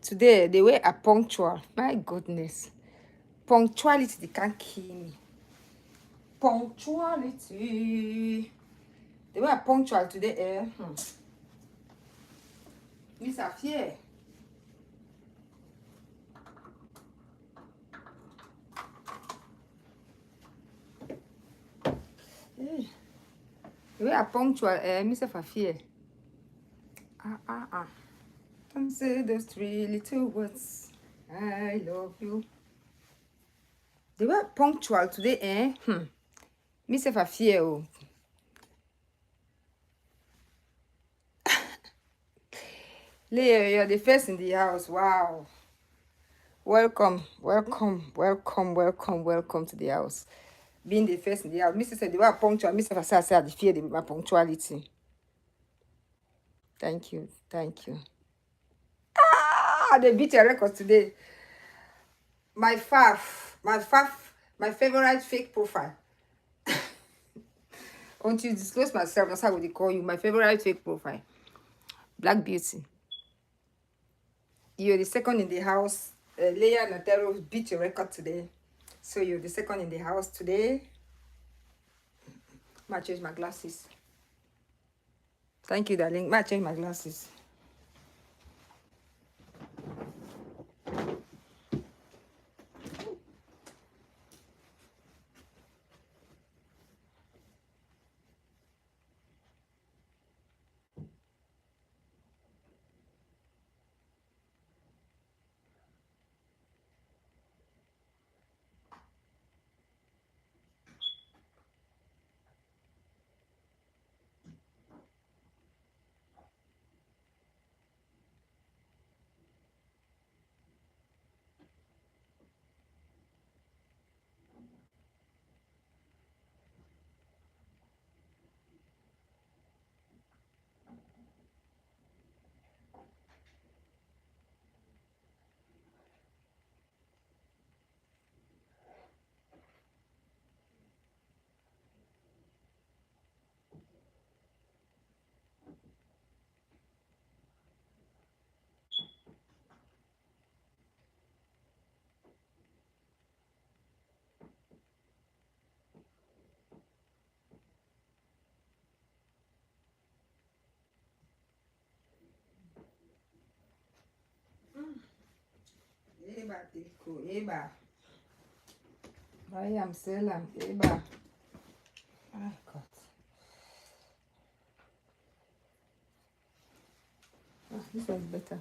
Today, the way I punctual. My goodness. Punctuality, they can't kill me. Punctuality. The way I punctual today, Miss Afia. The way I punctual, Miss Afia. Ah. Don't say those three little words. I love you. The way I punctual today, Miss Afia, oh. Leo, you're the first in the house. Wow. Welcome to the house. Being the first in the house. Mrs. said, the way I punctual, Mr. Fasa said, the fear my punctuality. Thank you. They beat your record today. My favorite fake profile. Until you disclose myself, that's how they call you. My favorite fake profile. Black Beauty. You're the second in the house. Leah Natero beat your record today. So you're the second in the house today. Might change my glasses. Thank you, darling. Might change my glasses. Eba. I am Selam. Eba. Oh, God. Oh, this one is better.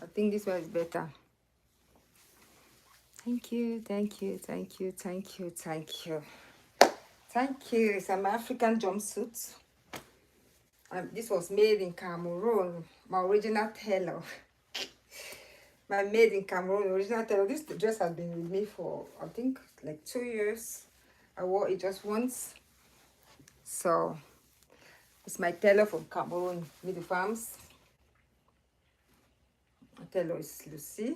I think this one is better. Thank you. It's an African jumpsuit. This was made in Cameroon. My original tailor. My made in Cameroon original tailor. This dress has been with me for, I think, like 2 years. I wore it just once. So, it's my tailor from Cameroon, Middle Farms. My tailor is Lucy.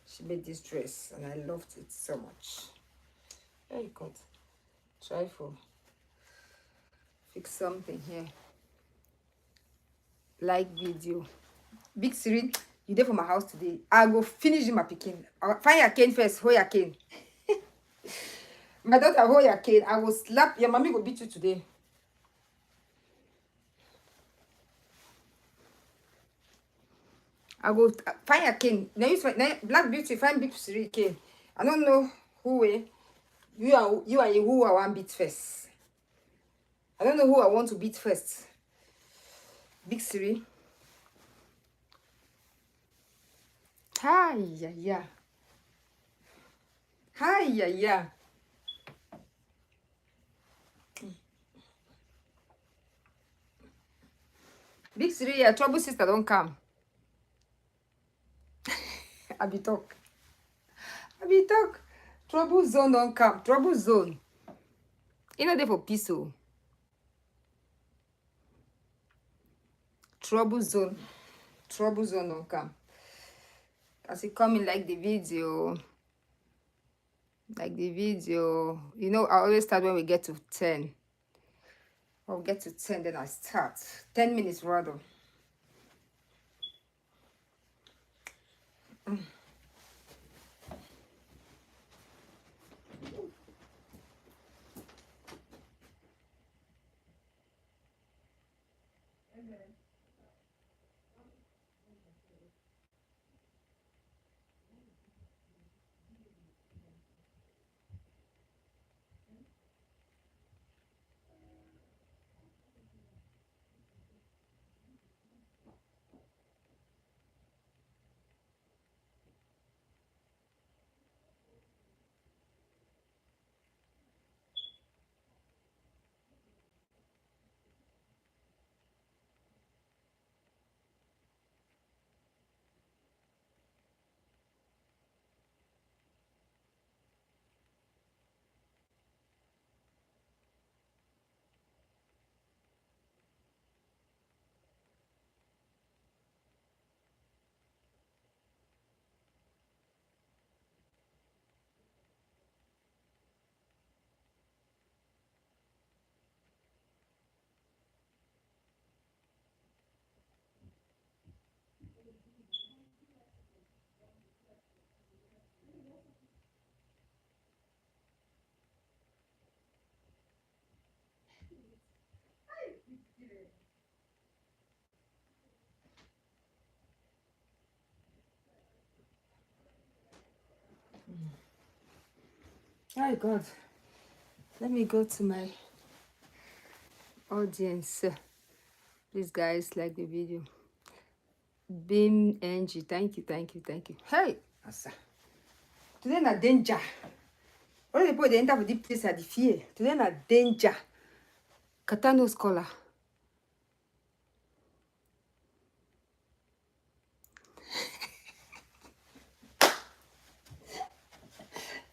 She made this dress and I loved it so much. Very good. Try for fix something here. Like video. Big Siri, you there for my house today. I go finish my picking. Find your cane first. Hold your cane. My daughter, hold your cane. I will slap your mommy. Go beat you today. I go find your cane. Now use Black Beauty. Find Big Siri cane. I don't know who you are who I want beat first. I don't know who I want to beat first. Big Siri. Hi, yeah. Hi, yeah. Big Siri, your trouble sister don't come. I be talk. Trouble zone don't come. Trouble zone. You know they for peace. Oh. Trouble zone don't come. As you come in like the video. You know, I always start when we get to 10. I'll get to 10, then I start. 10 minutes rather. Oh God. Let me go to my audience. Please, guys, like the video. Beam NG. Thank you, thank you, thank you. Hey, Asa. Today na danger. All the people they enter for deep place are the fear. Today na danger. Katano scholar.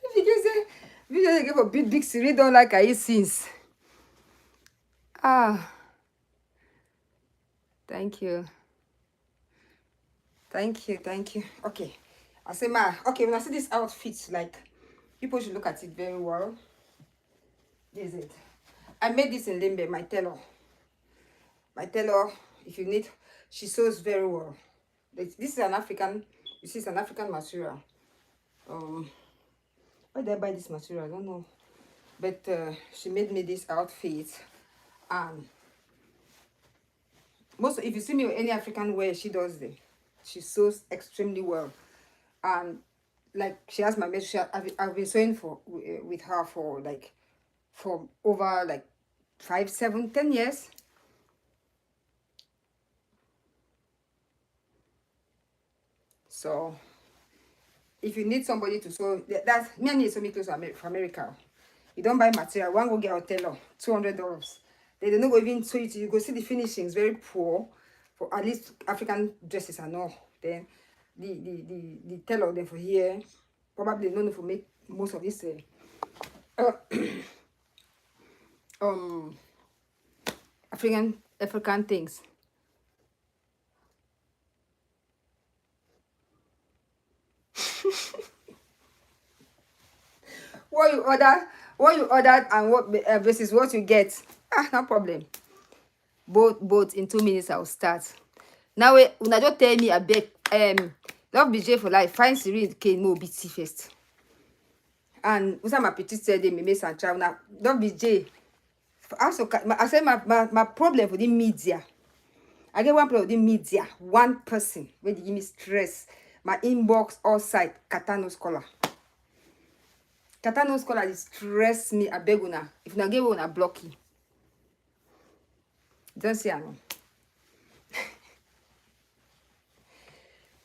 If you can say video they give a big series don't like I since. Ah, thank you. Thank you, thank you. Okay. I say ma, okay, when I see this outfit, like people should look at it very well. This is it. I made this in Limbe, my tailor. My tailor, if you need, she sews very well. This is an African, you see, it's an African material. Where did I buy this material? I don't know. But she made me this outfit. And most, if you see me with any African wear, she does it. She sews extremely well. And like she has my message. I've been sewing for with her for like for over like 5, 7, 10 years. So if you need somebody to sew, that's me and you sew me clothes for America. You don't buy material, one go get a tailor, $200. They don't go even sew it. You go see the finishings very poor for at least African dresses and all. Then the tailor then for here probably no for make most of this uh, African things. What you ordered and what versus what you get. No problem. Both in 2 minutes I'll start. Now when I just tell me I beg love BJ for life, find Siri can more BT first. And what's my petite said me miss and child now love BJ. Also I say my problem for the media. I get one problem with the media. One person when they give me stress. My inbox all side Katano scholar. Katano scholar dey stress me. I beg una. If una get una block you. Don't say I know.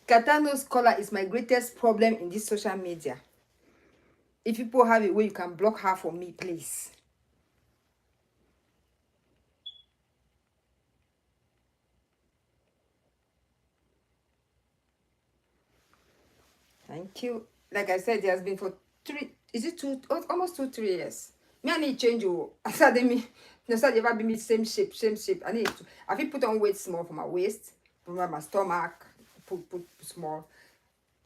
Katano scholar is my greatest problem in this social media. If people have a way you can block her for me, please. Thank you. Like I said, it has been for 3, is it 2, almost 2, 3 years. Me, I need change. I started me, no, started ever be me same shape. I need to. I feel put on weight small for my waist, for my stomach, put small.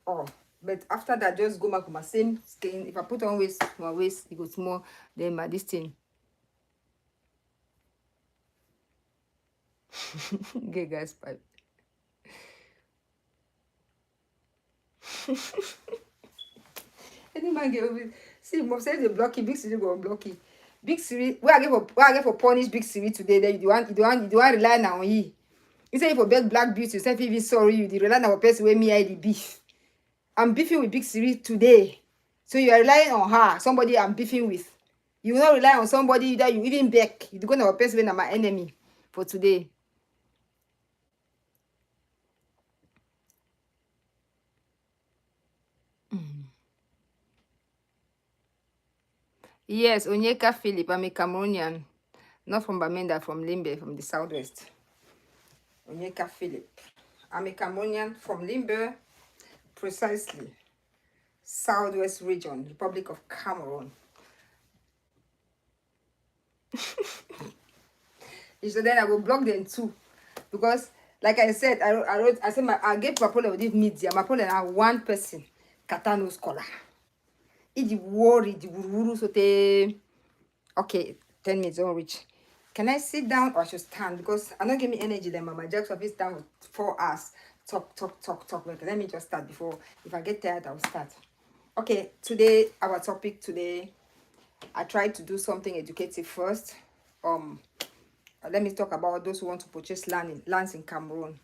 Oh, but after that, just go back to my same skin. If I put on waist, my waist, it goes small. Then my this thing. Okay, guys, bye. Any man get over. See, mom said they block it. Big Siri go block it. Big Siri, where I get for punish Big Siri today. Then you want rely now on he. You say for beg black beauty, say even sorry you. The rely now person where me I the beef. I'm beefing with Big Siri today. So you are relying on her, somebody I'm beefing with. You will not rely on somebody that you even beg. You're going to person when I'm my enemy for today. Yes, Onyeka Philip. I'm a Cameroonian. Not from Bamenda, from Limbe, from the southwest. Onyeka Philip. I'm a Cameroonian from Limbe, precisely. Southwest region, Republic of Cameroon. So then I will block them too. Because, like I said, I said, I gave my problem with this media. My problem are one person, Katano scholar. It's worry, the wuru, so they. Okay, 10 minutes don't reach. Can I sit down or I should stand? Because I'm not giving me energy. Then Mama Jack's office down with 4 hours. Talk. Like, let me just start before. If I get tired, I'll start. Okay, today, our topic today, I tried to do something educative first. Let me talk about those who want to purchase lands in Cameroon.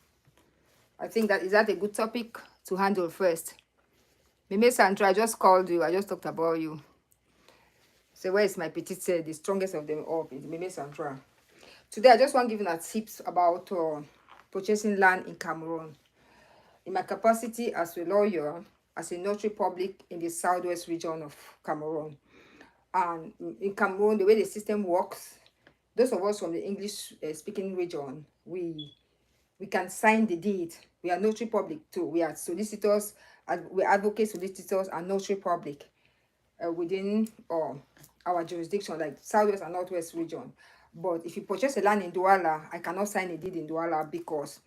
I think that is that a good topic to handle first. Meme Sandra, I just called you. I just talked about you. So where is my petite said the strongest of them all? Is Meme Sandra. Today, I just want to give you tips about purchasing land in Cameroon. In my capacity as a lawyer, as a notary public in the southwest region of Cameroon. And in Cameroon, the way the system works, those of us from the English speaking region, we can sign the deed. We are notary public too. We are solicitors, we advocate solicitors and notary public within our jurisdiction, like southwest and northwest region. But if you purchase a land in Douala, I cannot sign a deed in Douala because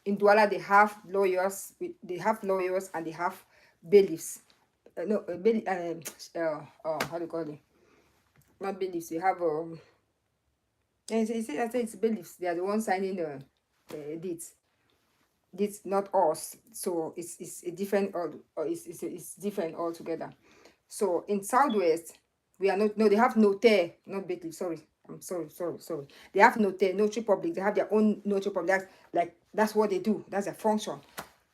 in Douala they have lawyers, and they have bailiffs. How do you call it? Not bailiffs. They have I say it's bailiffs. They are the ones signing the deeds. Deeds, not us. So it's a different or it's different altogether. So in Southwest, we are not, no, they have notaire, not bailiff. Sorry, I'm sorry. They have notaire, notary public. They have their own notary public. That's what they do. That's their function.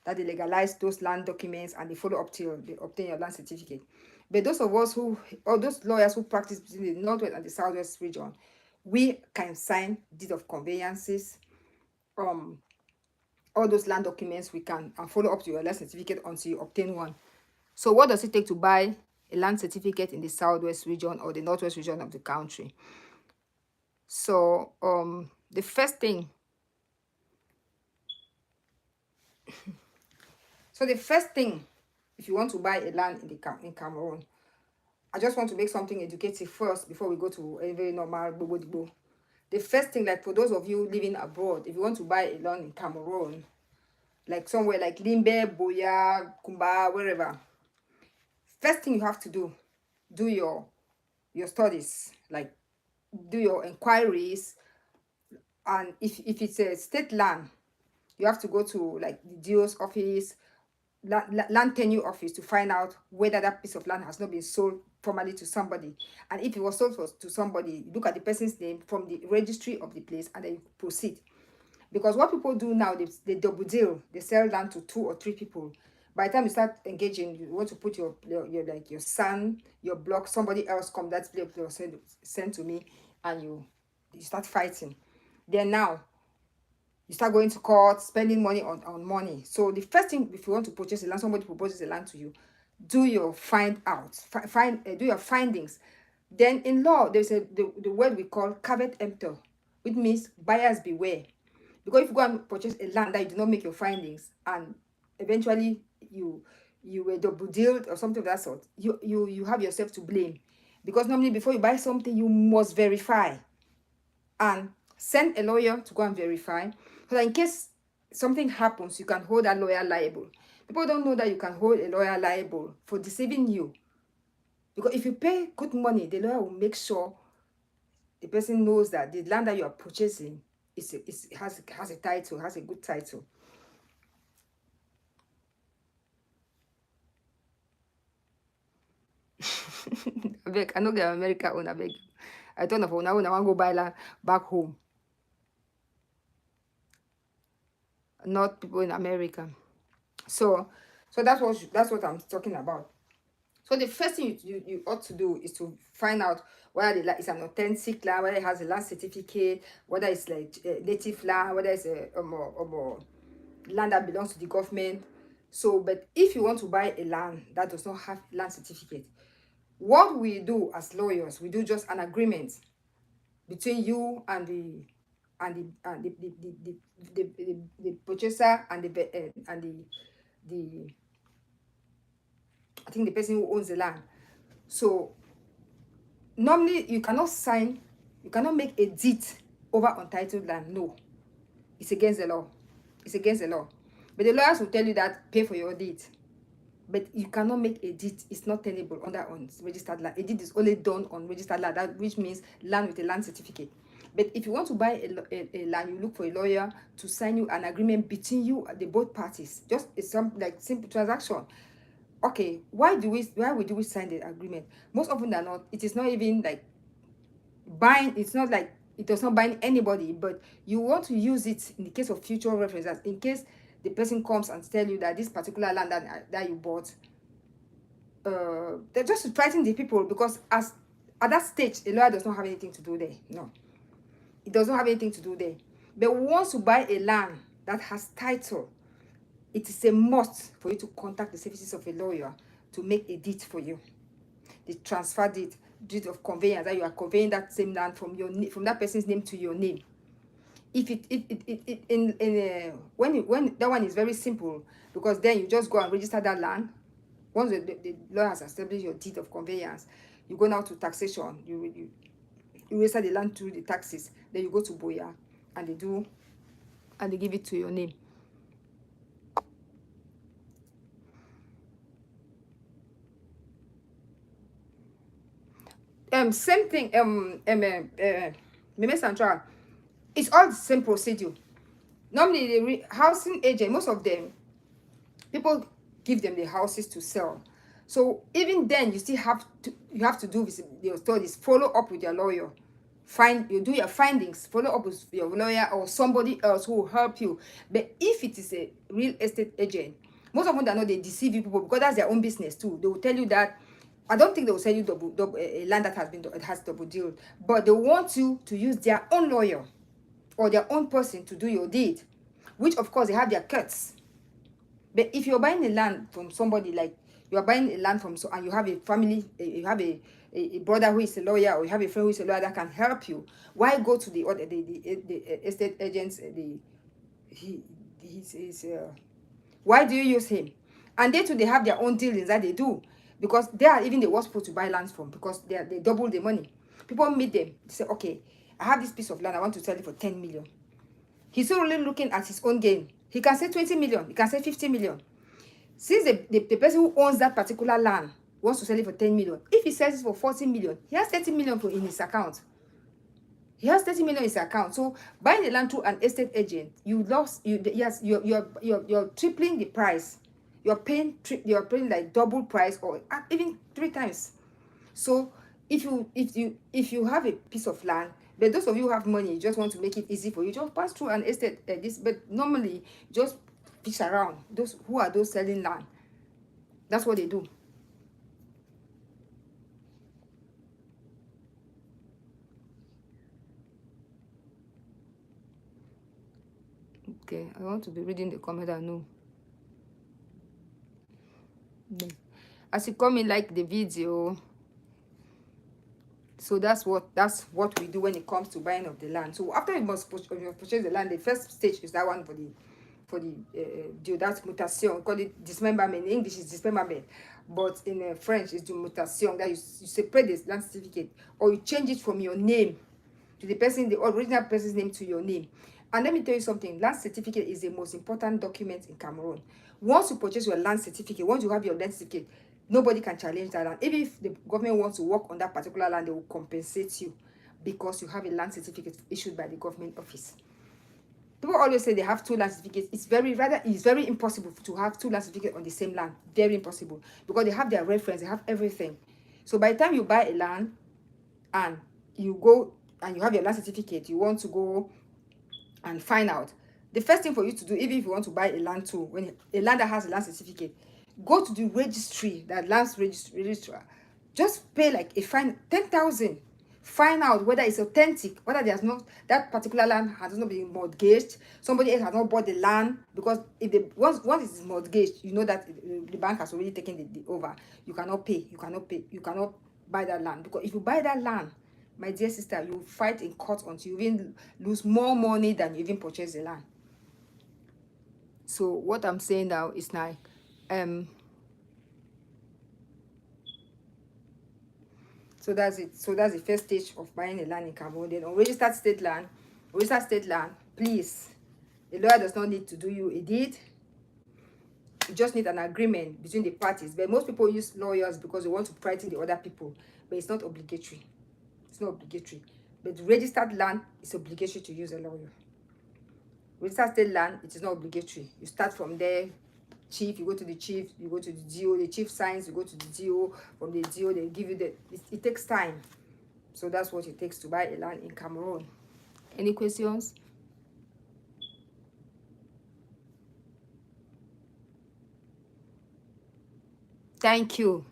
That they legalize those land documents and they follow up till they obtain your land certificate. But those of us or those lawyers who practice between the northwest and the southwest region, we can sign deed of conveyances, all those land documents we can, and follow up to your land certificate until you obtain one. So what does it take to buy a land certificate in the southwest region or the northwest region of the country? So the first thing if you want to buy a land in Cameroon, I just want to make something educative first before we go to a very normal bobo. The first thing, like for those of you living abroad, if you want to buy a land in Cameroon, like somewhere like Limbe, Boya, Kumba, wherever, first thing you have to do your studies, like do your inquiries. And if it's a state land, you have to go to like the DO's office, land tenure office, to find out whether that piece of land has not been sold formally to somebody. And if it was sold to somebody, look at the person's name from the registry of the place and then proceed. Because what people do now, they double deal. They sell land to 2 or 3 people. By the time you start engaging, you want to put your son, your block, somebody else come, that's send to me, and you start fighting. Then now you start going to court, spending money on money. So the first thing, if you want to purchase a land, somebody proposes a land to you, do your do your findings. Then in law, there's the word we call caveat emptor, which means buyers beware. Because if you go and purchase a land that you do not make your findings, and eventually you were double dealed or something of that sort, you have yourself to blame. Because normally before you buy something, you must verify and send a lawyer to go and verify, so that in case something happens, you can hold that lawyer liable. People don't know that you can hold a lawyer liable for deceiving you. Because if you pay good money, the lawyer will make sure the person knows that the land that you are purchasing has a title, has a good title. I beg, I no get America own, I beg. I turn up on now, I want to go buy land back home. Not people in America. So that's what I'm talking about. So the first thing you ought to do is to find out whether the land is an authentic land, whether it has a land certificate, whether it's like native land, whether it's a more land that belongs to the government. So, but if you want to buy a land that does not have land certificate, what we do as lawyers, we do just an agreement between you and the purchaser and the I think the person who owns the land. So normally you cannot make a deed over untitled land. No, it's against the law. It's against the law. But the lawyers will tell you that pay for your deed. But you cannot make a deed. It's not tenable under unregistered land. A deed is only done on registered land, which means land with a land certificate. But if you want to buy a land, you look for a lawyer to sign you an agreement between you and the both parties. Just some like simple transaction. Okay, why do we sign the agreement? Most often than not, it is not even like bind. It's not like it does not bind anybody, but you want to use it in the case of future references, in case the person comes and tell you that this particular land that you bought, they're just to frighten the people, because at that stage a lawyer does not have anything to do there. No, it does not have anything to do there. But once you buy a land that has title, it is a must for you to contact the services of a lawyer to make a deed for you. The transfer deed of conveyance, that you are conveying that same land from that person's name to your name. When that one is very simple, because then you just go and register that land. Once the lawyer has established your deed of conveyance, you go now to taxation. You register the land through the taxes. Then you go to Boya, and they give it to your name. Same thing. Meme Central. It's all the same procedure. Normally, the housing agent, most of them, people give them the houses to sell. So even then, you have to do your studies, follow up with your lawyer, you do your findings, follow up with your lawyer or somebody else who will help you. But if it is a real estate agent, most of them are not, they deceive people because that's their own business too. They will tell you that. I don't think they will sell you a land that has double deal, but they want you to use their own lawyer or their own person to do your deed, which of course they have their cuts. But if you're buying a land from somebody, like you are buying a land from, and you have a family, you have a brother who is a lawyer, or you have a friend who is a lawyer that can help you, why go to the estate agents? Why do you use him? And they too, they have their own dealings that they do, because they are even the worst people to buy lands from, because they double the money. People meet them, they say, okay, I have this piece of land, I want to sell it for 10 million. He's only looking at his own gain. He can say 20 million, he can say 50 million. Since the person who owns that particular land wants to sell it for 10 million, if he sells it for 40 million, he has 30 million in his account. He has 30 million in his account. So buying the land through an estate agent, you're tripling the price. You're paying like double price, or even 3 times. So if you have a piece of land, but those of you who have money, you just want to make it easy for you, just pass through an estate but normally just fish around those selling land. That's what they do. Okay, I want to be reading the comment. I know. As you come in, like the video. So that's what we do when it comes to buying of the land. So after you purchase the land, the first stage is that one for the that's mutation. We call it dismemberment. In English is dismemberment, but in French it's the mutation. That you separate the land certificate, or you change it from your name to the original person's name to your name. And let me tell you something, land certificate is the most important document in Cameroon. Once you purchase your land certificate, once you have your land certificate, nobody can challenge that land. Even if the government wants to work on that particular land, they will compensate you because you have a land certificate issued by the government office. People always say they have 2 land certificates. It's very impossible to have 2 land certificates on the same land. Very impossible, because they have their reference, they have everything. So by the time you buy a land and you go and you have your land certificate, you want to go and find out, the first thing for you to do, even if you want to buy a land too, when a land that has a land certificate, go to the registry, that lands registrar, just pay like a fine 10,000, find out whether it's authentic, whether there's not, that particular land has not been mortgaged, somebody else has not bought the land. Because if the once it's mortgaged, you know that the bank has already taken the over. You cannot pay, you cannot buy that land. Because if you buy that land, my dear sister, you fight in court until you even lose more money than you even purchase the land. So what I'm saying now is like, so that's it. So that's the first stage of buying a land in Cameroon. Then on registered state land, please, the lawyer does not need to do you a deed. You just need an agreement between the parties. But most people use lawyers because they want to frighten the other people. But it's not obligatory. It's not obligatory. But registered land is obligatory to use a lawyer. Registered state land, it is not obligatory. You start from there. Chief, you go to the chief, you go to the DO, the chief signs, you go to the DO. From the DO, they give you it takes time. So that's what it takes to buy a land in Cameroon. Any questions? Thank you.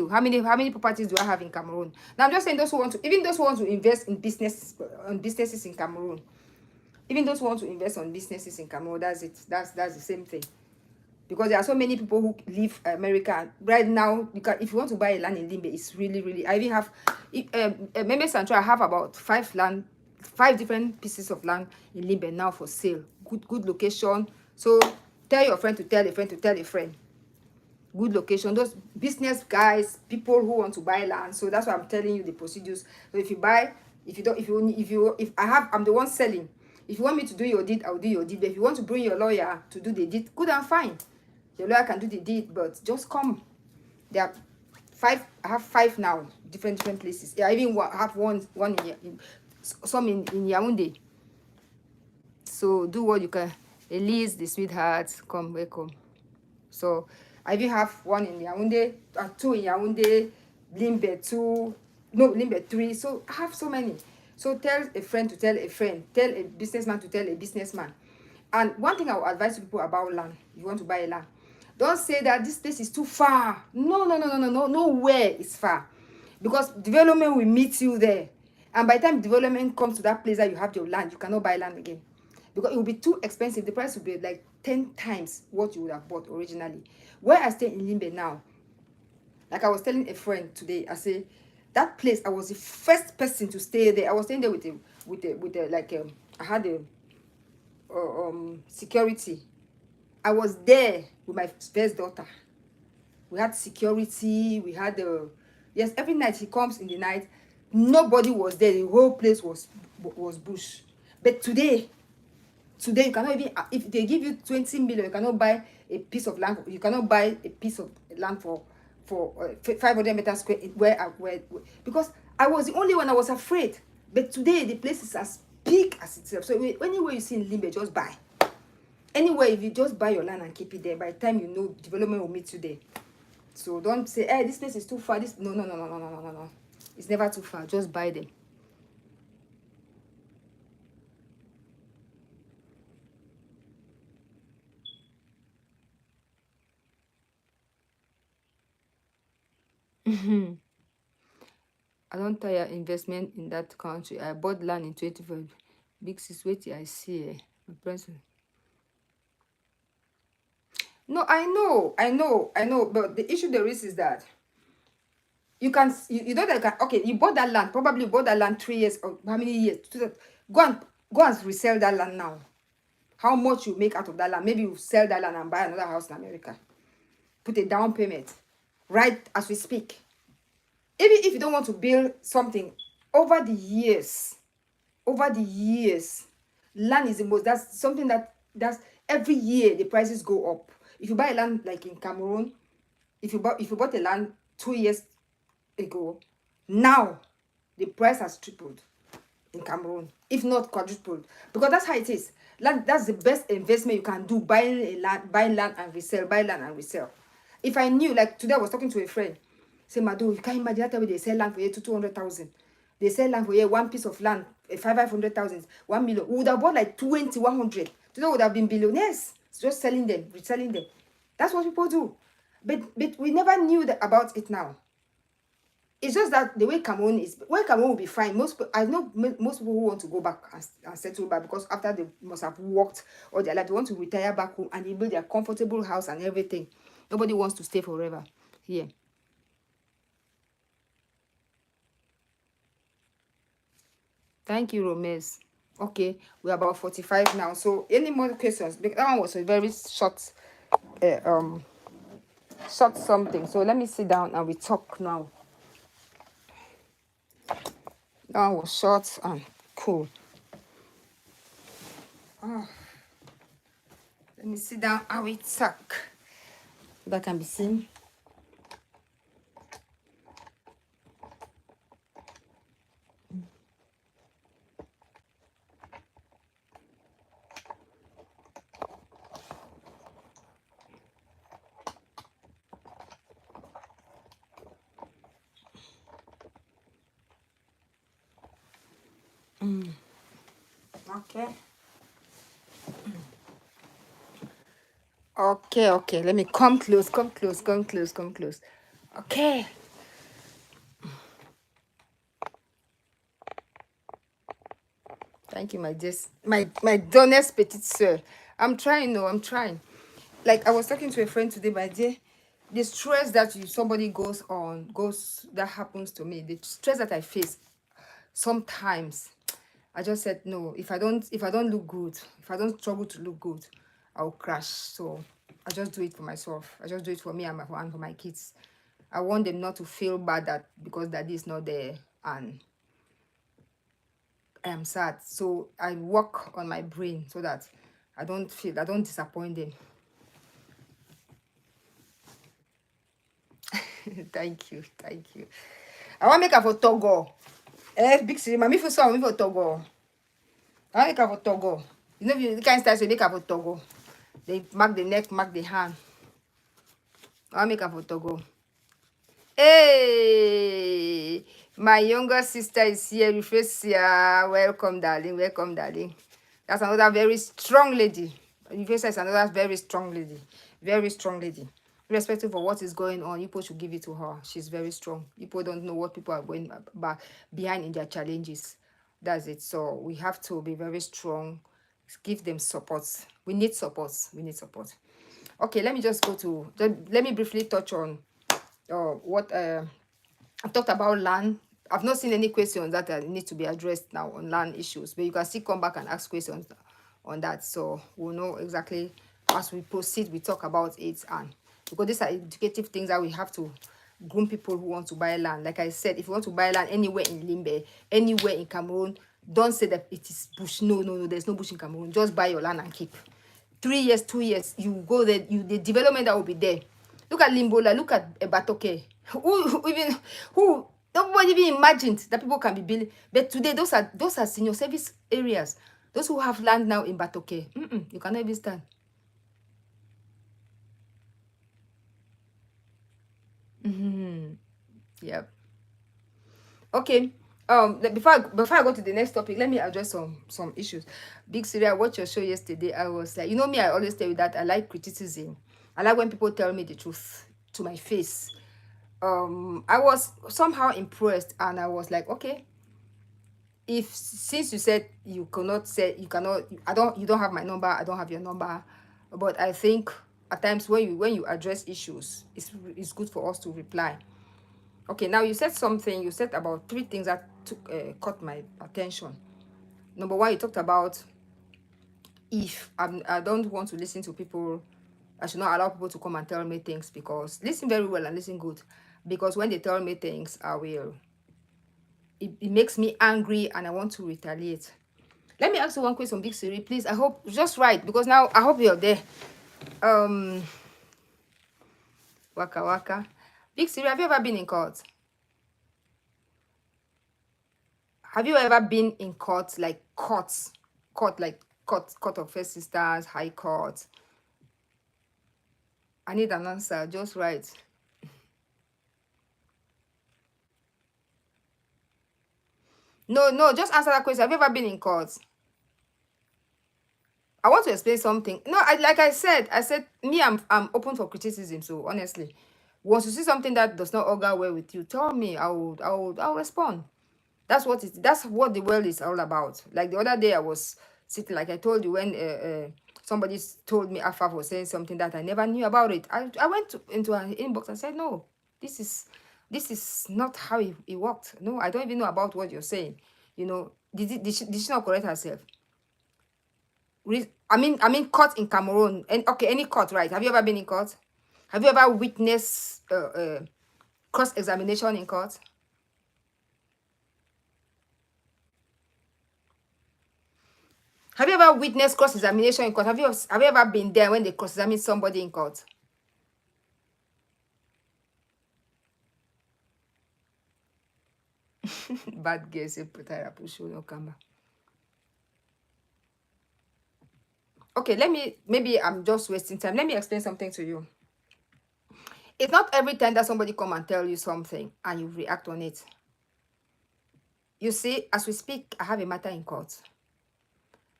How many properties do I have in Cameroon? Now I'm just saying, those who want to invest in businesses in Cameroon. Even those who want to invest on businesses in Cameroon, that's it. That's the same thing. Because there are so many people who leave America right now. If you want to buy a land in Limbe, it's really. I even have, Meme Central, I have about 5 different pieces of land in Limbe now for sale. Good location. So tell your friend to tell a friend to tell a friend. Good location. Those business guys, people who want to buy land. So that's why I'm telling you the procedures. So if you buy, I'm the one selling. If you want me to do your deed, I'll do your deed. But if you want to bring your lawyer to do the deed, good and fine. Your lawyer can do the deed, but just come. There are 5. I have 5 now, different places. I even have one in some in Yaoundé. So do what you can. Elise, the sweetheart, come, welcome. So I even have 1 in Yaoundé, 2 in Yaoundé, Limbe 2, no, Limbe 3. So I have so many. So tell a friend to tell a friend, tell a businessman to tell a businessman. And one thing I will advise people about land, if you want to buy a land, don't say that this place is too far. No, nowhere is far. Because development will meet you there. And by the time development comes to that place that you have your land, you cannot buy land again. Because it will be too expensive. The price will be like 10 times what you would have bought originally. Where I stay in Limbe now, like I was telling a friend today, I say, that place, I was the first person to stay there. I was staying there I had a security. I was there with my first daughter. We had security. We had yes, every night he comes in the night. Nobody was there. The whole place was bush. But today you cannot even, if they give you 20 million, you cannot buy a piece of land. You cannot buy a piece of land for 500 meters square where because I was the only one. I was afraid. But today the place is as big as itself. So anywhere you see in Limbe, just buy. Anyway, if you just buy your land and keep it there, by the time you know, development will meet you there. So don't say, hey, this place is too far. No. It's never too far. Just buy them. I don't tire investment in that country. I bought land in 25. Big sis, wait till I see my present. No, I know. But the issue there is that you know that okay, you bought that land, probably bought that land 3 years or how many years? Go and resell that land now. How much you make out of that land? Maybe you sell that land and buy another house in America. Put a down payment right as we speak. Even if you don't want to build something, over the years, land is the most, that's something that's every year the prices go up. If you buy a land like in Cameroon, if you bought a land 2 years ago, now the price has tripled in Cameroon, if not quadrupled, because that's how it is. Land, that's the best investment you can do, buying land and resell, buy land and resell. If I knew, like today I was talking to a friend, Say, Mado, you can't imagine that time they sell land for you to 200,000. They sell land for you, one piece of land, 500,000, 1 million. We would have bought like 20, 100. Today would have been billionaires. Just selling them, reselling them. That's what people do. But we never knew that about it now. It's just that the way Cameroon is, where Cameroon will be fine. I know most people who want to go back and settle back, because after they must have worked all their life, they want to retire back home and they build their comfortable house and everything. Nobody wants to stay forever here. Thank you, Romez. Okay, we're about 45 now. So any more questions? That one was a very short, short something. So let me sit down and we talk now. That one was short and cool. Oh. Let me sit down and we talk. That can be seen. Okay. Okay. Let me come close. Okay. Thank you, my donest petite sir. I'm trying. Like I was talking to a friend today, my dear. The stress that somebody that happens to me, the stress that I face sometimes, I just said no. If I don't look good, if I don't struggle to look good, I'll crash. So I just do it for myself. I just do it for me and for my kids. I want them not to feel bad that because daddy is not there and I am sad. So I work on my brain so that I don't disappoint them. Thank you. I want to make a for Togo. Big city, mommy for so for Togo. I want to make a for Togo. You know, the kind of style so make a for Togo. They mark the neck, mark the hand. I want to make a for Togo. Hey, my younger sister is here. Rufesia, welcome, darling. That's another very strong lady. Rufesia is another very strong lady. Irrespective of what is going on, people should give it to her. She's very strong. People don't know what people are going behind in their challenges. That's it. So we have to be very strong. Give them support. We need support. Okay, let me just let me briefly touch on what I've talked about land. I've not seen any questions that need to be addressed now on land issues, but you can still come back and ask questions on that, so we'll know exactly as we proceed. We talk about it, and because these are educative things that we have to groom people who want to buy land. Like I said, if you want to buy land anywhere in Limbe, anywhere in Cameroon, don't say that it is bush. No, there's no bush in Cameroon. Just buy your land and keep. 3 years, 2 years, you go there, the development that will be there. Look at Limbola, look at Batoke. Who nobody even imagined that people can be building. But today, those are senior service areas. Those who have land now in Batoke, you cannot even stand. Yep. Okay. Before I go to the next topic, let me address some issues. Big Syria, I watched your show yesterday. I was like, me, I always tell you that I like criticism. I like when people tell me the truth to my face. I was somehow impressed, and I was like, okay, since you said you don't have my number, I don't have your number, but I think at times when you address issues, it's good for us to reply. Okay, now you said something. You said about 3 things that caught my attention. Number 1, you talked about if I don't want to listen to people, I should not allow people to come and tell me things, because listen very well and listen good, because when they tell me things, it makes me angry and I want to retaliate. Let me ask you one question, Big Siri, please. I hope just right, because now I hope you're there. Waka. Big Siri, have you ever been in court? Have you ever been in court, like court of First Sisters, High Court? I need an answer, just right. No, just answer that question. Have you ever been in court? I want to explain something. No, like I said, me, I'm open for criticism. So honestly, once you see something that does not augur well with you, tell me. I'll respond. That's what the world is all about. Like the other day, I was sitting, like I told you, when somebody told me Alpha was saying something that I never knew about it. I went into an inbox and said, no, this is not how it worked. No, I don't even know about what you're saying. Did she not correct herself? I mean, court in Cameroon, and okay, any court, right? Have you ever been in court? Have you ever witnessed cross examination in court? Have you ever witnessed cross examination in court? Have you ever been there when they cross examine somebody in court? Bad girls, no camera. Okay, maybe I'm just wasting time. Let me explain something to you. It's not every time that somebody come and tell you something and you react on it. You see, as we speak, I have a matter in court.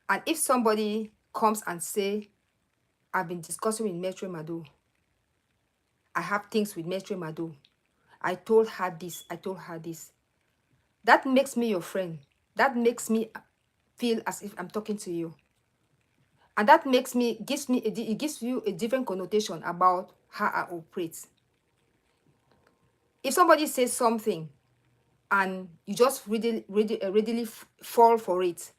And if somebody comes and say, I've been discussing with Maitre Mado, I have things with Maitre Mado, I told her this, that makes me your friend. That makes me feel as if I'm talking to you. And that gives you a different connotation about how I operate. If somebody says something and you just readily fall for it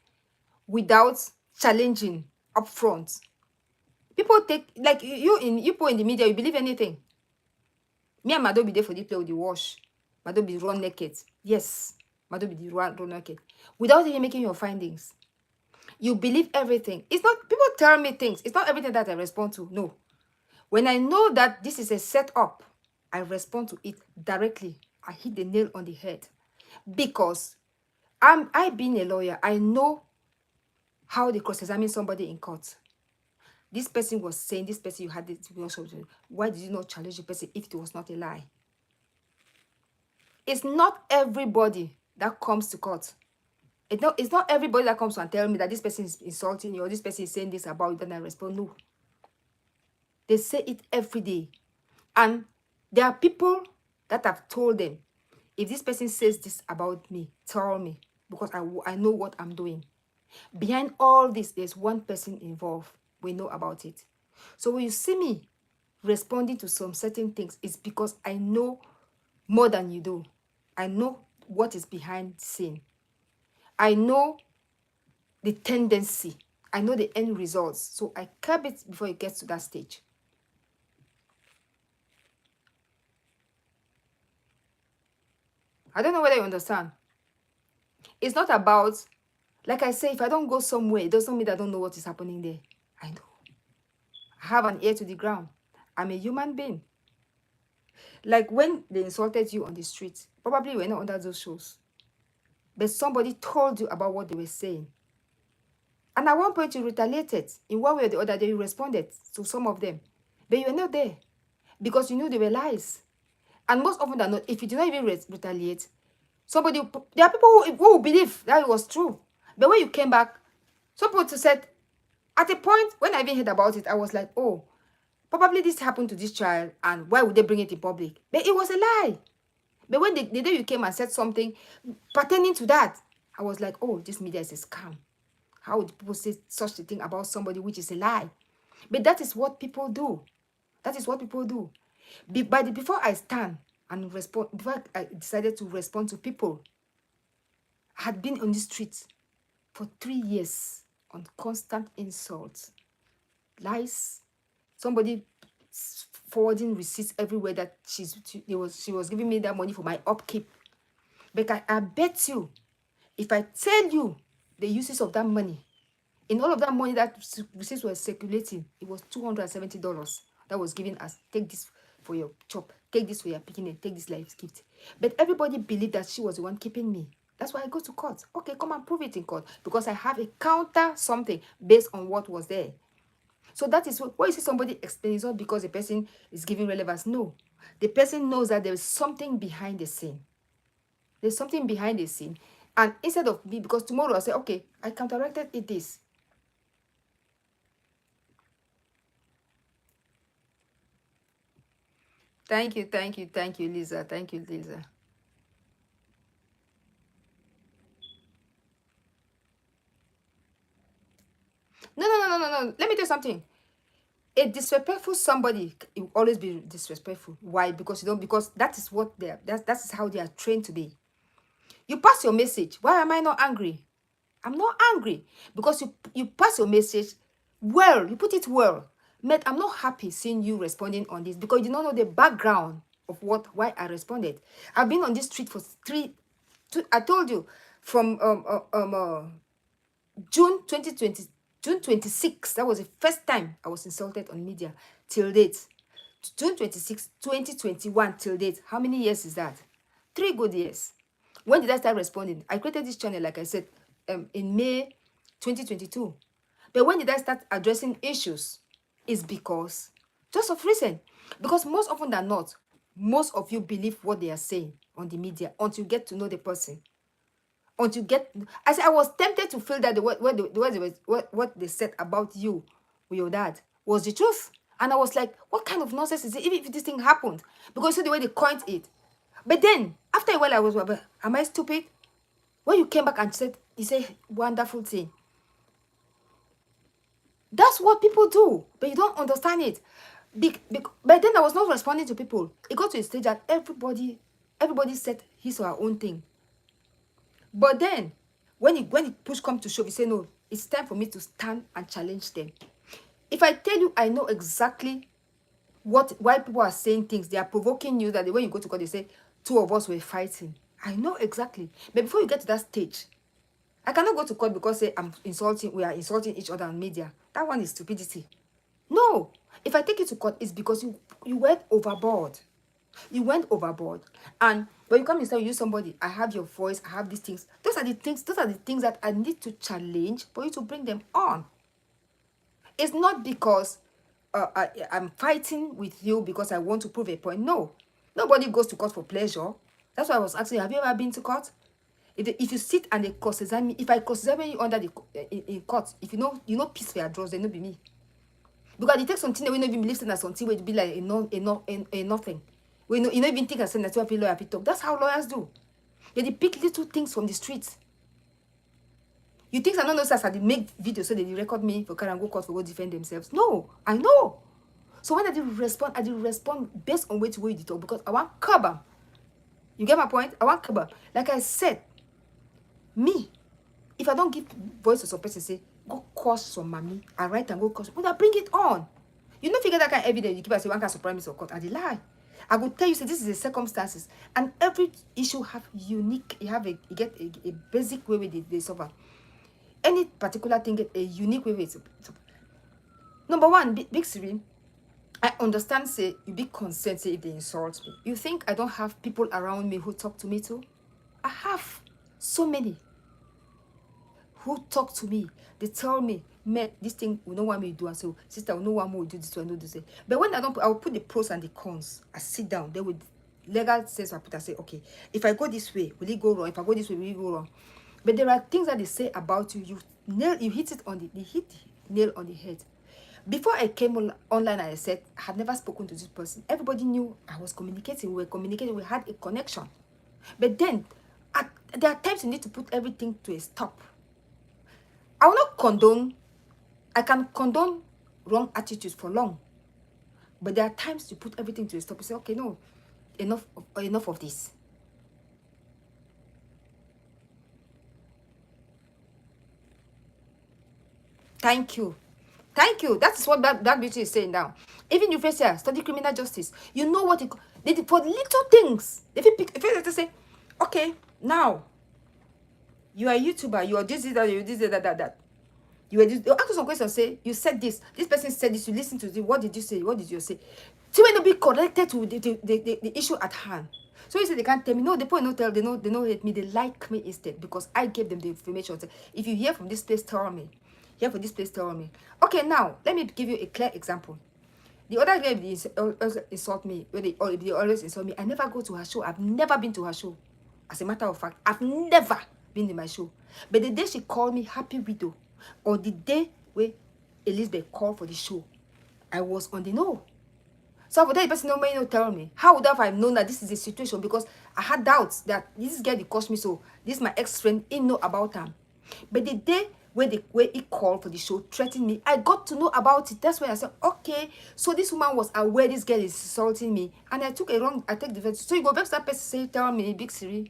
without challenging up front, people take, like you people in the media, you believe anything. Me and Mado be there for the play with the wash. Mado be run naked. Yes, Mado be the run naked. Without even making your findings. You believe everything. It's not, people tell me things. It's not everything that I respond to. No. When I know that this is a setup, I respond to it directly. I hit the nail on the head. Because I being a lawyer, I know how they cross-examine somebody in court. This person was saying, this person you had it. Why did you not challenge the person if it was not a lie? It's not everybody that comes to court. It's not everybody that comes and tell me that this person is insulting you or this person is saying this about you, then I respond. No. They say it every day. And there are people that have told them, if this person says this about me, tell me, because I know what I'm doing. Behind all this, there's one person involved. We know about it. So when you see me responding to some certain things, it's because I know more than you do. I know what is behind the scene. I know the tendency. I know the end results. So I curb it before it gets to that stage. I don't know whether you understand. It's not about, like I say, if I don't go somewhere, it doesn't mean that I don't know what is happening there. I know. I have an ear to the ground. I'm a human being. Like when they insulted you on the street, probably you were not under those shows. But somebody told you about what they were saying. And at one point you retaliated. In one way or the other, you responded to some of them. But you were not there because you knew they were lies. And most often than not, if you do not even retaliate, there are people who will believe that it was true. But when you came back, some people said, at a point when I even heard about it, I was like, oh, probably this happened to this child, and why would they bring it in public? But it was a lie. But when the day you came and said something pertaining to that, I was like, oh, this media is a scam. How would people say such a thing about somebody which is a lie? But that is what people do. That is what people do. Before I stand and respond, before I decided to respond to people, I had been on the streets for 3 years on constant insults, lies, somebody forwarding receipts everywhere that she was giving me that money for my upkeep. But I bet you, if I tell you the uses of that money, in all of that money that receipts were circulating, it was $270 that was given us. Take this for your chop, take this for your picking, take this life gift. But everybody believed that she was the one keeping me. That's why I go to court. Okay, come and prove it in court, because I have a counter something based on what was there. So that is what you see somebody explain. It's not because the person is giving relevance. No, the person knows that there is something behind the scene. There's something behind the scene And instead of me, because tomorrow I say, okay, I counteracted it this. Thank you, Lisa. Thank you, Lisa. No. Let me tell you something. A disrespectful somebody will always be disrespectful. Why? Because you don't. Because that is what they are. That is how they are trained to be. You pass your message. Why am I not angry? I'm not angry because you pass your message well. You put it well. Mate, I'm not happy seeing you responding on this because you don't know the background of why I responded. I've been on this street for I told you from June 2020, June 26. That was the first time I was insulted on media till date. June 26, 2021 till date. How many years is that? 3 good years. When did I start responding? I created this channel, like I said, in May 2022. But when did I start addressing issues? Is because, just of recent. Because most often than not, most of you believe what they are saying on the media until you get to know the person. Until you get, I said I was tempted to feel that what they said about you with your dad was the truth. And I was like, what kind of nonsense is it, even if this thing happened? Because you see the way they coined it. But then, after a while, I was, but am I stupid? When you came back and said, you say wonderful thing. That's what people do, but you don't understand it. But then I was not responding to people. It got to a stage that everybody said his or her own thing. But then, when it push come to shove, you say, no, it's time for me to stand and challenge them. If I tell you, I know exactly why people are saying things. They are provoking you that when you go to court, they say, two of us were fighting. I know exactly. But before you get to that stage, I cannot go to court because say we are insulting each other on media. That one is stupidity. No. If I take you to court, it's because you went overboard. You went overboard. And when you come and say you use somebody, I have your voice, I have these things. Those are the things that I need to challenge for you to bring them on. It's not because I'm fighting with you because I want to prove a point. No. Nobody goes to court for pleasure. That's why I was asking, have you ever been to court? If you sit and they cross-examine me, if I cross-examine you under in court, if you know peace for your draws, then no be me. Because it takes something that we not even believe in as something where it be like a nothing. We know you don't even think as that's what lawyer talk. That's how lawyers do. They pick little things from the streets. You think I don't know as they make videos so they record me for can go court for go defend themselves. No, I know. So when I did respond based on which way you talk because I want cover. You get my point? I want cover. Like I said, me, if I don't give voice to some person, say, go cause some mommy, I write and go cause, but I bring it on. You don't figure that kind of evidence, you keep say one kind of surprise or court, I lie. I will tell you, say, this is the circumstances. And every issue have unique, you get a basic way with they solve. Any particular thing get a unique way with it. Number one, big Siri, I understand, say, you be concerned, say, if they insult me. You think I don't have people around me who talk to me too? I have so many who talk to me. They tell me, man, this thing we don't want me to do. And so, sister, we don't want me to do this, I know this. But when I will put the pros and the cons. I sit down, they would legal sense I put, I say, okay, if I go this way, will it go wrong? If I go this way, will it go wrong? But there are things that they say about you, you hit it on they hit the nail on the head. Before I came online, I said, I had never spoken to this person. Everybody knew I was communicating. We were communicating. We had a connection. But then, there are times you need to put everything to a stop. I will not condone. I can condone wrong attitudes for long. But there are times you put everything to a stop. You say, okay, no, enough of this. Thank you. Thank you. That is what that beauty is saying now. Even if you say study criminal justice, you know what they did for little things. If you say, okay, now you are a YouTuber, you are this, that, you this, that. You were they'll ask you some questions, say, you said this person said this, you listen to this, what did you say? What did you say? So when they be connected to the issue at hand. So you say they can't tell me, no, the point not tell, they don't hate me, they like me instead, because I gave them the information. So if you hear from this place, tell me. Hear from this place, tell me. Okay, now let me give you a clear example. The other guy they insult me, when they always insult me, I never go to her show. I've never been to her show. As a matter of fact, I've never being in my show. But the day she called me happy widow, or the day where Elizabeth called for the show, I was on the no. So for that person no tell me, how would I have known that this is the situation? Because I had doubts that this girl that cost me so. This is my ex-friend, he know about her. But the day where he called for the show, threatened me, I got to know about it. That's when I said, okay, so this woman was aware this girl is insulting me, and I take the first. So you go back to that person, say, tell me, Big Siri,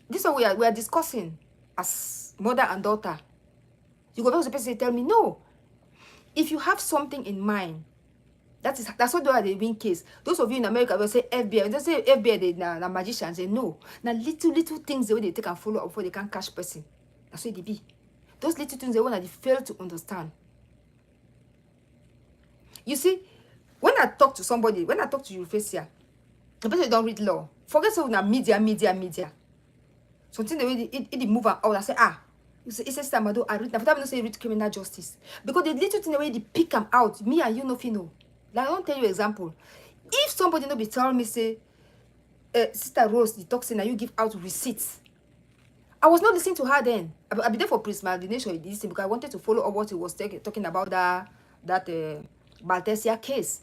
this is what we are discussing as mother and daughter. You go back to the person, say, tell me, no. If you have something in mind, that's what they are the win case. Those of you in America will say FBI. They say FBI, they na magicians. Say no. Now little things the way they take and follow up before they can catch person. That's what they be. Those little things they want they fail to understand. You see, when I talk to somebody, when I talk to you, face here, the person don't read law. Forget so now media. Something the way it move out. I say it's a system I read. Now for that I say read criminal justice because the little thing the way they pick them out. Me and you no know. Like, I don't tell you example. If somebody no be tell me say, Sister Rose, the toxin, and you give out receipts, I was not listening to her then. I be there for pre-maldition because I wanted to follow up what he was talking about that Baltesia case.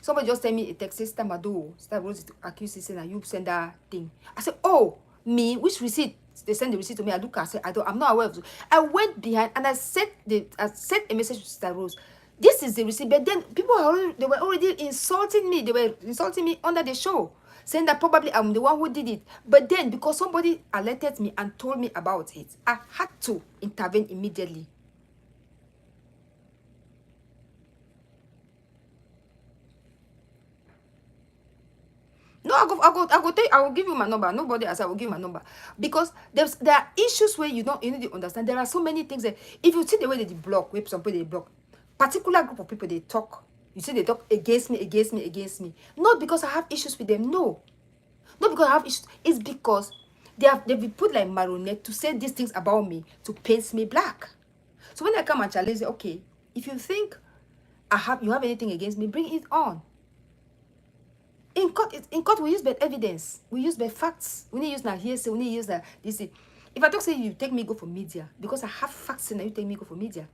Somebody just tell me a text, Sister Mado, Sister Rose accused you saying you send that thing. I said, oh, me, which receipt? They send the receipt to me. I look, I said, I'm not aware of it. I went behind and I sent a message to Sister Rose. This is the receipt, but then people they were already insulting me. They were insulting me under the show, saying that probably I'm the one who did it. But then, because somebody alerted me and told me about it, I had to intervene immediately. No, I will give you my number. Nobody else, I will give you my number. Because there are issues where you need to understand. There are so many things that if you see the way they block, where some people they block, particular group of people they talk. You see they talk against me. Not because I have issues with them. No. Not because I have issues. It's because they've been put like marionette to say these things about me to paint me black. So when I come and challenge, okay, if you think you have anything against me, bring it on. In court, we use bad evidence. We use bad facts. We need use now hearsay. We need use that this. If I talk say you take me go for media because I have facts and you take me go for media.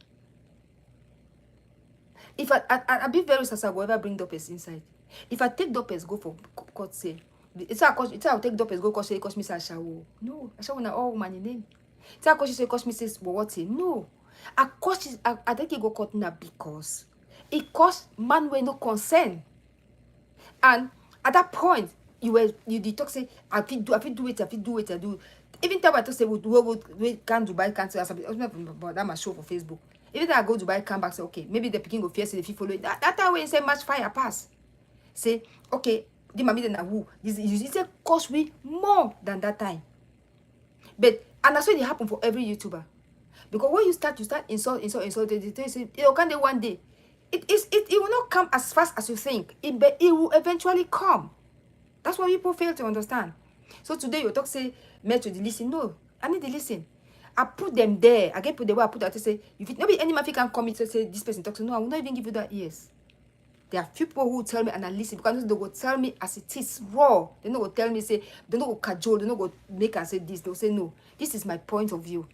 If I be very sensitive, whoever bring Dopes inside. If I take Dopes, go for court say. It's I'll take Dopes, go court say, cost me say Ashawo. No, Ashawo na all woman in name. It's court say, cost me say what? No. I think you go court now because it cost man with no concern. And at that point, you detox say, I feel do it. Even time I talk say we can Dubai cancel but that my show for Facebook. Even though I go to Dubai, come back, say, okay, maybe the picking of fear, say, if you follow it. That time when you say much fire pass. Say, okay, the mommy then who this cost me more than that time. But and that's what it happen for every YouTuber. Because when you start insult, they say, can they one day. It will not come as fast as you think. But it will eventually come. That's what people fail to understand. So today you talk say, Metro, the listen. No, I need to listen. I put them there. I get put the way I put that to say, if it maybe any man can come to say this person talks, no, I will not even give you that ears. There are few people who tell me and I listen because they will tell me as it is raw. They don't go tell me say, they don't go cajole, they don't go make and say this. They'll say no. This is my point of view.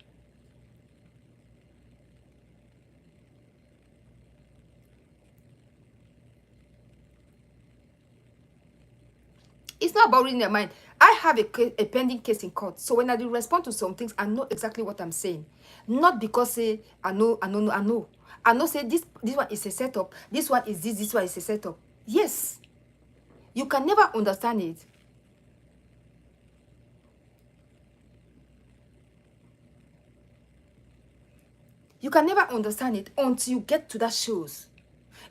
It's not about reading their mind. I have a pending case in court. So when I do respond to some things, I know exactly what I'm saying. Not because say I know. I know say this one is a setup. This one is this one is a setup. Yes. You can never understand it. You can never understand it until you get to that shows.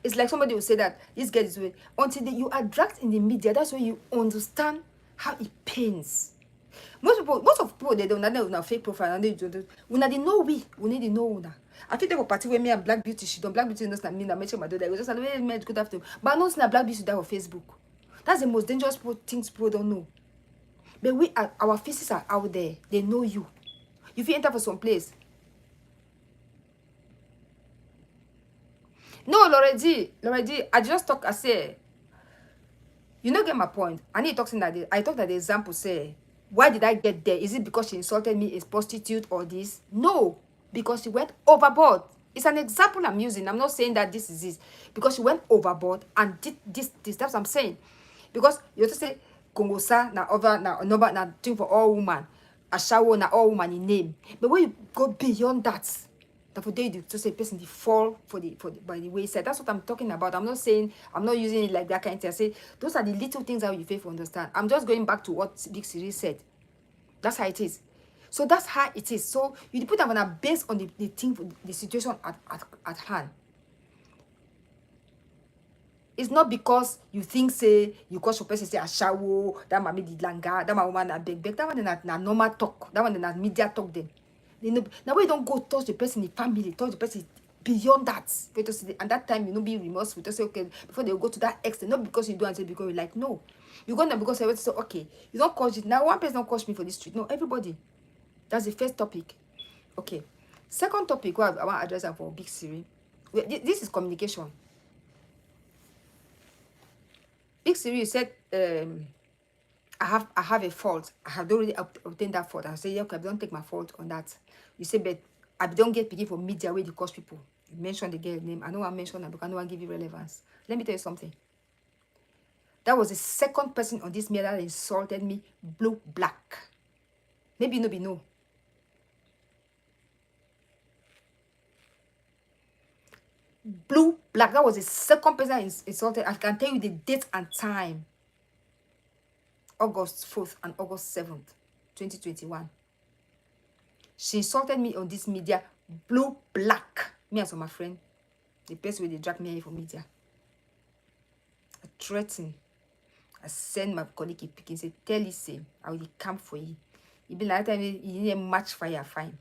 It's like somebody will say that this girl is way until you are dragged in the media. That's when you understand how it pains. Most of people they don't know fake profile and they don't. When they know we need to know una. I think they go party with me and Black Beauty. She don't Black Beauty knows not me. I mention my daughter. I just say good afternoon. But I know na Black Beauty that on Facebook. That's the most dangerous things people don't know. But our faces are out there. They know you. If you enter for some place. No, Loredi, I just talk, I say, you know, get my point. I need to talk that I talk that the example say, Why did I get there? Is it because she insulted me, a prostitute, or this? No, because she went overboard. It's an example I'm using. I'm not saying that this is it. Because she went overboard and did this. That's what I'm saying. Because you have to say, Kongosa, na over, na thing for all women. Ashawo, na all woman in name. But when you go beyond that, that for they do to say person they fall for the by the wayside. That's what I'm talking about. I'm not saying, I'm not using it like that kind of thing. I say those are the little things that you fail to understand. I'm just going back to what Big Series said. That's how it is. So that's how it is. So you put them on a base on the thing, the situation at hand. It's not because you think, say, you cause your person say a shower, that might be the langa, that my woman a beg, that one na normal talk, that one na media talk them. You know, now we don't go touch the person in the family, touch the person beyond that. And that time you know be remorseful. To say okay before they go to that extent, not because you do and say because you like no. You go there because you say okay, you don't cause it. Now one person don't cause me for this street. No, everybody. That's the first topic. Okay. Second topic, what I want to address for Big Siri. This is communication. Big Siri, you said I have a fault. I have already obtained that fault. I say, yeah, okay, I don't take my fault on that. You say, but I don't get picking for media where you cause people. You mention the girl name. I know I mentioned that because I know I give you relevance. Let me tell you something. That was the second person on this media that insulted me, blue, black. Maybe no be no. Blue, black. That was the second person that insulted. I can tell you the date and time. August 4th and August 7th, 2021. She insulted me on this media, blue, black. Me and some my friend, the person where they drag me here for media. I threaten. I send my colleague a pick and say, tell you, say, I will come for you. It be like time you need a match fire, fine.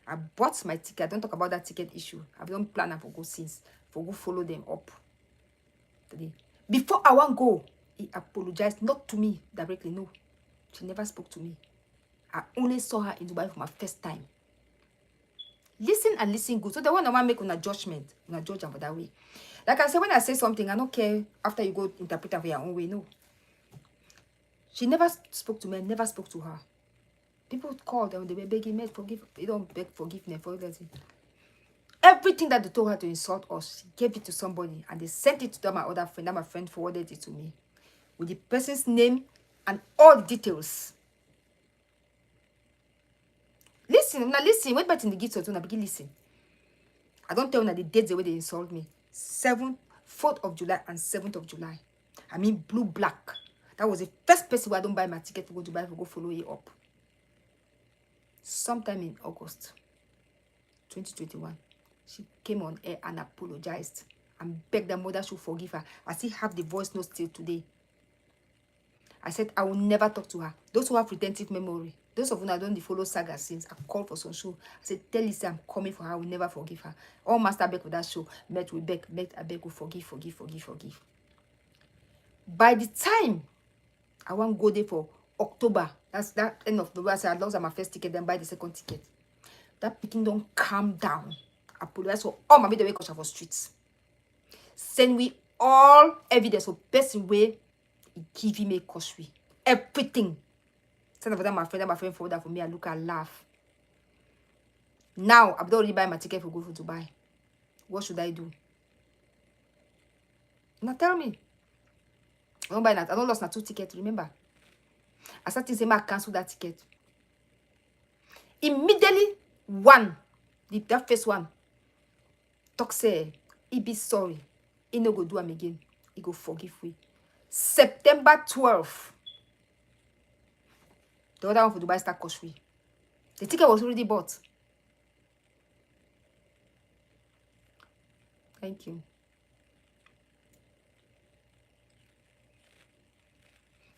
I bought my ticket. I don't talk about that ticket issue. I don't plan for go since. For go follow them up. Today. Before I want go, he apologized, not to me directly, no. She never spoke to me. I only saw her in Dubai for my first time. Listen and listen good. So the one I want to make on a judgment, on a judge for that way. Like I said, when I say something, I don't care after you go interpret it for your own way, no. She never spoke to me, I never spoke to her. People called them, they were begging me, forgive. They don't beg forgiveness for everything. Everything that they told her to insult us, she gave it to somebody and they sent it to my other friend, and my friend forwarded it to me. With the person's name and all the details. Listen, now listen. Wait back in the gifts or two, begin listen. I don't tell you the dates the way they insult me. 4th of July and 7th of July. I mean blue, black. That was the first person where I don't buy my ticket to go to buy for go follow it up. Sometime in August 2021, she came on air and apologized and begged her mother should forgive her. I still have the voice note till today. I said I will never talk to her. Those who have retentive memory, those of you that don't follow saga since, I called for some show. I said, tell Lisa I'm coming for her. I will never forgive her. All master beg for that show. Met with beg, I beg will forgive. By the time I want to go there for October, that's that end of November, I said I lost my first ticket, then buy the second ticket. That picking don't calm down. I apologize for all my video because I was streets. Send we all evidence for best way give me a costly. Everything. Send for that my friend forward that for me. I look and laugh. Now I've already buy my ticket for go for Dubai. What should I do? Now tell me. I don't buy that. I don't lost my 2 tickets, remember? I started saying I cancel that ticket. Immediately, that first one, talk say, he be sorry. He no go do him again. He go forgive we. September 12th. The other one for Dubai start cost free. The ticket was already bought. Thank you.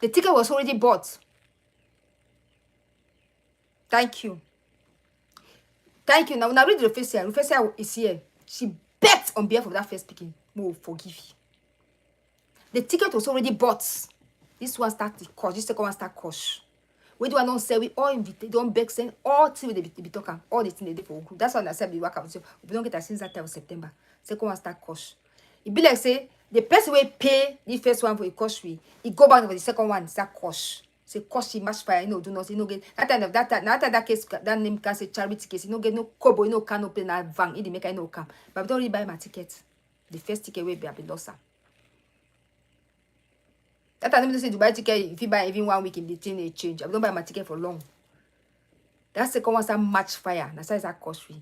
The ticket was already bought. Thank you. Thank you. Now, when I read the Rufesia is here. She bet on behalf of that first speaking. No, forgive you. The ticket was already bought. This one start the cost. This second one start cost. We do not say we all invite. Don't beg send all things they be talking. All the things they do for group. That's why I said we work out. We don't get a since that time of September. Second one start cost. It be like say the person will pay the first one for a cost fee. It go back for the second one start cost. Say cause she match fire, you know, do not, you know, get that case, that name can say charity case, you know, get no kobo, you know, can open that van, it make I know come. But I don't really buy my ticket. The first ticket will be a bit lost. That time they say to buy ticket, if you buy even 1 week in between a change. I don't buy my ticket for long. That second one that match fire. That's why it's that costly.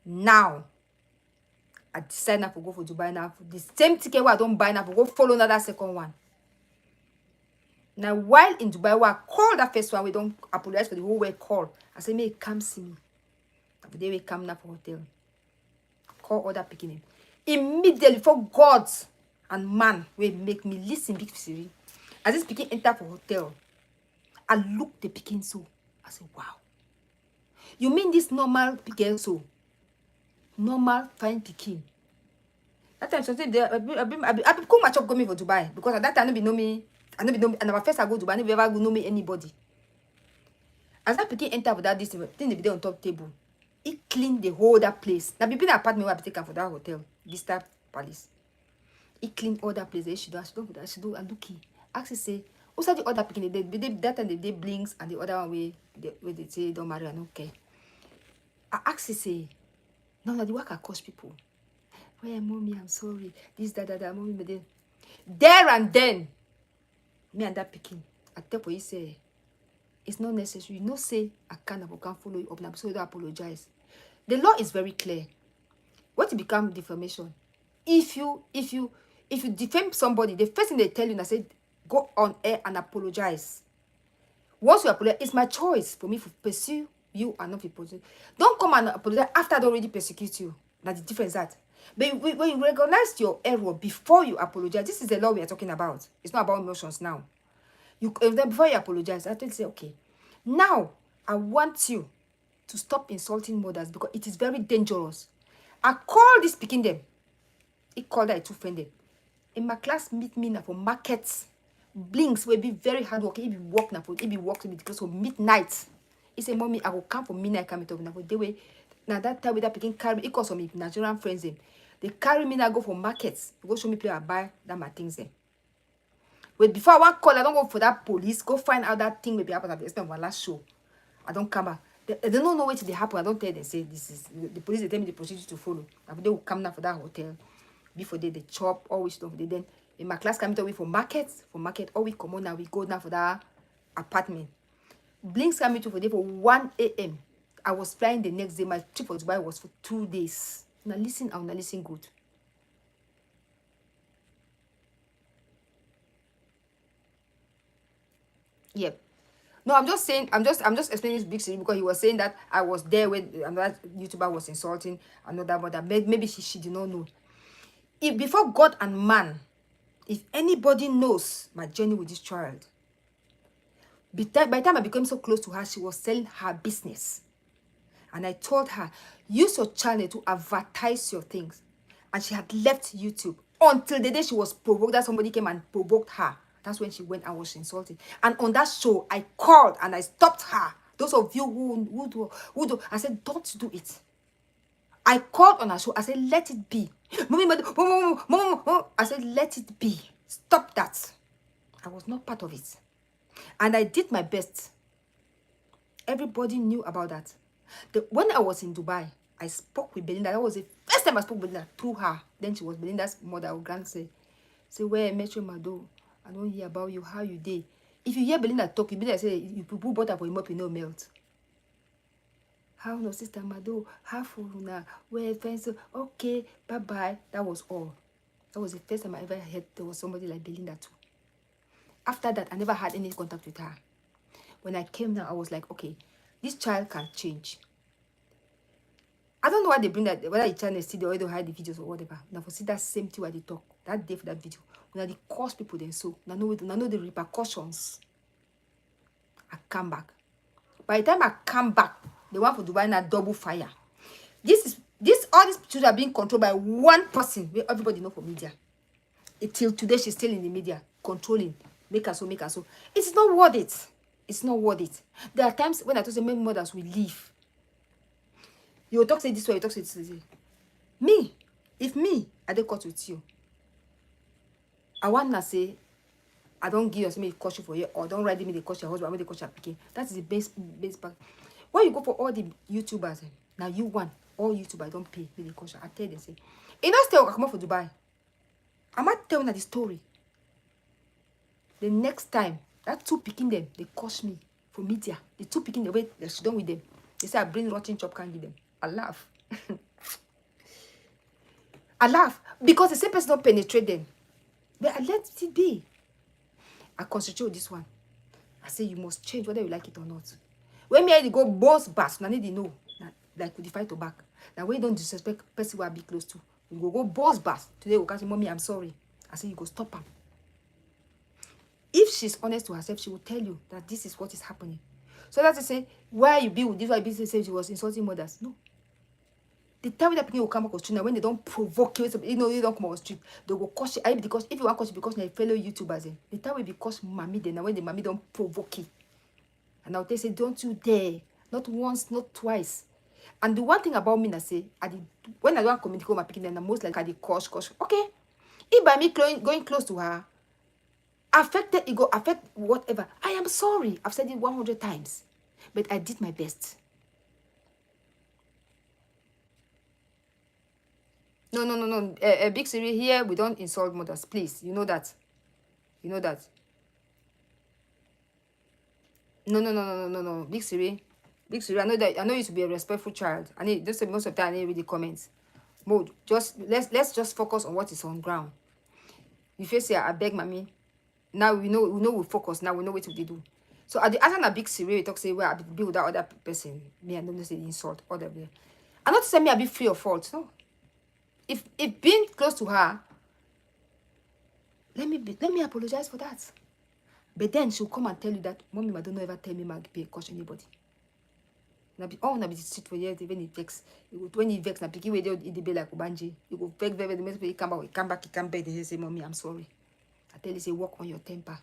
Now, I decide not to go for Dubai now. The same ticket where I don't buy now, go follow another second one. Now, while in Dubai, where I call that first one, we don't apologize for the whole way call. I say, may come see me. They will come now for hotel. Call other picking him. Immediately for God and man will make me listen big Siri. As this picking enter for hotel, I look the picking so. I say, wow. You mean this normal picking so? Normal fine picking. That time something there, I become much up going for Dubai because at that time I know me. I know me, and my first I go to Dubai, I never go know me anybody. As that picking enter for that this thing they be there on top table. It clean the whole that place. Now, be in apartment where I taken for that hotel, this type palace. It clean all that place. She do and looky. Actually say, who's the other picking? That time they blinks and the other one where they say don't marry and okay. I actually say, no, the work I cost people. Well, mommy, I'm sorry. This, that, mommy, but then. There and then, me and that picking. I tell you say, it's not necessary. You know, say I can't follow you up now, so you don't apologize. The law is very clear. What it become defamation? If you defame somebody, the first thing they tell you, I say, go on air and apologize. Once you apologize, it's my choice for me to pursue you and not to pursue. Don't come and apologize after I already persecute you. That's the difference that. But when you recognize your error before you apologize, this is the law we are talking about. It's not about emotions now. Before you apologize, I tell you say, okay, now I want you to stop insulting mothers because it is very dangerous. I call this picking them. He called that two friended. In my class, meet me now for markets. Blinks will be very hard work. He be work now for he be work to be because of midnight. He say, mommy, I will come for midnight coming to now for the way. Now that time with that picking carry it cause some Nigerian friends them. They carry me now go for markets. Go show me play I buy that my things them. Wait, before I want call, I don't go for that police. Go find out that thing maybe happen at the extent of my last show. I don't come back. They don't know what they happen. I don't tell them. Say this is the police. They tell me the procedure to follow. They will come now for that hotel. Before they chop all which stuff. They then in my class coming to we for market. All we come on now. We go now for that apartment. Blinks coming to for day for 1 a.m. I was flying the next day. My trip for Dubai was for 2 days. Now listen, I'll not listen good. Yep. No, I'm just saying, I'm just explaining this big series because he was saying that I was there when another YouTuber was insulting another mother. Maybe she did not know. If before God and man, if anybody knows my journey with this child, by the time I became so close to her, she was selling her business. And I told her, use your channel to advertise your things. And she had left YouTube until the day she was provoked, that somebody came and provoked her. That's when she went and was insulted. And on that show, I called and I stopped her. Those of you who do, I said, don't do it. I called on her show. I said, let it be. I said, let it be. Stop that. I was not part of it. And I did my best. Everybody knew about that. When I was in Dubai, I spoke with Belinda. That was the first time I spoke with Belinda through her. Then she was Belinda's mother or grandson. Say, where Metro Mado? I don't hear about you, how you did. If you hear Belinda talk, Belinda say, you people bought up for him up, you know, melt. How no, Sister Mado? How for now? Where friends? Okay, bye-bye. That was all. That was the first time I ever heard there was somebody like Belinda too. After that, I never had any contact with her. When I came now, I was like, okay, this child can change. I don't know why they bring that, whether the channel see the or they hide the videos or whatever. Now for see that same thing where they talk that day for that video. Now they cause people then so now know the repercussions. I come back. By the time I come back, the one for Dubai now double fire. All these children are being controlled by one person where everybody know for media. Till today she's still in the media controlling. Make her so. It's not worth it. It's not worth it. There are times when I told say many mothers will leave. You talk say this way, you talk say this way. Me, if me, I dey cut with you. I want to say, I don't give yourself a caution for you, or don't write me the caution your husband, I mean the caution picking. That is the base part. When you go for all the YouTubers, now you want all YouTubers don't pay me the caution. I tell them, say, you know, still come up for Dubai. I'm not telling her the story. The next time, that two picking them, they cost me for media. The two picking the way they're done with them. They say I bring rotten chop, can't give them. I laugh. I laugh because the same person don't penetrate them. But I let it be. I concentrate with this one. I say you must change whether you like it or not. When me I go boss bass, I need to know. Like we fight to back. Now when you don't disrespect person who I be close to, you go boss bass. Today we catch mommy, I'm sorry. I say you go stop her. If she's honest to herself, she will tell you that this is what is happening. So that's to say, why you be with this, why you be say she was insulting mothers. No. The time that people will come back on street now, when they don't provoke you, you know, you don't come on street, they will cause you. Because if you want to cause you because you're a fellow YouTubers, the time will be cause mommy then, when the mommy don't provoke you. And now they say, don't you dare. Not once, not twice. And the one thing about me, I say, when I don't communicate with my picking, then I'm most like I cause. Okay. If by me going close to her, affected ego, affect whatever, I am sorry. I've said it 100 times. But I did my best. No. Big Siri, here we don't insult mothers, please. You know that. You know that. No. Big Siri. Big Siri, I know you to be a respectful child. I need just most of the time I need read the comments. Mode. Just let's just focus on what is on ground. If you say I beg mommy, now we know we focus, now we know what to do. So at the answer Big Siri, we talk say well I be with that other person. Me, I don't say insult other way. I'm not saying me I be free of fault, no. If being close to her, let me apologize for that. But then she'll come and tell you that mommy, I don't ever tell me I pay caution anybody. Now be all na be sit for years when it vex. When it vex, na picky way it be like Obanji. You go vex very the minute you come back, you come back, they say, mommy, I'm sorry. I tell you, say work on your temper.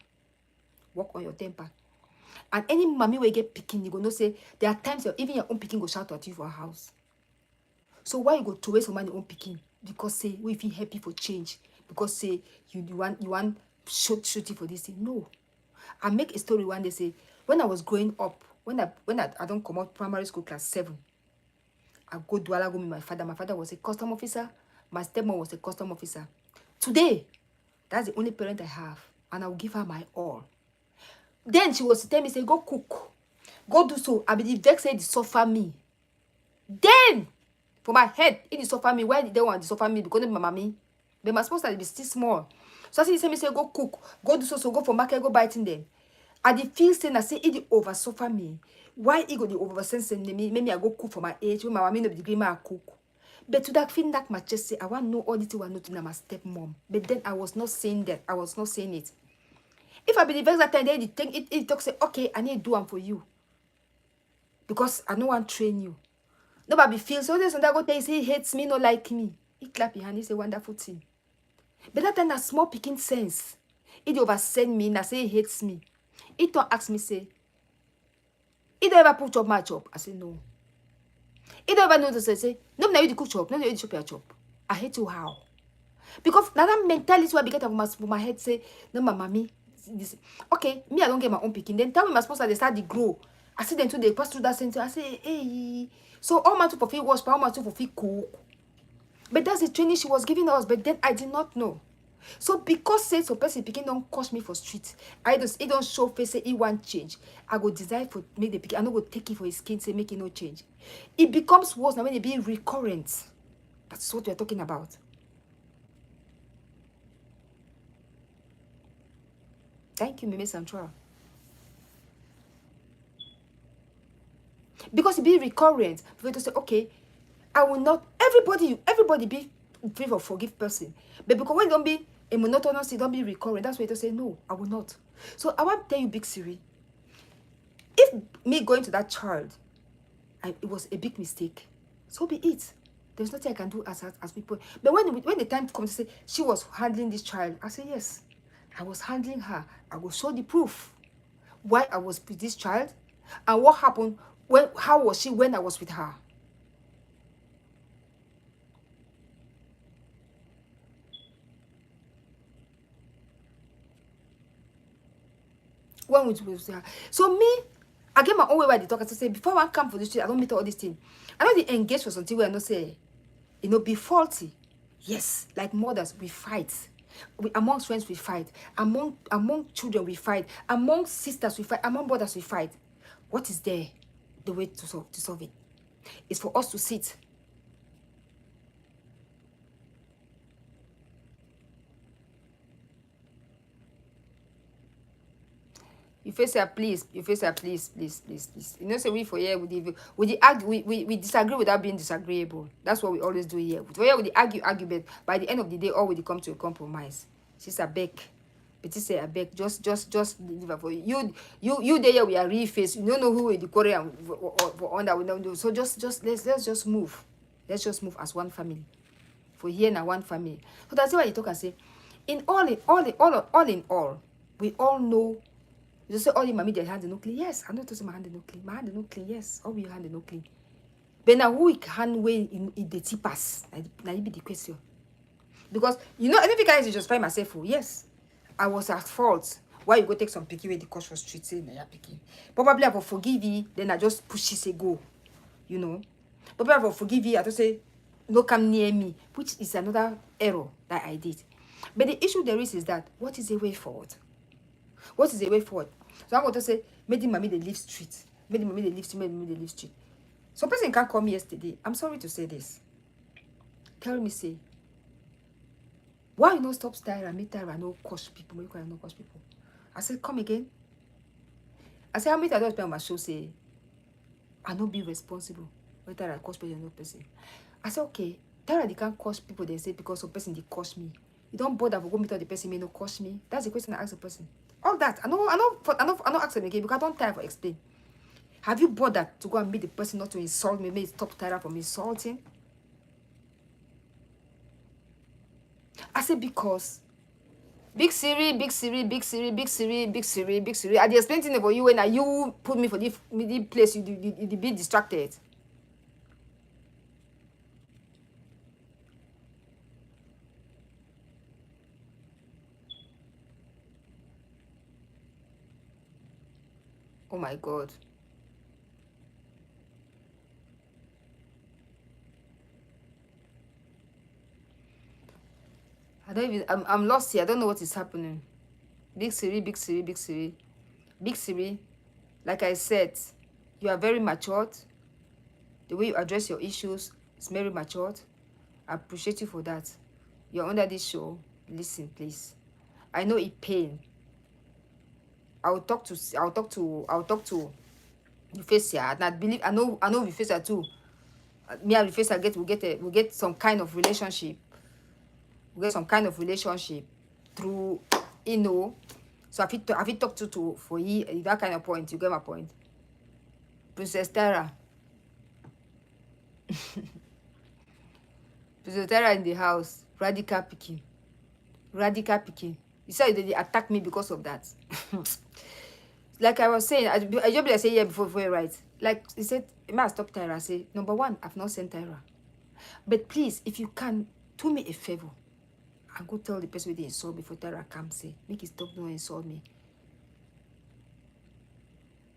Work on your temper. And any mommy will get picking, you go no say there are times even your own picking go shout at you for a house. So why you go to waste your own picking? Because say we feel happy for change. Because say you want shoot it for this thing. No. I make a story one day say when I was growing up, when I don't come out primary school class 7, I go Douala go with my father. My father was a custom officer. My stepmom was a custom officer. Today, that's the only parent I have, and I will give her my all. Then she was to tell me, say, go cook, go do so. I be the vex say, suffer me. Then for my head, it is suffer me. Why did they want to suffer me? Because of my mommy. But my supposed to be still small. So I see me say, go cook, go do so, go for market, go buy it in them. I the feel saying I say it over suffer me. Why it go the over sense me? Maybe I go cook for my age. When my mommy no be degree, I cook. But to that feel that my chest say I want to know all the things I know to my stepmom. But then I was not saying that. I was not saying it. If I believe that time, they think it talk say, okay, I need to do one for you. Because I don't want to train you. Nobody feels so this and that go tell you say he hates me, not like me. He clap your hand, he say wonderful thing. But that time that small picking sense. It oversend me and I say he hates me. He don't ask me, say, he don't ever put chop my chop. I say no. He don't ever know to say, no, now you cook chop, no, you chop your chop. I hate you how? Because now that mentality I get of my head say, no, my mommy, this. Okay, me, I don't get my own picking. Then tell me my sponsor they start to grow. I see them too, they pass through that center. I say, hey. So all my two for free wash, all my two for free cook. But that's the training she was giving us, but then I did not know. So because say so person picking don't cost me for street, it don't show face say he want change. I go design for make the picking. I no go take it for his skin, say make it no change. It becomes worse now when it be recurrent. That's what we're talking about. Thank you, Mimi Central. Because it be recurrent, for to say, okay, I will not everybody be free for forgive person. But because when it don't be a monotonous, it don't be recurrent. That's why to say no, I will not. So I want to tell you, Big Siri, if me going to that child, it was a big mistake, so be it. There's nothing I can do as people. But when the time comes to say she was handling this child, I say yes, I was handling her. I will show the proof why I was with this child and what happened how was she when I was with her. When we say, so me, I get my own way by the talk. I say, before I come for this street, I don't meet all these things. I know they engage for something where I not say, be faulty. Yes, like mothers, we fight. Among friends, we fight. Among children, we fight. Among sisters, we fight. Among brothers, we fight. What is there? The way to solve it is for us to sit. You face her, please. You face her, please. You know, say we for here we disagree without being disagreeable. That's what we always do here. For here we argue, but by the end of the day, all we come to a compromise. She's a beg. But you say I beg, just deliver for you. You there we are reface. You don't know who is the Korean or under we don't do. So let's just move. Let's just move as one family. For here now one family. So that's why you talk and say, all in all, we all know. You just say, oh, mommy, their hand no clean. Yes, I know to say my hand no clean. My hand no clean. Yes, all your hand no clean. But now who hand way in the tipas? Now you be the question. Because you know, I think I justify myself. Oh, yes, I was at fault. Why you go take some picky with the coach was street saying you're picking? Probably I will forgive you. Then I just push it say go. You know, probably I will forgive you. I just say no come near me, which is another error that I did. But the issue there is that what is the way forward? What is the way forward? So I'm going to say, made mommy they leave street. Made mommy they leave street. Made mommy they leave street. Some person can't call me yesterday. I'm sorry to say this. Tell me, say, why you not stop Tyra? Make Tyra no cost people. Make Tyra no cost people. I said, come again. I said, how many times I on my show say, I not be responsible. When Tyra cost people, no person. I said, okay. Tyra they can't cost people. They say because some person they cost me. You don't bother for go meet all the person may no cost me. That's the question I ask the person. All that I know ask them again because I don't time for explain. Have you bothered to go and meet the person not to insult me? Maybe stop Tyra from insulting. I say because big Siri. I dey explain things for you when you put me for the place you be distracted. Oh my God. I'm lost here. I don't know what is happening. Big Siri. Like I said, you are very matured. The way you address your issues is very matured. I appreciate you for that. You're under this show. Listen, please. I know it pain. I'll talk to the face here. And I believe I know the face here too. Me and the face we'll get some kind of relationship. We'll get some kind of relationship through So if you talk to for you that kind of point, you get my point. Princess Tara. Princess Tara in the house. Radical picking. You said they attack me because of that. Like I was saying, I just say here before right. Like he said, I must stop Tyra. I say, number one, I've not sent Tyra. But please, if you can, do me a favor. And go tell the person they insult me before Tyra comes say, make it stop no insult me.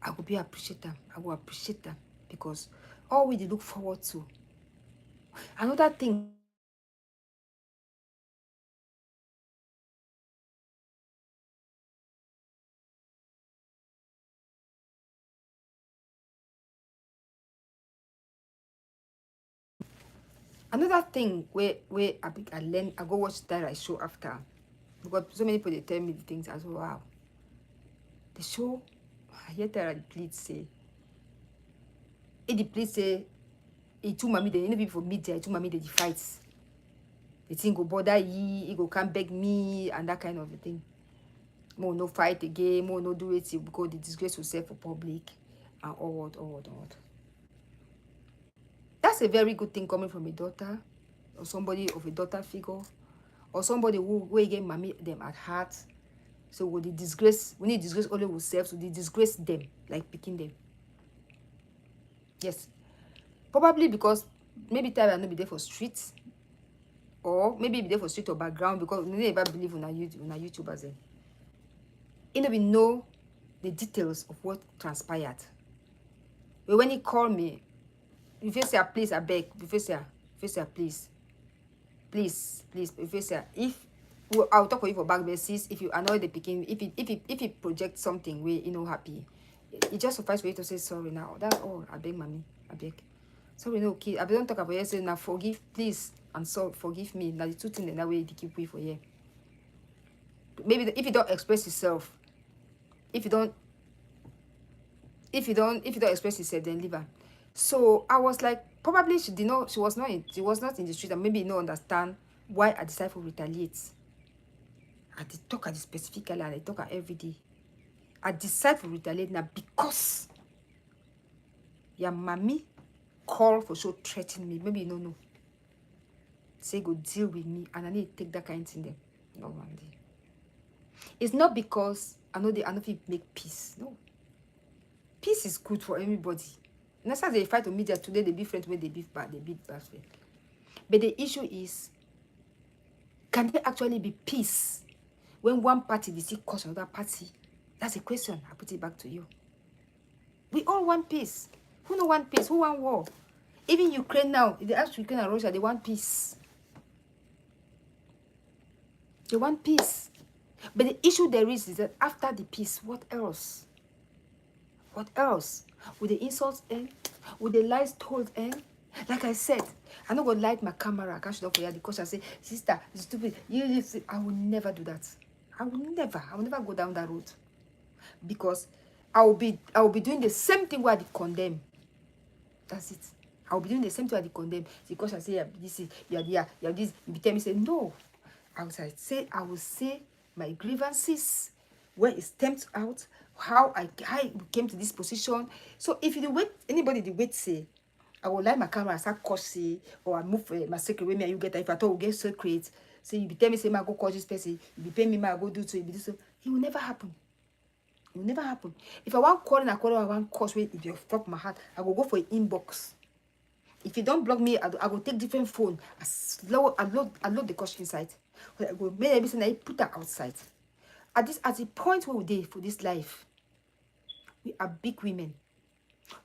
I will be appreciate them. I will appreciate them because all we look forward to. Another thing. Another thing where I learn, I go watch that show after. Because so many people they tell me the things as well. Wow. The show, I hear that the please say. If the please say, it too mommy, they people meet there, too mommy they fights. The thing go bother ye, he go come beg me, and that kind of a thing. More no fight again, more no do it because the disgrace will serve for public and all what. That's a very good thing coming from a daughter or somebody of a daughter figure or somebody who again mommy them at heart. So when the disgrace only will serve, so they disgrace them, like picking them. Yes. Probably because maybe Tyra not be there for streets, or maybe be there for street or background because they never believe on our YouTubers. It no be no the details of what transpired. But when he called me, if you say, please, I beg, if you say, please, if you say, if I'll talk for you for back basis, if you annoy the picking, if it projects something where you know happy, it just suffice for you to say sorry now. That's all. I beg, mommy, I beg. Sorry, no, okay. I don't talk about you. Say now, forgive, please, and so forgive me. Now the two things in that way they keep way for you. Maybe if you don't express yourself, if you don't express yourself, then leave her. So I was like, probably she did not. She was not in the street, and maybe you don't understand why I decided to retaliate. I did talk at the specifically, and I talk at every day. I decided to retaliate now because your mommy called for so threatening me. Maybe you don't know. Say go deal with me, and I need to take that kind of thing. Then no one day. It's not because I know if you make peace. No. Peace is good for everybody. That's how they fight on media today. They be friends when they be bad. They be bad. But the issue is, can there actually be peace when one party they see cause another party? That's a question. I put it back to you. We all want peace. Who no want peace? Who want war? Even Ukraine now, if they ask Ukraine and Russia, they want peace. They want peace. But the issue there is that after the peace, what else? What else? Will the insults end? Will the lies told end? Like I said, I'm not going to light my camera. I can't show up for you because I say, sister, it's stupid. I will never do that. I will never go down that road. Because I will be doing the same thing where I condemn. That's it. I will be doing the same thing where I condemn. Because I say, you're this. You tell me, say, no. I will say my grievances, where it stems out, how I came to this position. So if you wait, anybody the wait say, I will light my camera and start cursing, or I move my secret with me and you get that. If I thought we get secret, say you be tell me say I go call this person, you be pay me, I go do so, you be do so. It will never happen. It will never happen. If I want calling, I want curse with if you fuck my heart, I will go for an inbox. If you don't block me, I will take different phone. I load the curse inside. I will make everything I put that outside. At the point where we did for this life, we are big women.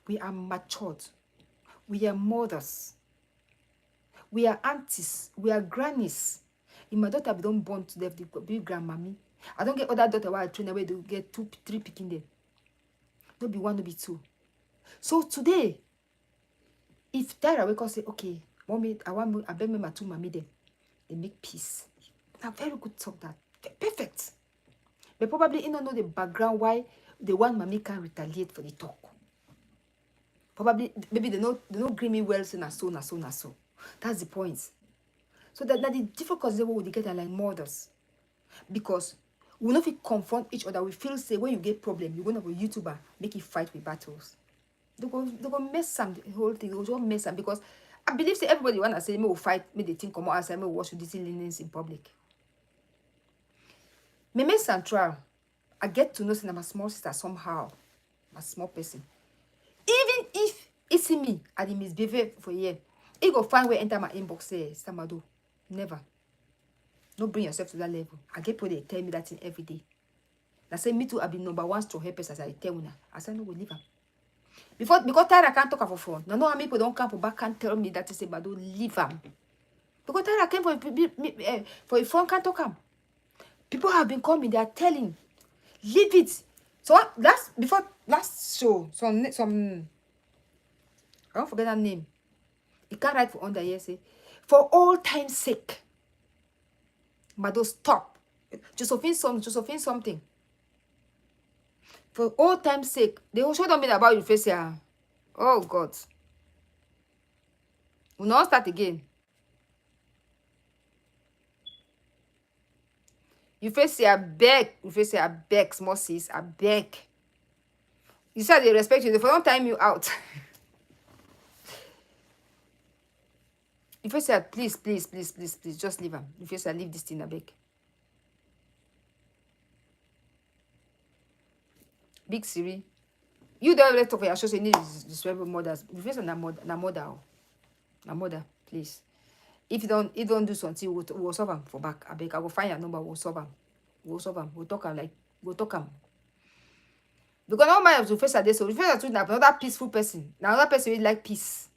We are matured. We are mothers. We are aunties. We are grannies. If my daughter don't born to death, they be grandmammy. I don't get other daughter where I train away to get 2, 3 picking them. No be 1, no be 2. So today, if Tyra wake up say, okay, mommy, I beg me my 2 mommy them, they make peace. Now very good talk that. Perfect. But probably you don't know the background why the one mommy can retaliate for the talk. Probably maybe they don't agree me well, so. That's the point. So that the difficulty we will get are like mothers. Because we not confront each other. We feel say when you get problem, you're gonna go YouTuber, make it fight with battles. They go mess some the whole thing, they go just mess some because I believe say everybody wanna say me will fight, me they think come out outside, me will wash with these linens in public. Me make some trial. I get to know say I'm a small sister somehow. A small person. Even if it's me I the misbehavior for a year, he go find where enter my inbox say, Samado. Never. Don't bring yourself to that level. I get people they tell me that thing every day. I say me too, I've been number 1 strong helpers as I tell you now. I say no, we leave her. Because Tyra can't talk for phone. No, how many people don't come for back can't tell me that is about don't leave them. Because Tyra came for a phone can't talk him. People have been coming, they are telling, leave it. So last show, some I don't forget that name. You can't write for under here say, for all time's sake. Mado, stop. Josephine something. For all time's sake, they will show them about your face here. Oh God. We'll not start again. You face say I beg. You face say I beg, small sis. I beg. You said they respect you. They for don't time you out. You face say please, just leave them. You face say leave this thing, I beg. Big Siri. You don't let talk for your show say need disrespectful mothers. You face na mother, please. If you don't do something, we'll solve them for back. I beg, I will find your number, we'll solve them. We'll talk them like we'll talk them. Because all my to face this, so the face to another peaceful person. Now another person will like peace.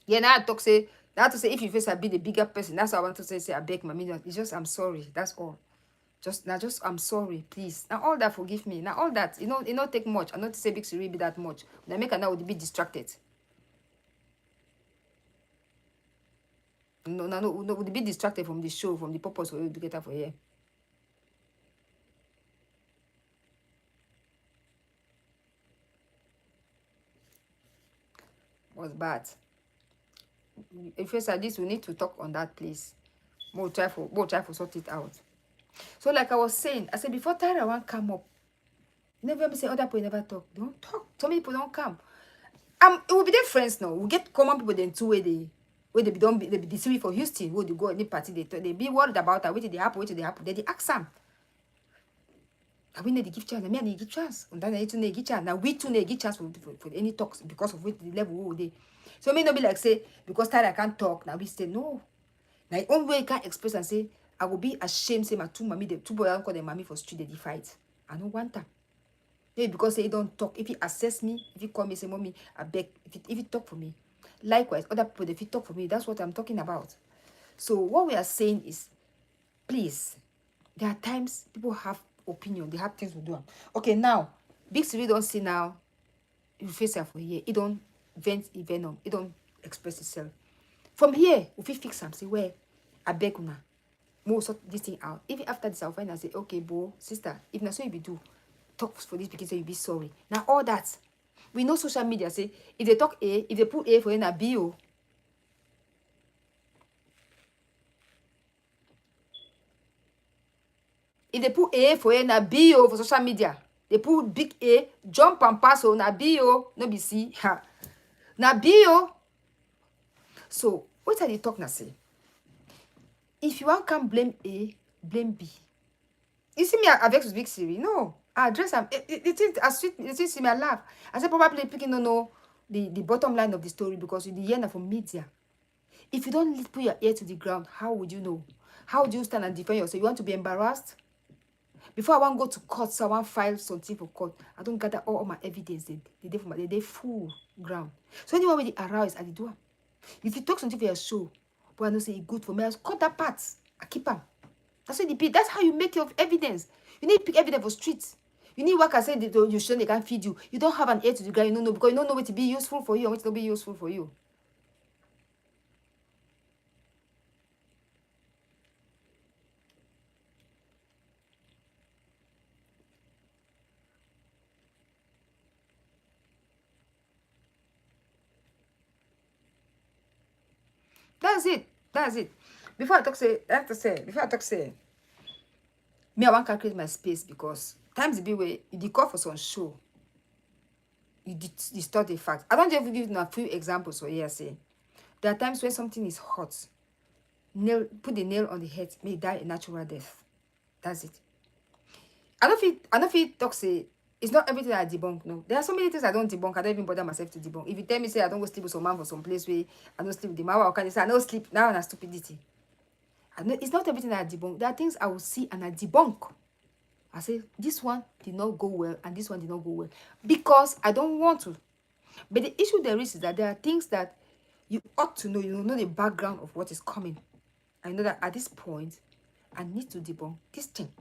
Yeah, now I talk say now to say if you face a be the bigger person, that's what I want to say. Say I beg my million. It's just I'm sorry. That's all. Just I'm sorry, please. Now all that forgive me. Now all that it not take much. I not to say big Siri be that much. When I make a now would be distracted. No, would be distracted from the show, from the purpose for you to get her for here. Was bad. If first at least we need to talk on that, please. We'll try for sort it out. So like I was saying, I said before Tyra one come up, you never me say other people never talk. Don't talk. So many people don't come. It will be their friends now. We get common people then two where they don't be the city for Houston, where they go any party, they be worried about that, wait till they happen, Then they ask them. We need to give chance. Me need to give chance. And then I need to give chance. Now we too need to give chance for any talks because of the level we they. So it may not be like say because Tyra can't talk. Now we say no. Now the only way you can express and say I will be ashamed. Say my two mommy, the two boys don't call them mommy for street they fight. I don't want that. Maybe because they don't talk. If he assess me, if he call me say mommy, I beg. If he talk for me, likewise other people if he talk for me, that's what I'm talking about. So what we are saying is, please, there are times people have opinion, they have things to do. Okay, now big Siri don't see now. You face her for here. It don't vent venom. It don't express itself. From here, if we fix something where I beg una, more sort this thing out. Even after this, I'll find and say, okay, bro, sister, if not so you be do, talk for this because you be sorry. Now all that. We know social media say if they talk A, if they put A for in a bio. If they put A for in a bio for social media, they put big A, jump and pass on a bio, no be see. Ha. Na bio. So, what are they talking say? If you want can blame A, blame B. You see me avec with big Siri? No. I address them. It is as sweet. It is me I laugh. I said probably picking no the bottom line of the story because you the end from media. If you don't put your ear to the ground, how would you know? How do you stand and defend yourself? You want to be embarrassed? Before I want to go to court, so I want to file something for court. I don't gather all my evidence. They full ground. So anyone with the arouse, I do. If you talk something for your show, but I don't say it's good for me, I cut that part. I keep them. That's how you make your evidence. You need to pick evidence for streets. You need work I said you show they can't feed you. You don't have an ear to the ground, you don't know because you don't know what to be useful for you and what to be useful for you. That's it. Before I talk say, me I want to calculate my space because times the be way you call for some show. You distort the fact. I don't just give you a few examples for here say. There are times when something is hot. Put the nail on the head, may die a natural death. That's it. I don't feel talk say it's not everything I debunk. No, there are so many things I don't debunk. I don't even bother myself to debunk. If you tell me say I don't go sleep with some man for some place where I don't sleep with the man, or can you say I don't sleep now and stupidity? It's not everything I debunk. There are things I will see and I debunk. I say this one did not go well and this one did not go well because I don't want to. But the issue there is that there are things that you ought to know. You know the background of what is coming. I know that at this point, I need to debunk this thing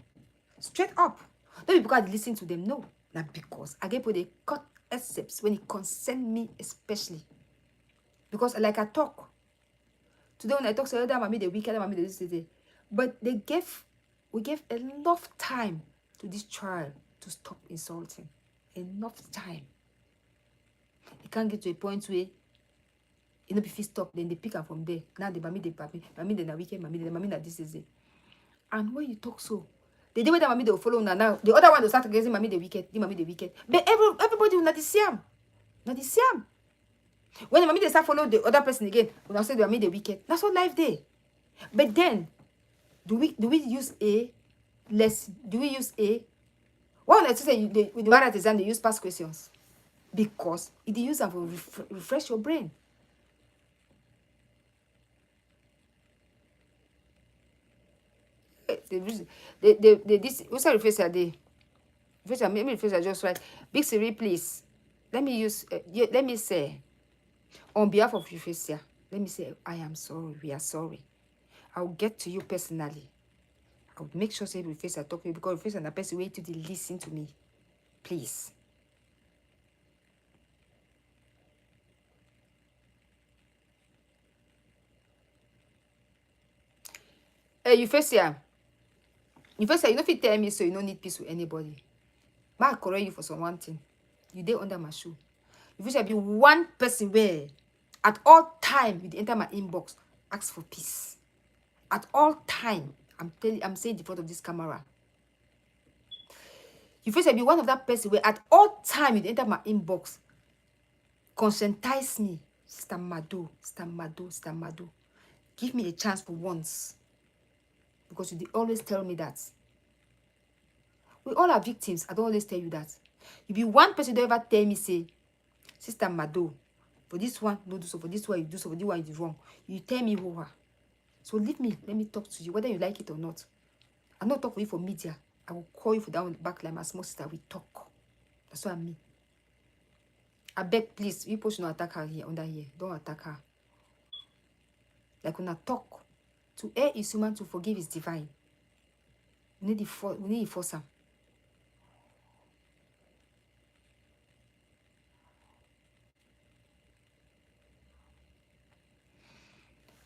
straight up. Not because I listen to them, no. Not because I get people they cut excepts when it concerns me especially. Because like I talk. Today when I talk, say, mommy the weekend, mommy the this. But we gave enough time to this child to stop insulting. Enough time. It can't get to a point where you know if you stop, then they pick up from there. Now the mommy then a weekend, mommy that this is it. And when you talk so, the day when the mommy they will follow now, the other one will start against mommy the wicked. But everybody will not see him. Not see him. When the mommy they start follow the other person again, will not say the mommy the wicked. That's what life day. But then, do we use A less? Do we use A? Why not say with the matter exam they use past questions? Because it use them for refresh your brain. This what's the face a day? First, maybe first I just write, Big Siri, please. Let me use. Let me say, on behalf of Euphrasia, let me say, I am sorry. We are sorry. I'll get to you personally. I'll make sure say Euphrasia talk to you because Euphrasia and the person wait to listen to me. Please. Euphrasia, you know if you tell me so you don't need peace with anybody. I correct you for some one thing. You dey under my shoe. If you be one person where at all time you enter my inbox, ask for peace. At all time, I'm saying the front of this camera. You first be one of that person where at all time you enter my inbox, conscientize me, Sister Mado, Sister Mado, Sister Mado. Give me a chance for once. Because you always tell me that. We all are victims. I don't always tell you that. You be one person don't ever tell me, say, Sister Mado, for this one, no do so, for this one, you do so, for this one, you do wrong. You tell me who are. So leave me, let me talk to you, whether you like it or not. I'm not talking for you for media. I will call you for that one back like my small sister. We talk. That's what I mean. I beg, please, people should not attack her here, under here. Don't attack her. Like when I talk, to err is human, to forgive is divine. We need to force her.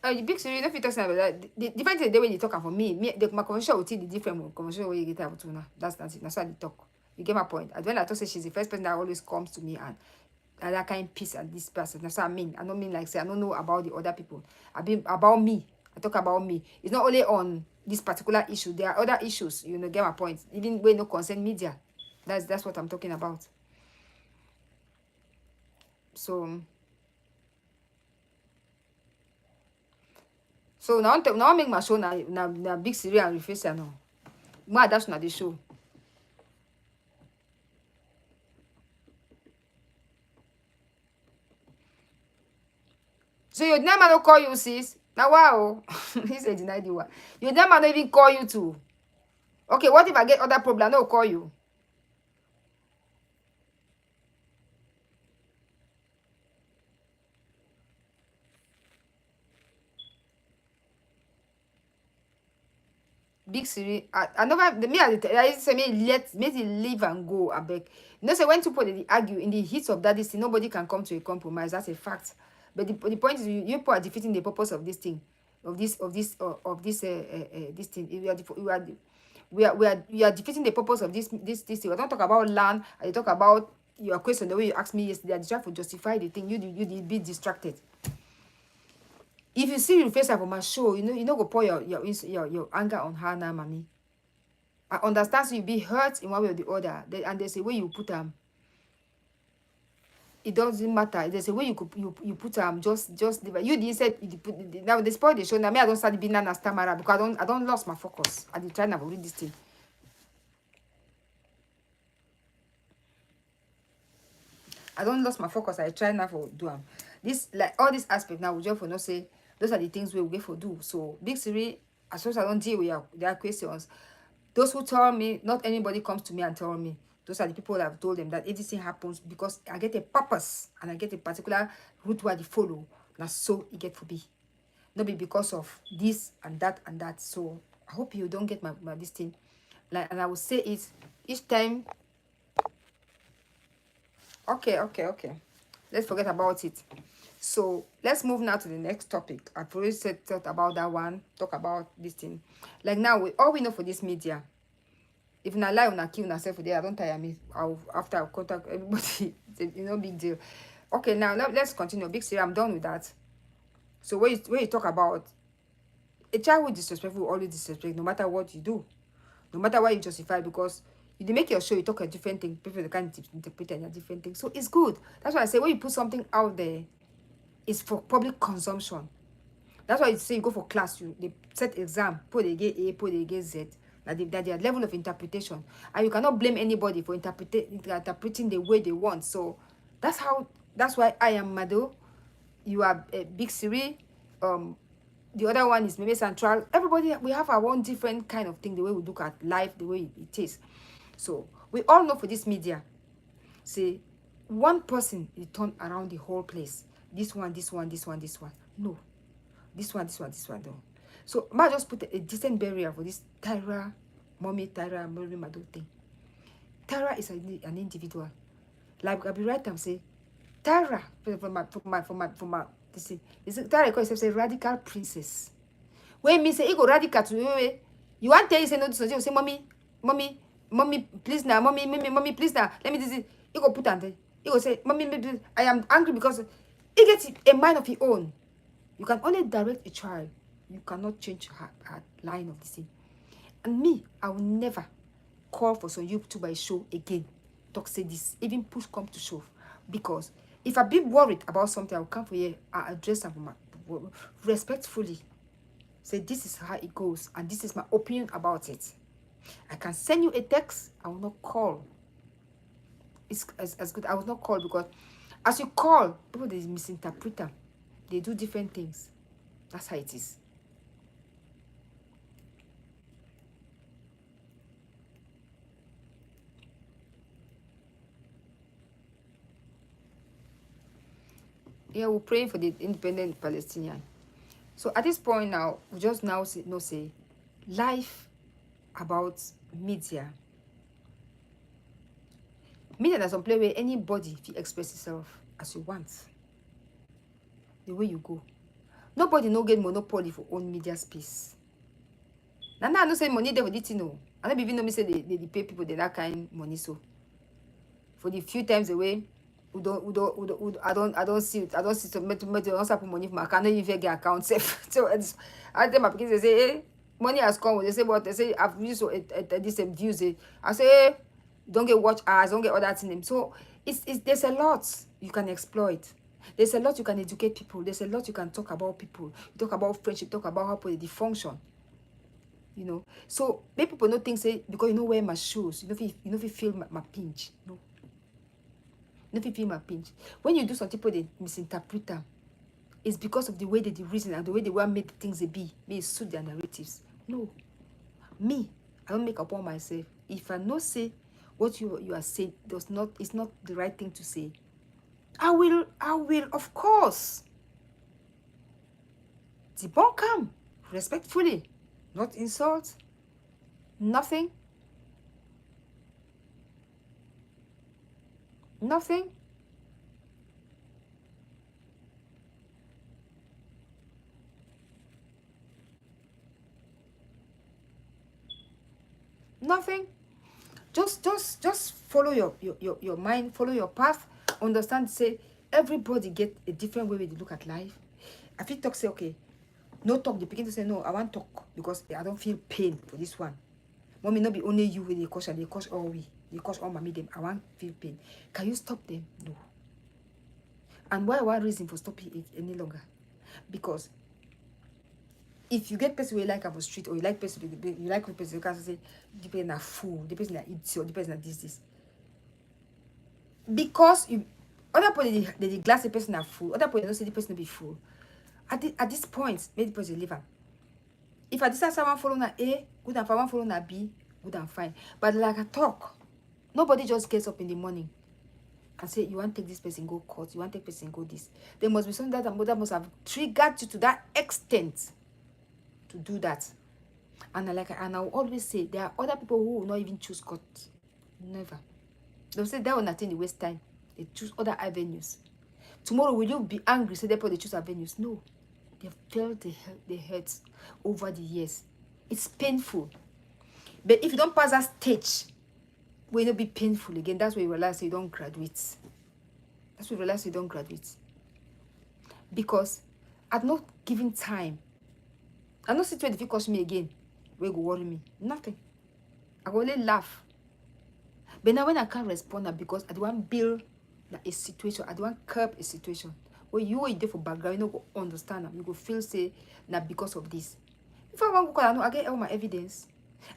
The big story, don't talk about that. The different thing the way they talk for me, my conversation will see the different conversation where you get out to now. That's it. That's why they talk. You get my point. And when I talk, say she's the first person that always comes to me and that kind of peace and this person. That's what I mean. I don't mean like say I don't know about the other people. I mean about me. I talk about me. It's not only on this particular issue. There are other issues. You know, get my point. Even when no concern media. That's what I'm talking about. So now I make my show na big Siri and Euphrasia now. More that's not the show. So your name don't call you, sis. Now wow. He said denied you one. Your name don't even call you too. Okay, what if I get other problem? I don't call you. Big Siri, I never me I say me let it leave and go. I beg. You know, say when two people they argue in the heat of that this thing, nobody can come to a compromise. That's a fact. But the point is, you people are defeating the purpose of this thing, this thing. We are defeating the purpose of this thing. I don't talk about land. I talk about your question the way you asked me yesterday. I try to justify the thing. You be distracted. If you see your face up on my show, you know go pour your anger on her now, mommy. I understand, so you be hurt in one way or the other. And there's a way you put them. It doesn't matter. There's a way you put them. Just you didn't say now they spoil the show. Now me I don't start being an stammerer because I don't lost my focus. I did try to read this thing. I don't lost my focus. I try now for do them. This like all this aspect now we just for not say. Those are the things we will get for do. So, Big Siri, as soon as I don't deal with their questions, those who tell me, not anybody comes to me and tell me. Those are the people that I've told them that everything happens because I get a purpose and I get a particular route where they follow. And so it get for be. Not be because of this and that and that. So, I hope you don't get my this thing. Like, and I will say it each time. Okay. Let's forget about it. So let's move now to the next topic. I've already thought about that one. Talk about this thing. Like now, all we know for this media. If I lie on kill myself today, I don't tire me. After I contact everybody, it's big deal. Okay, now let's continue. Big Siri, I'm done with that. So when you talk about a child who is disrespectful, will always disrespect, no matter what you do, no matter why you justify, because you make your show, you talk a different thing. People can't interpret a different thing. So it's good. That's why I say when you put something out there. It's for public consumption. That's why you say you go for class, they set exam, put they get A, put they get Z. That their level of interpretation. And you cannot blame anybody for interpreting the way they want. So that's why I am Mado. You are Big Siri. The other one is maybe Central. Everybody, we have our own different kind of thing, the way we look at life, the way it is. So We all know for this media, say, one person, he turn around the whole place. This one, this one, this one, this one. No. This one, this one, this one, no. So, I just put a decent barrier for this Tyra, mommy, Mado thing. Tyra is an individual. Like, I'll be right time, say, Tyra, for my, this Tyra calls herself a radical princess. When me say, you go radical to you, you want to say no to you say, mommy, please now, mommy, please now. Let me do this. You go put on there. You go say, mommy, I am angry because he gets a mind of his own. You can only direct a child. You cannot change her line of the scene. And me, I will never call for some YouTuber show again. Talk say this, even push come to shove. Because if I be worried about something, I will come for you. I address them respectfully. Say this is how it goes, and this is my opinion about it. I can send you a text. I will not call. It's as good. I will not call because as you call, people they misinterpret them. They do different things. That's how it is. Yeah, we're praying for the independent Palestinian. So at this point now, we just now say life about media. Media doesn't play where anybody if you express yourself as you want. The way you go. Nobody no get monopoly for own media space. Now I no say money there for this thing, no. I don't even know me say they pay people that kind money so. For the few times away, I don't see to make money from my account, not even get account safe. So I tell my kids, they say, hey, money has come. They say, what? They say, I've used this views. I say, hey, don't get watch ads, don't get all that in them. So it's there's a lot you can exploit. There's a lot you can educate people. There's a lot you can talk about people. You talk about friendship, talk about how people function. You know. So make people not think say because you know wear my shoes, you know if you feel my pinch. No. You know if you feel my pinch. When you do something people they misinterpret them, it's because of the way they reason and the way they want make things they be. May suit their narratives. No. Me, I don't make up on myself. If I not say what you are saying it's not the right thing to say. I will, of course, debunk them respectfully, not insult, nothing. Nothing. Nothing. Just follow your mind, follow your path. Understand, say everybody get a different way they look at life. If you talk, say okay, no talk, they begin to say no, I want talk because I don't feel pain for this one. Mommy, not be only you with the caution, they cause all we, they cause all mommy them. I want feel pain. Can you stop them? No. And why one reason for stopping it any longer? Because if you get person you like on the street or you like person you like person you can say the person a fool, the person a idiot, the person a this. Because you other people they glass the person a fool, other people don't say the person be fool. At this point, make the person leave her. If I decide someone follow na A, good and someone follow na B, good and fine. But like I talk, nobody just gets up in the morning and say you want to take this person go court, you want to take person go this. There must be something that mother must have triggered you to that extent to do that. And I will always say there are other people who will not even choose court. Never. They'll say that will not in waste time. They choose other avenues. Tomorrow will you be angry? Say therefore they choose avenues. No. They felt the hurts over the years. It's painful. But if you don't pass that stage, will not be painful again. That's where you realize you don't graduate. That's where you realize you don't graduate. Because I'm not giving time. I'm not situated if you cost me again. Where go worry me? Nothing. I will only laugh. But now when I can't respond because I don't want to build a situation, I don't want to curb a situation. When you are there for background, you don't go understand them. You go feel say that because of this. If I want to call, I get all my evidence.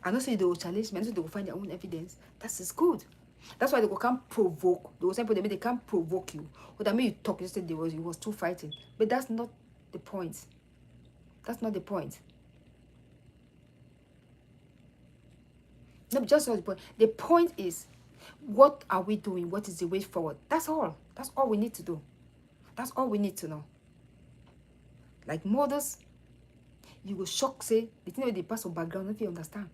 I know say they will challenge me, I know they will find their own evidence. That is good. That's why they can't provoke. They will say they can't provoke you. Or that mean you talk, you said you was too fighting. But that's not the point. That's not the point. No, just not the point. The point is What are we doing? What is the way forward? That's all. That's all we need to do. That's all we need to know. Like mothers, you go shock, say, the thing with the person background, if you understand.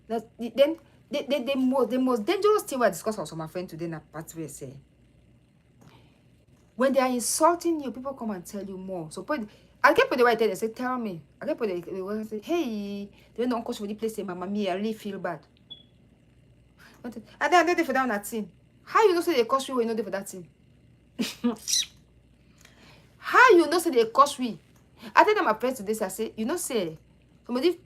That, then, the most dangerous thing I discussed with my friend today in a part where say, when they are insulting you, people come and tell you more. So, I get people the tell they say, tell me. I get people they will say, hey, they don't coach for the place, say, Mama, me, I really feel bad. And then I know they for that thing. How you know say they cost you when you know they for that thing? How you know say they cost we? I tell them my friends today, I say, you know, say, somebody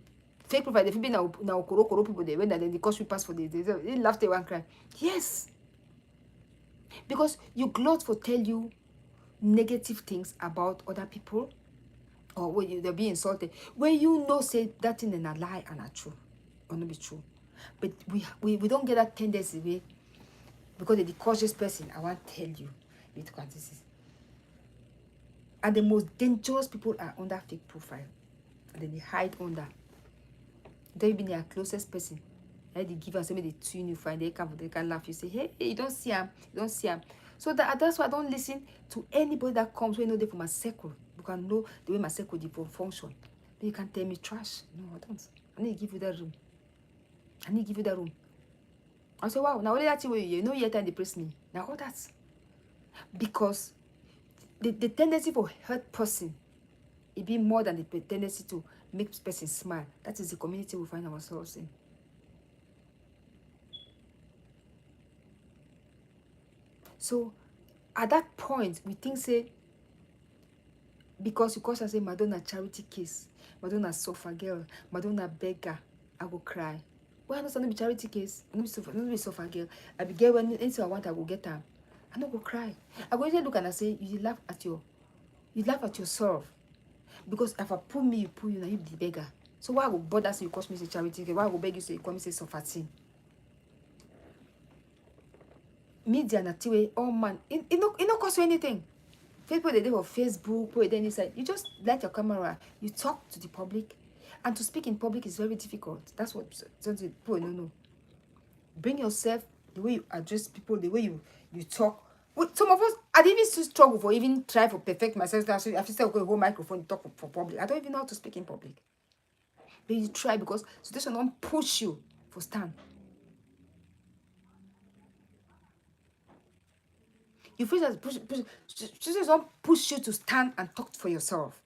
fake profile, they feel be now koro people they when they cost we pass for they laugh, they won't cry. Yes. Because you gloat for tell you negative things about other people, or when they're being insulted, when you know say that thing and a lie and a true or not be true. But we don't get that tendency way because the cautious person, I want to tell you with quantities. And the most dangerous people are under fake profile. And then they hide under. They be their closest person. And they give us somebody they tune you find they can laugh. You say, hey, you don't see him, you don't see him. So that's why I don't listen to anybody that comes when you know they from my circle. You can know the way my circle function. Then you can tell me trash. No, I don't. I need to give you that room. I need to give you that room. I say, wow, now only that way you know yet and depress me. Now all that. Because the tendency for hurt person, it be more than the tendency to make person smile. That is the community we find ourselves in. So at that point, we think say, because you cause us say Madonna charity case, Madonna suffer girl, Madonna beggar, I go cry. Why not be charity case? I not be suffer girl. I be girl when anything I want, I go get her. I not go cry. I go look and I say, you laugh at yourself. Because if I pull me, you pull you, now you be the beggar. So why I go bother say you cost me say charity case? Why I go beg you say you call me say suffer thing? Media na way, oh man, it no cost you anything. People they do on Facebook, put it inside. You just light your camera, you talk to the public, and to speak in public is very difficult. That's what something people don't know. Bring yourself, the way you address people, the way you talk. Some of us, I didn't even struggle for even try to perfect myself. I feel still go hold microphone talk for public. I don't even know how to speak in public. But you try because situation don't push you for stand. You feel that situation don't push you to stand and talk for yourself.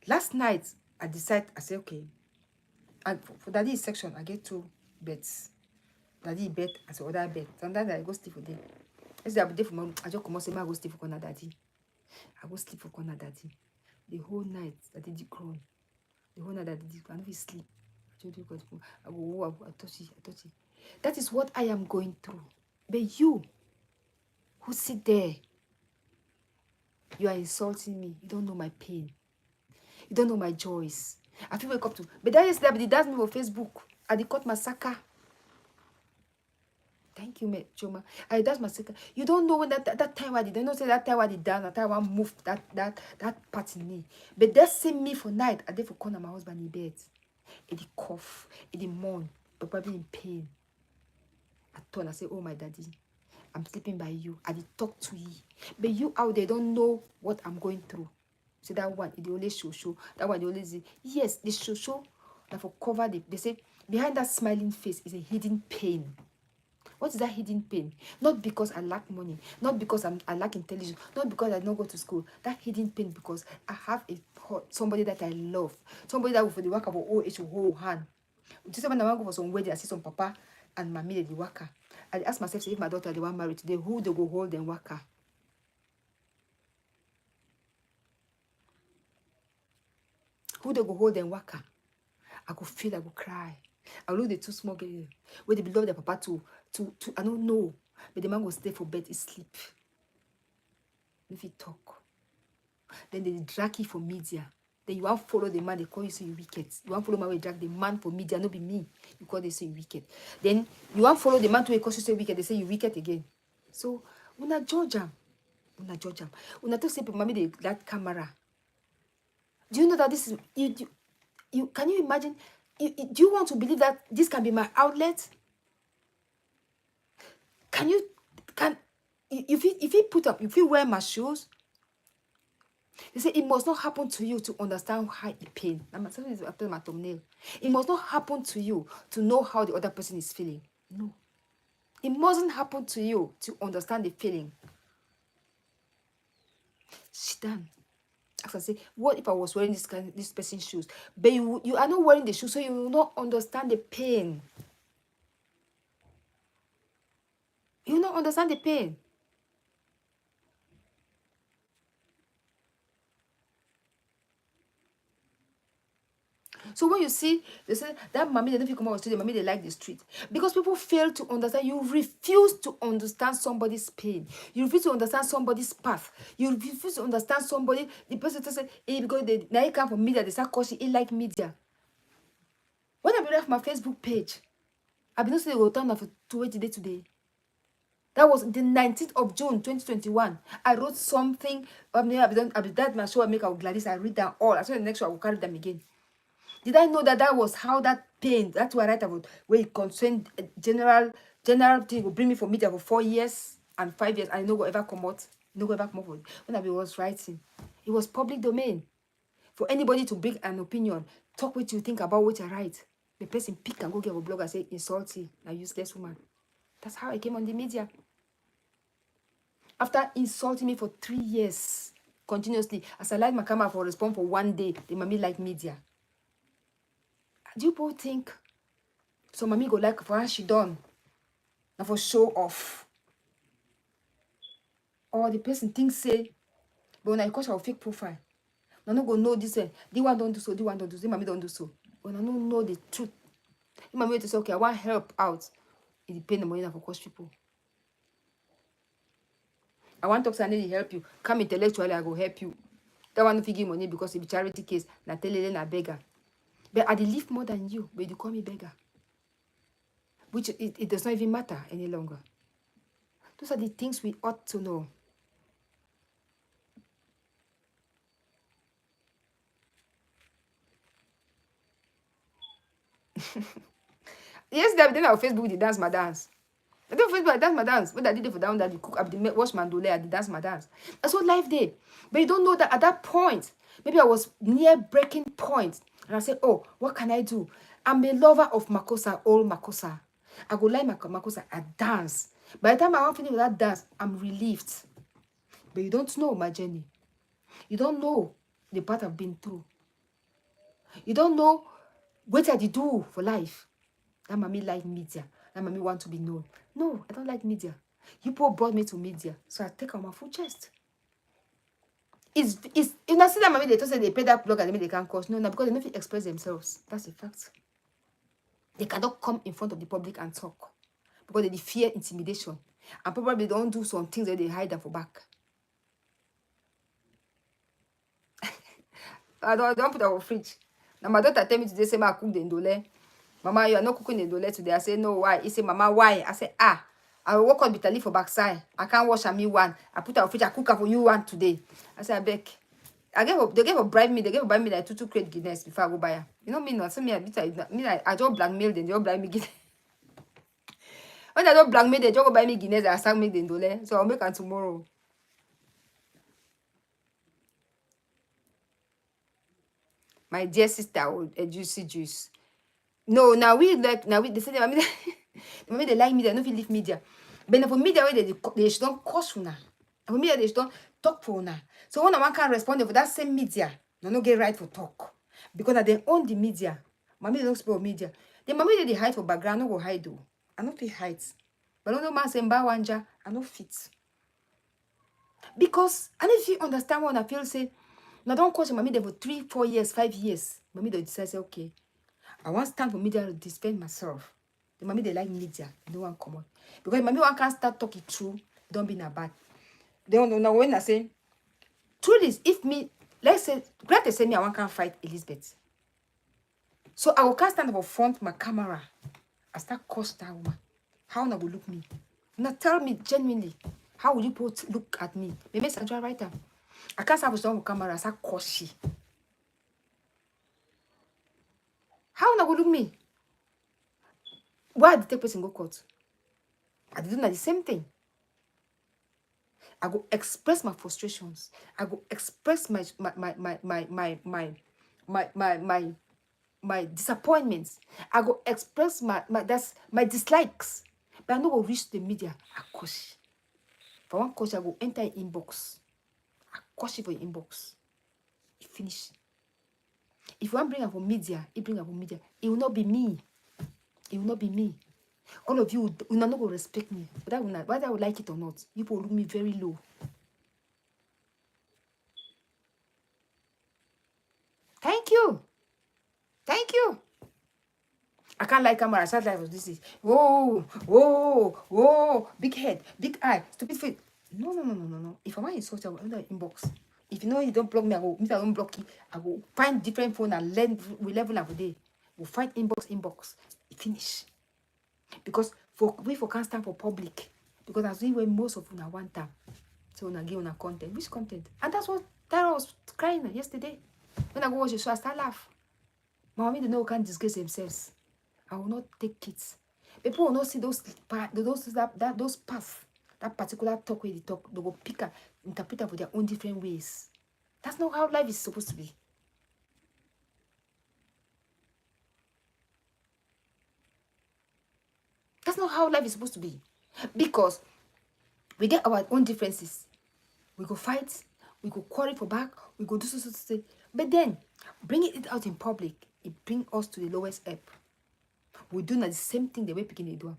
Last night, I said, okay, for daddy's section, I get 2 beds. Daddy bed and some other bed. Sometimes I go sleep for them. Yesterday, I'll be there for mom. I just come out say, I go sleep for corner daddy. I go sleep for corner daddy. The whole night, daddy did groan. The whole night, daddy did groan. I don't sleep. I go, I touch it. That is what I am going through. But you, who sit there, you are insulting me. You don't know my pain. You don't know my joys. I feel wake up to. But that yesterday, but that's me on Facebook. I did cut massacre. Thank you, Choma. That's my second. You don't know when that time I did. Don't know say that time I did down. That time I moved that part in me. But that same me for night. I did for corner my husband in bed. It did cough. It did moan. But probably in pain. I turn. I say, oh my daddy, I'm sleeping by you. I did talk to you. But you out there don't know what I'm going through. So that one, it only show. That one, the only say, yes, the show. That for cover the. They say behind that smiling face is a hidden pain. What is that hidden pain? Not because I lack money, not because I lack intelligence, not because I don't go to school. That hidden pain because I have somebody that I love, somebody that will for the work of OH whole hand. Just when I want to go for some wedding, I see some papa and mommy the worker. I ask myself, if my daughter they want married today, who they go hold them worker? Who they go hold them worker? I go feel, I go cry. I look the 2 small girls where they love their papa to I don't know, but the man will stay for bed, he sleep. If he talk, then they drag you for media. Then you want to follow the man, they call you say you wicked. You want to follow my way, drag the man for media, not be me. You call they say you wicked. Then you want to follow the man to cause you say wicked, they say you wicked again. So una judge him. Una to say mommy that camera. Do you know that this is you can you imagine? Do you want to believe that this can be my outlet? Can you, if you put up, if you wear my shoes, they say it must not happen to you to understand how it pain. I'm telling you, after my thumbnail. It must not happen to you to know how the other person is feeling. No. It mustn't happen to you to understand the feeling. Sit down. As I say, what if I was wearing this person's shoes? But you are not wearing the shoes, so you will not understand the pain. You will not understand the pain. So when you see, they say that mommy, they don't feel come out of the street, the mommy, they like the street. Because people fail to understand. You refuse to understand somebody's pain. You refuse to understand somebody's path. You refuse to understand somebody. The person to say, hey, because they now you come from media, they start causing it like media. When I read my Facebook page, I've been saying they will turn off to today. That was the 19th of June, 2021. I wrote something. I've been that my show I make out Gladys. I read them all. I saw the next show I will carry them again. Did I know that that was how that pain, that's what I write about, where it concerned general thing will bring me for media for 4 years and 5 years, and no go ever come out. No go ever come out. When I was writing, it was public domain. For anybody to bring an opinion, talk what you think about what I write. The person pick and go get a blog and say, insult you, a useless woman. That's how I came on the media. After insulting me for 3 years, continuously, as I light my camera for respond for 1 day, the mommy like media. Do you both think so mommy go like for how she done and for show off? Or the person thinks say, but when I call her fake profile, I no go know this the one don't do so, the one don't do so, the mommy don't do so. When I don't know the truth, the mommy to say, okay, I want help out. It depends on money for cost people. I want to talk to somebody to help you. Come intellectually, I go help you. That one if you give money because it's a charity case, na tell you na beggar. But I live more than you, but you call me beggar. Which it does not even matter any longer. Those are the things we ought to know. Yesterday, I did on Facebook, they dance my dance. I did on Facebook, I dance my dance. When I did it for down that, you cook, I did wash my dole, I did dance my dance. That's what life did. But you don't know that at that point, maybe I was near breaking point. And I said, oh, what can I do? I'm a lover of Makosa, old Makosa. I go like my Makosa, I dance. By the time I want to finish with that dance, I'm relieved. But you don't know my journey. You don't know the path I've been through. You don't know what I did do for life. That mommy like media. That mommy want to be known. No, I don't like media. You people brought me to media, so I take on my full chest. It's you know, see that mommy they just say they pay that blog and they can't cause. No, because they don't express themselves. That's a fact. They cannot come in front of the public and talk because they fear intimidation, and probably don't do some things that they hide them for back. I don't put our fridge. Now my daughter tell me today, say I cook the ndole. Mama, you are not cooking the ndole today. I say no, why? He say, Mama, why? I say, I will work on bitterly for backside. I can't wash a me one. I put our fridge, I cook for you one today. I say, I beg. They gave a bribe me. They gave a bribe me like two crate Guinness before I go buy her. You know me not. So me I just blackmail them. They just bribe me Guinness. When I don't blackmail, they just go buy me Guinness. I start make the ndole. So I'll make her tomorrow. My dear sister, a juicy juice. No, now we they say I mean they like media, no feel leave media. But for media where they should don't cost una. For media they should don't talk for una. So when one can respond for that same media, no get right for talk. Because they own the media. Mommy they don't spoil media. The mommy they hide for background, no go hide though. I not fit hide. But no man say wanja, I no fit. Because and if you understand what I feel say, now don't coach mommy there for 3, 4 years, 5 years. Mommy they decide say okay. I want to stand for media to defend myself. The mommy they like media, no one come on. Because mommy one can't start talking true, don't be na bad. They don't know when I say truth is if me, let's say Greta say me I want can't fight Elizabeth. So I will can't stand up for front my camera. I start curse that woman. How now will look me? Now tell me genuinely, how will you both look at me? Maybe it's a writer. I can't stand for camera, I start curse she. How now will look me? Why did the person go court? I do the same thing. I go express my frustrations. I go express my disappointments. I go express my dislikes. But I no go reach the media. I coach. For one coach, I go enter inbox. I coach it for your inbox. It finish. If you want to bring up for media, it bring up for media. It will not be me. It will not be me. All of you will not go respect me. Whether I would like it or not, you will look me very low. Thank you. Thank you. I can't like camera. I start like this is big head, big eye, stupid face. No. If I want insult, I will enter inbox. If you know you don't block me, I don't block you. I will find different phone and learn we level up a day. We'll find inbox. Finish. Because we can't stand for public. Because that's where most of them want time. So when I give on content. Which content? And that's what Tara was crying yesterday. When I go watch the show, I start laugh. My mommy, they know can't disgrace themselves. I will not take it. People will not see those paths, that particular talk where they talk. They will pick and interpret it for their own different ways. That's not how life is supposed to be. That's not how life is supposed to be. Because we get our own differences. We go fight. We go quarrel for back. We go do so. But then, bringing it out in public, it brings us to the lowest ebb. We do the same thing the way people do.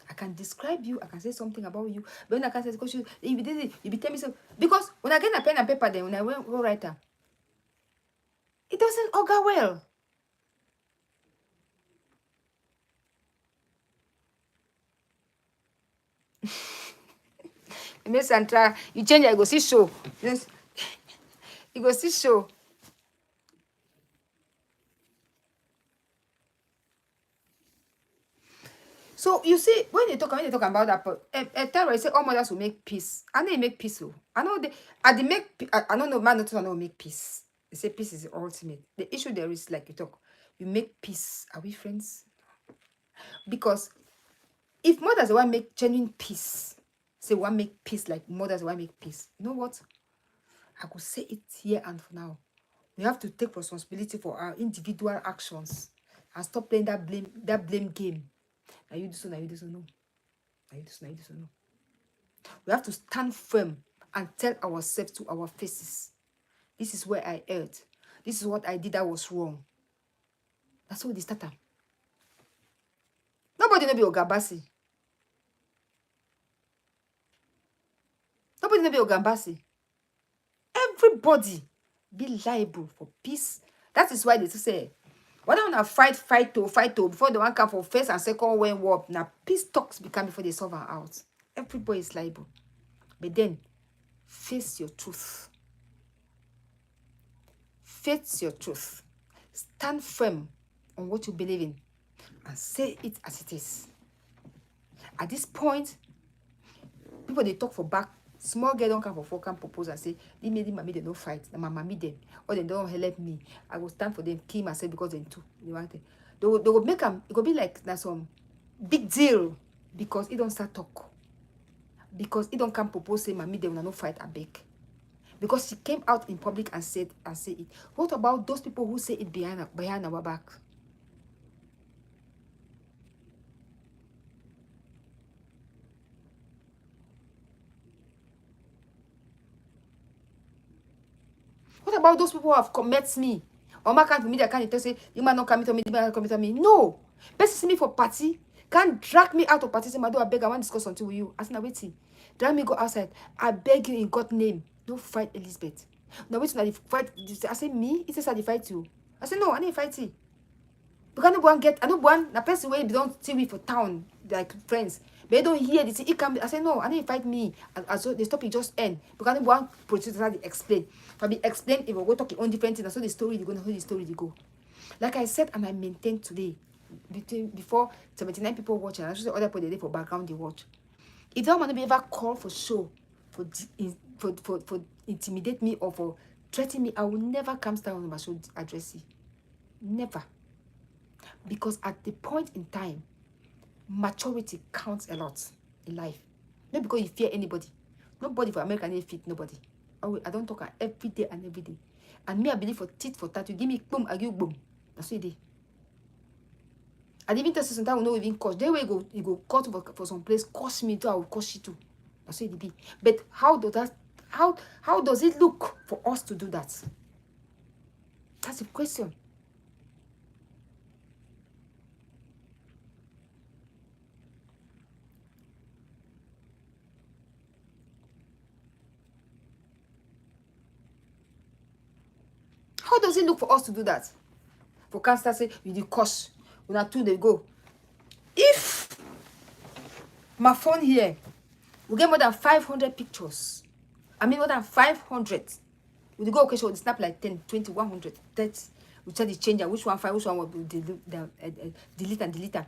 I can describe you. I can say something about you. But when I can say, because you be telling me so. Because when I get a pen and paper, then when I go writer, it doesn't augur well. Miss Sandra, you change. I go see show. Yes, you go see show. So you see, when they talk about that, I say all mothers will make peace. I know they make peace. I know I don't know, man, not to know make peace. They say peace is the ultimate. The issue there is like you make peace. Are we friends? Because if mothers want to make genuine peace, say want to make peace like mothers want to make peace. You know what? I could say it here and for now. We have to take responsibility for our individual actions and stop playing that blame game. Now you do so, no. Now you do so, no. We have to stand firm and tell ourselves to our faces, this is where I erred. This is what I did that was wrong. That's what they started. Nobody know be Ogambasi. Nobody know be Ogambasi. Everybody be liable for peace. That is why they say, why don't I fight to before they want come for first and second World War? Now peace talks become before they solve out. Everybody is liable. But then face your truth. Face your truth. Stand firm on what you believe in and say it as it is. At this point, people they talk for back. Small girl don't come for four, can propose and say, they made mommy, they don't fight. My mommy them. Or they don't help me. I will stand for them, kill myself because they too. They want it. They will make them, it will be like that's some big deal because it don't start talk. Because it don't come propose say mommy they will not fight and beg. Because she came out in public and said it. What about those people who say it behind our back? What about those people who have met me? Or my can't media can't say you might not come to me, you might not come to me. No. Best see me for party. Can't drag me out of party. Say, my I beg, I want to discuss something with you. I said, now waiting. Drag me go outside. I beg you in God's name. Don't fight Elizabeth. Now wait till I fight. I say me? It says I fight you. I said no, I didn't fight you. Because no one get I know one the person where they don't see me for town, like friends. They don't hear this. It can be. I say no, I didn't fight me. And so the topic just end. Because no one producer explain. If I be explain, if we go talk on different things, so the story they go, how the story they go. Like I said, and I maintain today, before 79 people watching, I should say other people they for background they watch. If that want to be ever call for show, for intimidate me or for threaten me, I will never come down on my show address you. Never. Because at the point in time, maturity counts a lot in life. Not because you fear anybody. Nobody for America need fit nobody. I don't talk every day and every day. And me, I believe for tit for tat. You give me boom, I give you boom. That's what it is. And even though sometimes will not even cost. They will go cut for some place, cost me too, I will cost you too. That's what it be. But how does it look for us to do that? That's the question. How does it look for us to do that? For cancer, say with the cost, when I two they go. If my phone here we get more than 500 pictures, I mean more than 500. We go occasion, we snap like 10, 20, 100, 30. We try to change which one file, which one will delete and delete them.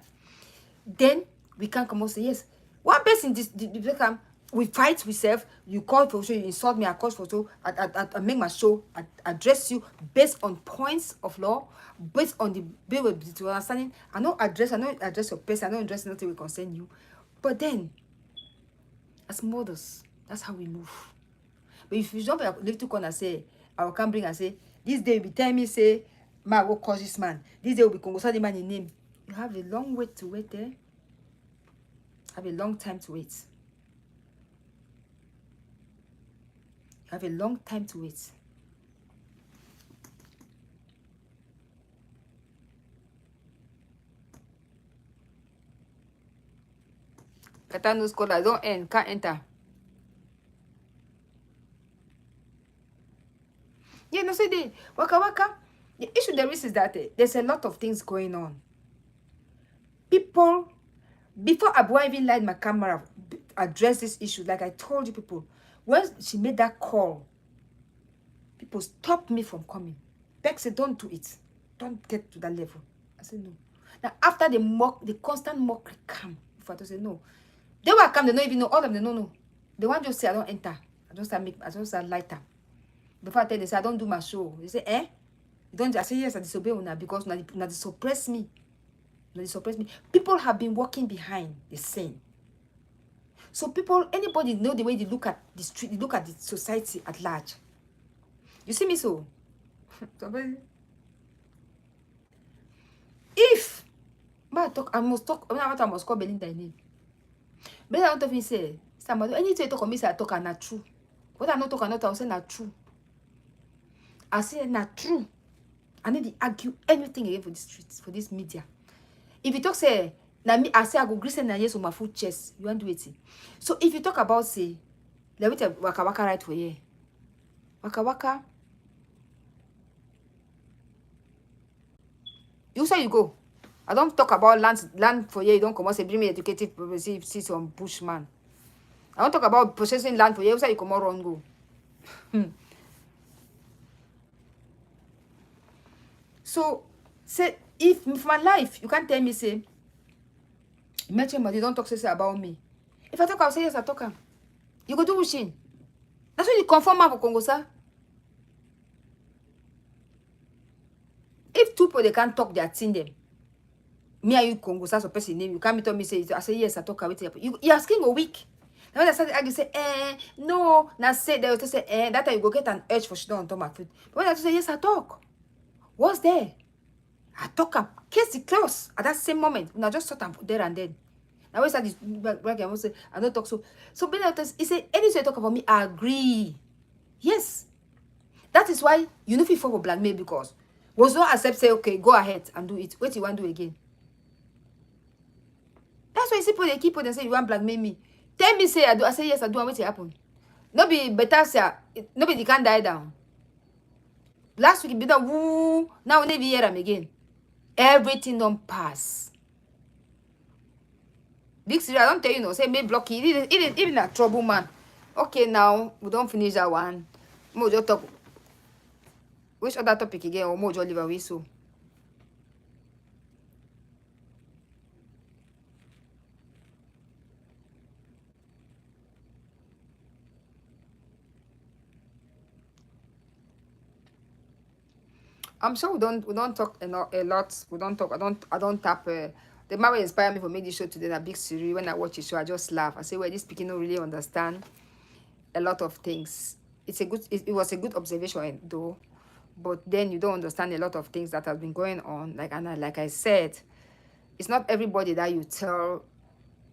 Then we can come and say yes. One person we fight with self, you call for show, you insult me, I call for show, I make my show, I address you based on points of law, based on the bill of the understanding. I don't address your person, I don't address nothing will concern you. But then, as mothers, that's how we move. But if you jump a little corner and say, I will come bring and say, this day will be telling me, say, ma will cause this man. This day will be Congo the man in name. You have a long wait to wait there. Have a long time to wait. You have a long time to wait. Katano scholar, don't end, can't enter. Yeah, no, say the waka waka. The issue there is that there's a lot of things going on. People, before Abua even light my camera, address this issue, like I told you people, when she made that call, people stopped me from coming. Beck said, don't do it. Don't get to that level. I said, no. Now, after the constant mockery come, if I say no. They will come, they don't even know, all of them, no. They want just say, I don't enter. I don't start lighter. Before I tell them, say, I don't do my show. They say, eh? You don't, I say, yes, I disobey una because now they suppress me. Now they suppress me. People have been walking behind the scene. So people, anybody know the way they look at the street, they look at the society at large. You see me so? If I must call Belinda name. Belinda don't even say, somebody, anything you talk on me, say I talk and not true. What I not talk and not, I will say not true. I say not true. I need to argue anything again for the streets, for this media. If you talk say, na me, I say I go grease na yes on my full chest. You want to do it. So if you talk about say, let me tell waka waka right for you. Waka waka. You say you go. I don't talk about land for you. You don't come out say bring me educative see some bushman. I don't talk about possessing land for you. You say you come out wrong go. So say if my life you can't tell me say mention but you don't talk say about me. If I talk, I'll say yes, I talk. You go do wishing. That's when you confirm for Congo, sir. If two people they can't talk, they are seeing them. Me and you Congo, so person name. You can't tell me say I say yes, I talk. You asking a week. Now when I started arguing, say no. Now say they will say that time you go get an urge for she don't talk my food. But when I say yes, I talk. What's there? I talk up. Case it close at that same moment. When I just thought I'm there and then. Now when I start this black I say I don't talk so. So Ben he say anything you talk about me, I agree. Yes. That is why you know if you fall for blackmail because was not accept say okay, go ahead and do it. What you want to do again? That's why you see people they keep on and say you want blackmail me. Tell me say I do. I say yes, I do. And what will happen? No be better say nobody can die down. Last week, be done. Woo. Now we never hear them again. Everything don't pass. Big Syria, I don't tell you no. Say me block it. Even a trouble man. Okay, now we don't finish that one. More just talk. Which other topic again? Or more just leave away so. I'm sure we don't talk a lot. We don't talk. I don't tap The man will inspire me for make this show today, that Big Siri. When I watch the show, I just laugh. I say, well, this speaking don't really understand a lot of things. It was a good observation though, but then you don't understand a lot of things that have been going on. Like I said, it's not everybody that you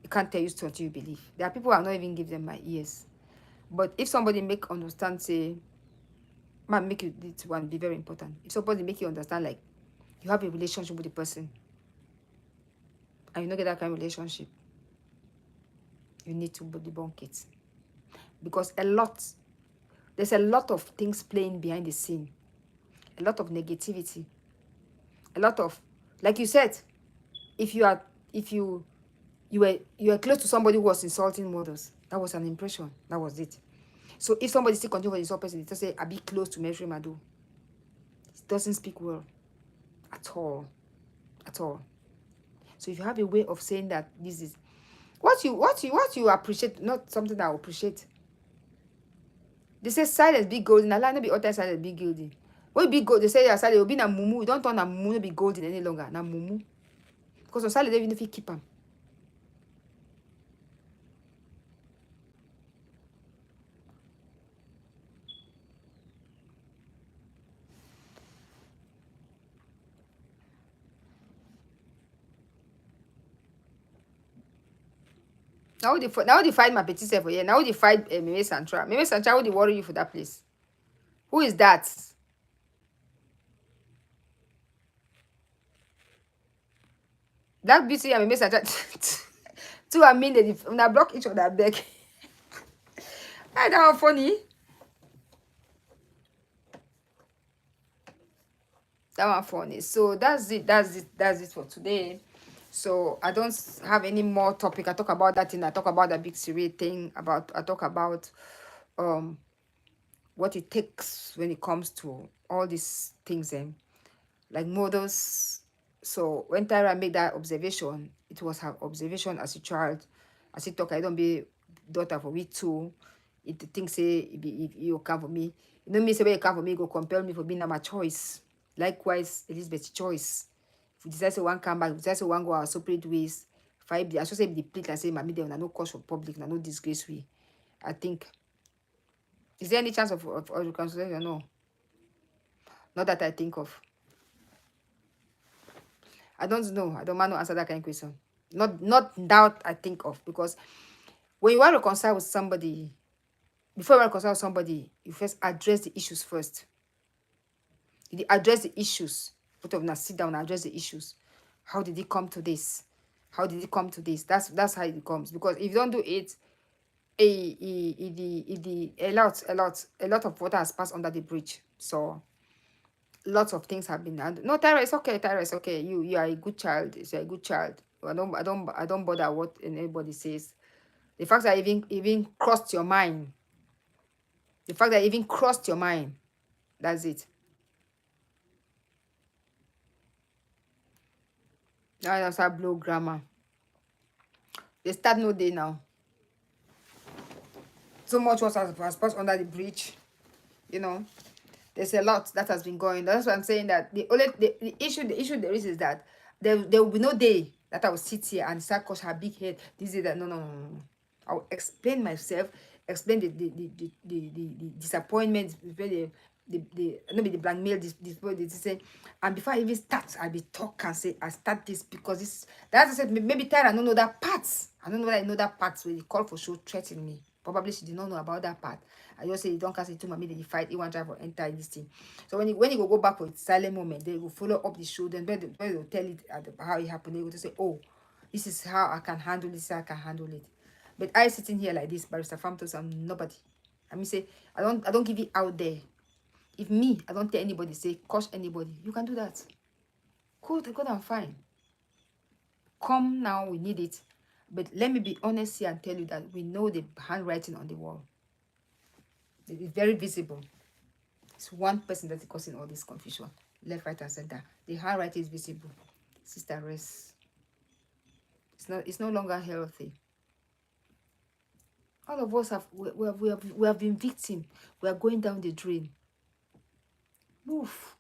can't tell you what you believe. There are people who are not even give them my ears. But if somebody make understand, say, man, make you this one be very important. If somebody make you understand, like you have a relationship with the person and you don't get that kind of relationship, you need to debunk it. Because there's a lot of things playing behind the scene, a lot of negativity, a lot of, like you said, if you were close to somebody who was insulting mothers, that was an impression. That was it. So if somebody still continue to insult person, it just say, I be close to Mary Madu. It doesn't speak well at all. At all. So if you have a way of saying that this is what you appreciate, not something that I appreciate. They say silence be golden. Allah no be all time silence be golden. When be gold, they say silence will be na mumu. You don't turn na mumu no be golden any longer. Na mumu. Because on silence, even if you keep them. Now they find my petty self for here. Now they find Meme Santra. Meme Santra, how they worry you for that place? Who is that? Black Beauty and Meme Santra. Two I mean they when I block each other back. I that one funny. That one funny. So that's it for today. So I don't have any more topic. I talk about that thing. I talk about the Big Siri thing. I talk about what it takes when it comes to all these things and like models. So when Tyra made that observation, it was her observation as a child. As a talk, I don't be daughter for me too. It things say if you come for me, you know me say when you come for me, go compel me for being my choice. Likewise, Elizabeth's choice. If you decide to one come back, if you decide to one go our separate ways, five I should say the plate and say, Mammy, there no cause for public, no disgrace we. I think. Is there any chance of reconciliation? No. Not that I think of. I don't know. I don't want to answer that kind of question. Not doubt I think of. Because when you want to reconcile with somebody, before you want to reconcile with somebody, you first address the issues first. You address the issues. Both of them sit down and address the issues. How did it come to this? How did it come to this? That's how it comes. Because if you don't do it, a lot of water has passed under the bridge. So lots of things have been done. No, Tyra, it's okay. Tyra, it's okay. You are a good child. You're a good child. I don't bother what anybody says. The fact that even crossed your mind. The fact that even crossed your mind. That's it. Now I start blow grammar. They start no day now. So much water has passed under the bridge. You know, there's a lot that has been going. That's why I'm saying that the issue there is that there will be no day that I will sit here and start cause her big head. This is that no. I'll explain myself, explain the disappointment, the blackmail, this, and before I even start, I'll be talk and say I start this because this. That's I said maybe Tara I don't know that part. I don't know that I know that part where they call for show threatening me. Probably she did not know about that part. I just say you don't cast it to mommy, then you fight, you want to try for enter this thing. So when you go back for its silent moment, they will follow up the show, then when they will tell it how it happened, they will just say, oh, this is how I can handle this, I can handle it. But I sitting here like this, Barrister Famtos, I'm nobody. I mean say I don't give it out there. If me, I don't tell anybody, say curse anybody, you can do that. Cool, good and fine. Come now, we need it. But let me be honest here and tell you that we know the handwriting on the wall. It is very visible. It's one person that is causing all this confusion. Left, right, and center. The handwriting is visible. Sister, rest. It's no longer healthy. All of us we have been victim. We are going down the drain. Move.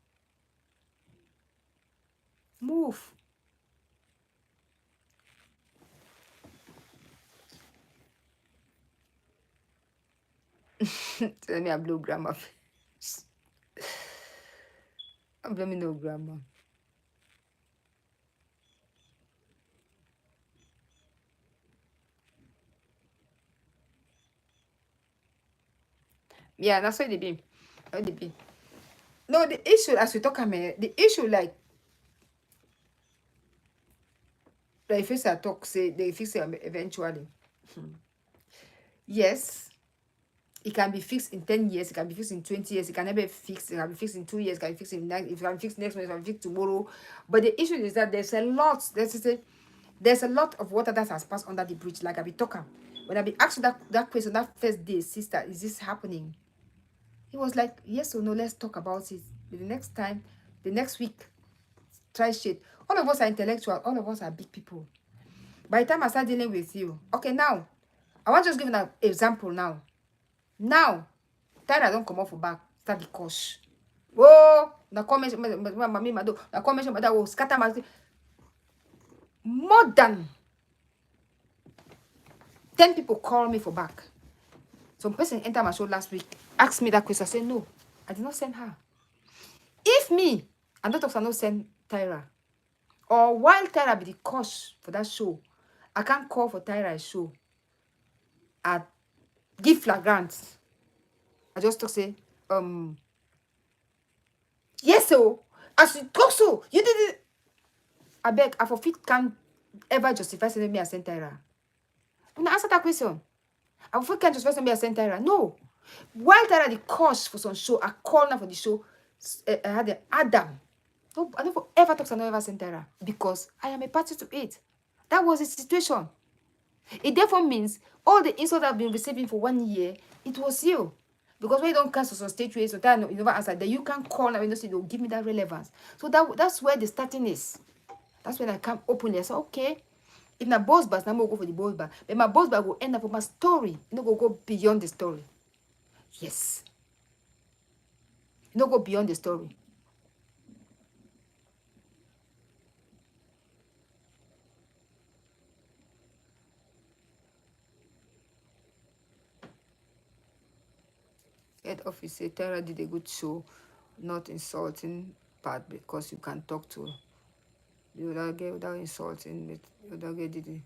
Tell me I blow grammar. I'm blaming no grammar. Yeah, that's what they be. How they be. No, the issue as we talk about the issue like first I talk say they fix it eventually. Yes, it can be fixed in 10 years, it can be fixed in 20 years, it can never be fixed, it can be fixed in 2 years, it can be fixed in nine, it can be fixed next month, it can be fixed tomorrow. But the issue is that there's a lot of water that has passed under the bridge. Like I be talking. When I be asked that question that first day, sister, is this happening? He was like, yes or no, let's talk about it. The next time, the next week, try shit. All of us are intellectual, all of us are big people. By the time I start dealing with you, okay, now, I want to just give an example now. Now, time I don't come off for back, start the course. Oh, na comment, mommy, my dog, na comment, my dad will scatter my more than 10 people call me for back. Some person enter my show last week, asked me that question. I said, no, I did not send her. If me, and not also not send Tyra, or while Tyra be the coach for that show, I can't call for Tyra's show. I give flagrant. I just talk say, yes, so as you talk so, you did it. I beg, I forfeit can't ever justify sending me a send Tyra. When I answer that question, I forfeit can't justify sending me a send Tyra. No. While Tyra the coach for some show, I called her for the show. I had the Adam. No, I never ever talk to another send Tyra because I am a party to it. That was the situation. It therefore means all the insults I've been receiving for 1 year, it was you. Because when you don't cancel some stage ways, so that you never answer, then you can call and say they'll give me that relevance. So that's where the starting is. That's when I come openly. I say, okay, if my boss bus, I'm gonna go for the boss bus. But my boss bus will end up with my story. You know, go beyond the story. Yes. You know, go beyond the story. Head office say Tara did a good show, not insulting part because you can talk to the other girl without insulting, but the other girl did it,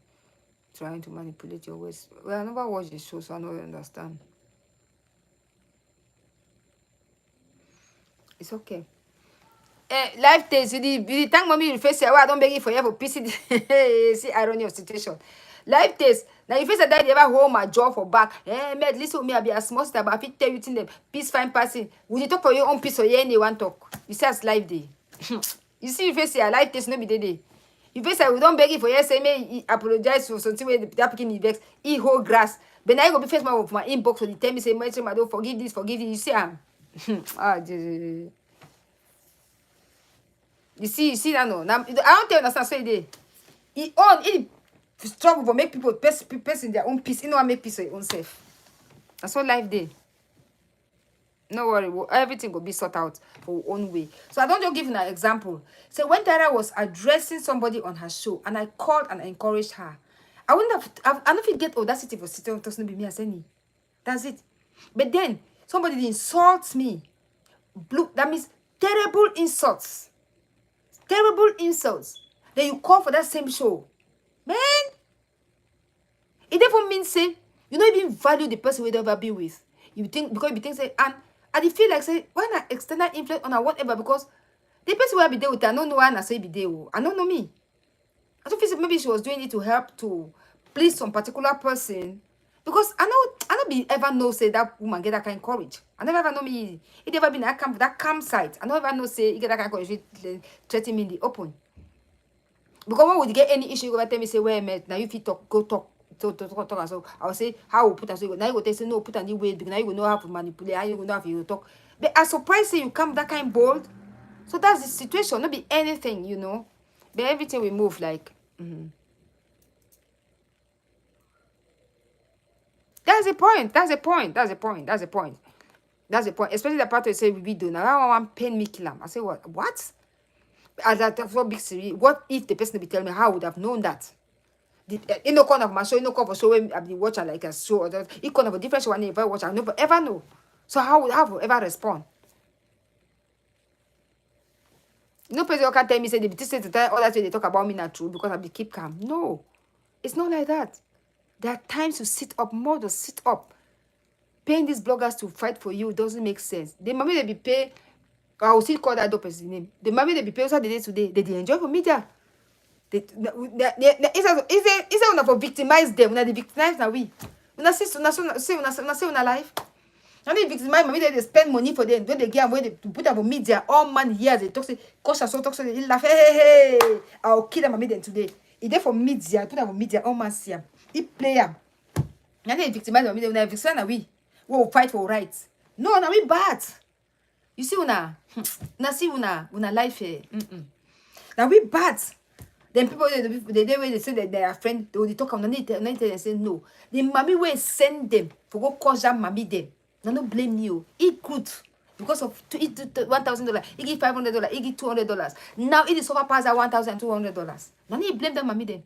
trying to manipulate your ways. Well, I never watched the show, so I don't understand. It's okay. Life days, you thank mommy you face I don't beg you for you for PC. See irony of situation. Life days. Now you face that you ever hold my jaw for back. Mate, listen to me, I be a small star, but I fit tell you thing them peace fine passing. Would you talk for your own peace or you want talk? You say it's life day. You see you face your life days no be the day. You face we don't beg you for you say me apologize for something where that picking me vex. He hold grass. But now you go be face my inbox or the tell me say my don't forgive this, forgive this. You see ah you see that no. Now I don't tell you understand so he struggle for make people person their own peace. You know, make peace for your own self. That's what life day. No worry, everything will be sorted out for your own way. So I don't just give you an example. So when Tara was addressing somebody on her show, and I called and encouraged her, I wouldn't have. I don't get audacity for sitting to be me as any. That's it. But then somebody insults me. That means terrible insults. Terrible insults. Then you call for that same show. Man, it therefore means say you don't even value the person you ever be with. You think because you think say and I feel like say when I external influence on her whatever because the person will be there with her, I don't know why I say be there. I don't know me. I don't feel maybe she was doing it to help to please some particular person. Because I know be ever know say that woman get that kind of courage. I never ever know me. It never been that calm side. I never know say you get that kind of courage threaten me in the open. Because when would you get any issue, you go tell me say, where mate, now if you talk, go talk. And so I will say how we put us now you go tell say no put any weight because now you will know how to manipulate, how you will know how to talk. But I'm surprised say you come that kind bold. So that's the situation, not be anything, you know. But everything we move like That's the point. That's the point. That's the point. That's the point. That's the point. Especially the part where you say we do now. I want pain me kill him. I say what? What? As that's what big series. What if the person be telling me how I would have known that? In no corner of my show, in no corner of show when I be watching like a show or that. In corner of a different show, I never watch. I never ever know. So how would I ever respond? No person can tell me say they say to tell others they talk about me not true because I be keep calm. No, it's not like that. There are times to sit up, more to sit up. Paying these bloggers to fight for you doesn't make sense. The mommy they be pay, I will still call that dope person's name. The mommy they be pay also the day today. They enjoy for media. Instead of victimize them, when they victimize now we. When I say una life. And they victimize mommy they spend money for them. When they get when they put up on media, all man here they talk say, cautious so talk so they laugh. Hey, I'll kill them mommy then today. If they for media, put up on media, all man see them. He play them. And they victimize mommy when they victimize now we will fight for rights. No, now we bad. You see una, see una life here. Now we bad. Then people the day when they say that they are friends, they will talk on the night and say no. The mommy will send them for go cause that mommy them. Now no blame you. It good because of $1,000. He give $500. He give $200. Now it is over past that $1,200. Now you blame them mommy them.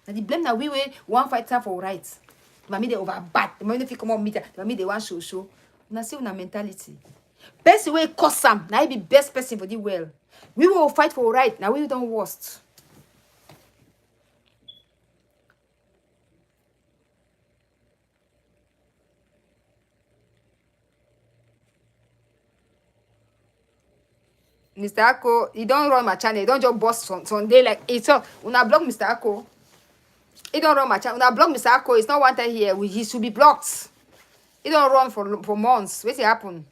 Now the blame that we will one fight time for rights. Mommy they over bad. The mommy they come on media. The mommy they want show. Now see una mentality. Best way cause some. Now he be best person for the well. We will fight for right. Now we don't worst. Mr. Ako, he don't run my channel. He don't just boss Sunday like it's all. When I block Mr. Ako, he don't run my channel. When I block Mr. Ako, it's not wanted here. He should be blocked. He don't run for months. What's it happen?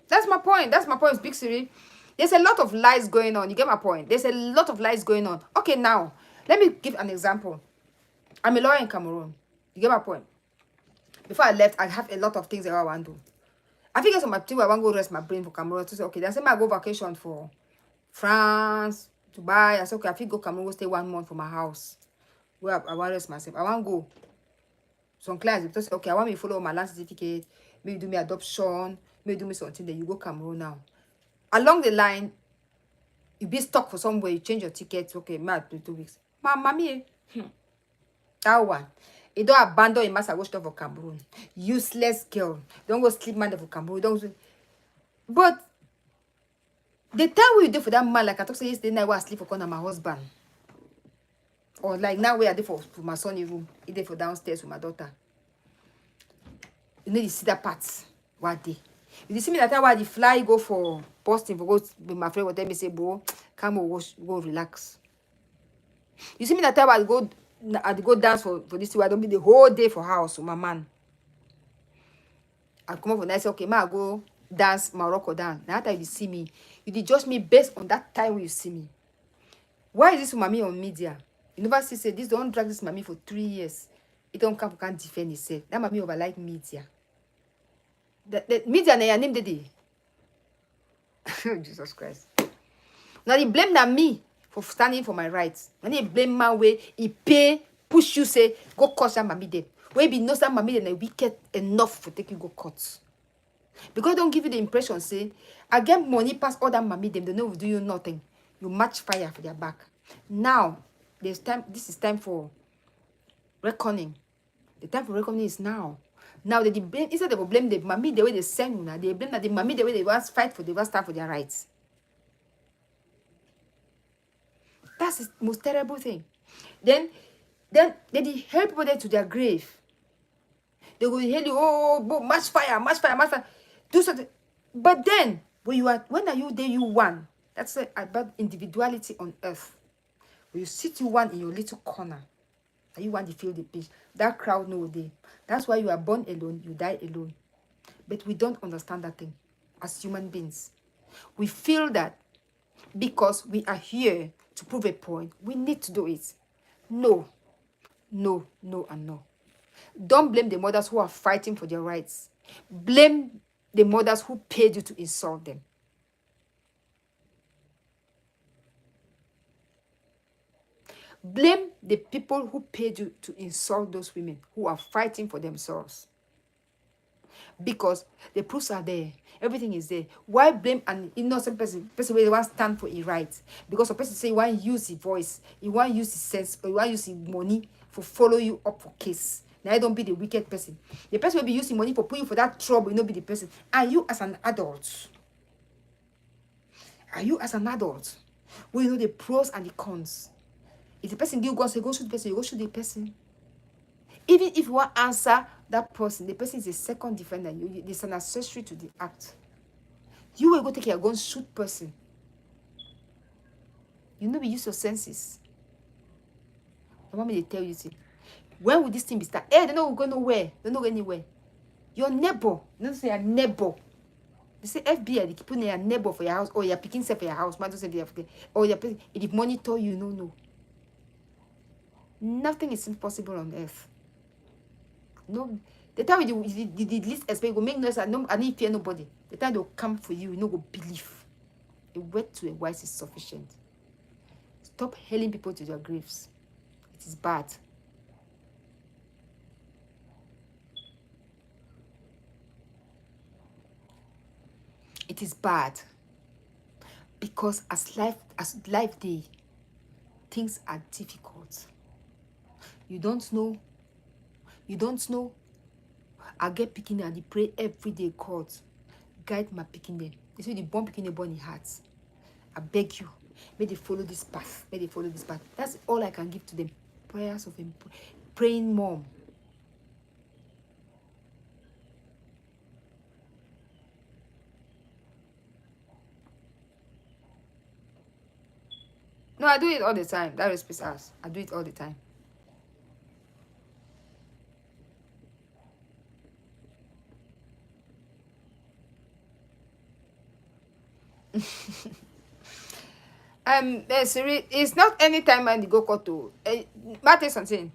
That's my point. That's my point, Big Siri. There's a lot of lies going on. You get my point? There's a lot of lies going on. Okay, now, let me give an example. I'm a lawyer in Cameroon. You get my point? Before I left, I have a lot of things that I want to do. I think on my team, I want to go rest my brain for Cameroon. To say, okay, then I go vacation for France, Dubai. I said, okay, I think go Cameroon, go stay 1 month for my house. Where I want to rest myself. I want to go. Some clients, they say, okay, I want me to follow my land certificate, maybe do me adoption, maybe do me something, then you go Cameroon now. Along the line, you be stuck for somewhere, you change your ticket, okay, mad 2 weeks. Mommy, that one. You don't abandon a master go stuff for Cameroon. Useless girl. Don't go sleep man for Cameroon. Don't. But the time we do for that man, like I talked yesterday night, I was sleep for corner my husband. Or like now we are there for my son's room. He there for downstairs with my daughter. You need to see that part. What day? You see me that time why the fly go for Boston for go with my friend will tell me say, bro, come go relax. You see me that time I go dance for this I don't be the whole day for house with my man. I come up for night, say, okay, ma, I go dance Morocco dance. Now that you see me, you did judge me based on that time when you see me. Why is this mommy on media? You never see say this don't drag this mommy for 3 years. It don't come can't defend itself. That mommy over like media. The media na your name the day. Jesus Christ. Now they blame that me for standing for my rights. Now they blame my way. He pay, push you, say, go cause that mommy them. Where be no that mommy them wicked enough for take you go court. Because don't give you the impression, say, I get money past all that mommy them, they know do you nothing. You match fire for their back. Now, there's time, this is time for reckoning. The time for reckoning is now. Now they blame, instead of blame the mommy the way they send you now, they blame that the mommy the way they want fight for, they want stand for their rights. That's the most terrible thing. Then they help people there to their grave. They will hear you, oh, match fire. Do something. But then, when are you there, you one? That's about individuality on earth. When you sit you one in your little corner, and you want to feel the peace. That crowd no day. That's why you are born alone, you die alone. But we don't understand that thing as human beings. We feel that because we are here to prove a point, we need to do it. No. No, no, and no. Don't blame the mothers who are fighting for their rights. Blame the mothers who paid you to insult them. Blame the people who paid you to insult those women who are fighting for themselves. Because the proofs are there. Everything is there. Why blame an innocent person where they want to stand for a right? Because a person say he want to use his voice, he want to use his sense, or he want to use his money for follow you up for case. Now don't be the wicked person. The person will be using money for putting you for that trouble, you not be the person. Are you as an adult? Are you as an adult? Will you know the pros and the cons? If the person give God say go shoot the person, you go shoot the person. Even if you want to answer that person, the person is a second defender. It's an accessory to the act. You will go take your gun, shoot person. You know, we use your senses. The moment they tell you, see, when will this thing be start? Hey, they don't go nowhere. They don't go anywhere. Your neighbor, don't say your neighbor. They say FBI, they keep putting your neighbor for your house, or you're picking stuff for your house. Man, don't say or you're picking, if they monitor you, no. Nothing is impossible on earth. No, the time you the least expect go make noise and no, I need fear nobody. The time they'll come for you, you know, go believe. A word to a wise is sufficient. Stop hailing people to their graves. It is bad. It is bad. Because as life day, things are difficult. You don't know. I get picking and they pray every day, God. Guide my picking them. They say the born picking the born in hearts. I beg you. May they follow this path. That's all I can give to them. Prayers of him. Praying mom. No, I do it all the time. That respects us. I do it all the time. It's not any time when they go court to matter something.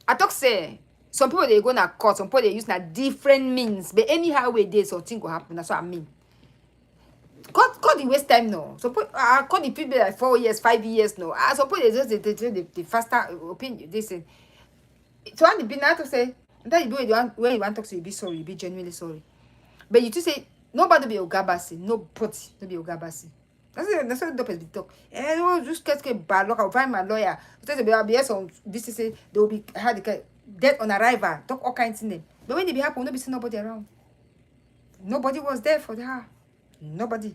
I talk say some people they go na court, some people they use na different means, but anyhow way there something will happen. That's what I mean. God the waste time no. So I call the people like 4 years, 5 years no. Some people they just the faster opinion. They say so when the be now to say that you do it when you want to talk to you be sorry, you be genuinely sorry. But you to say nobody be ogabasi, nobody no be ogabasi. That's what the doctors be talk. Oh, just get bad luck. I'll find my lawyer. So they be yes on this is say they will be had the death on arrival. Talk all kinds of things. But when they be happen, no be see nobody around. Nobody was there for her. Nobody.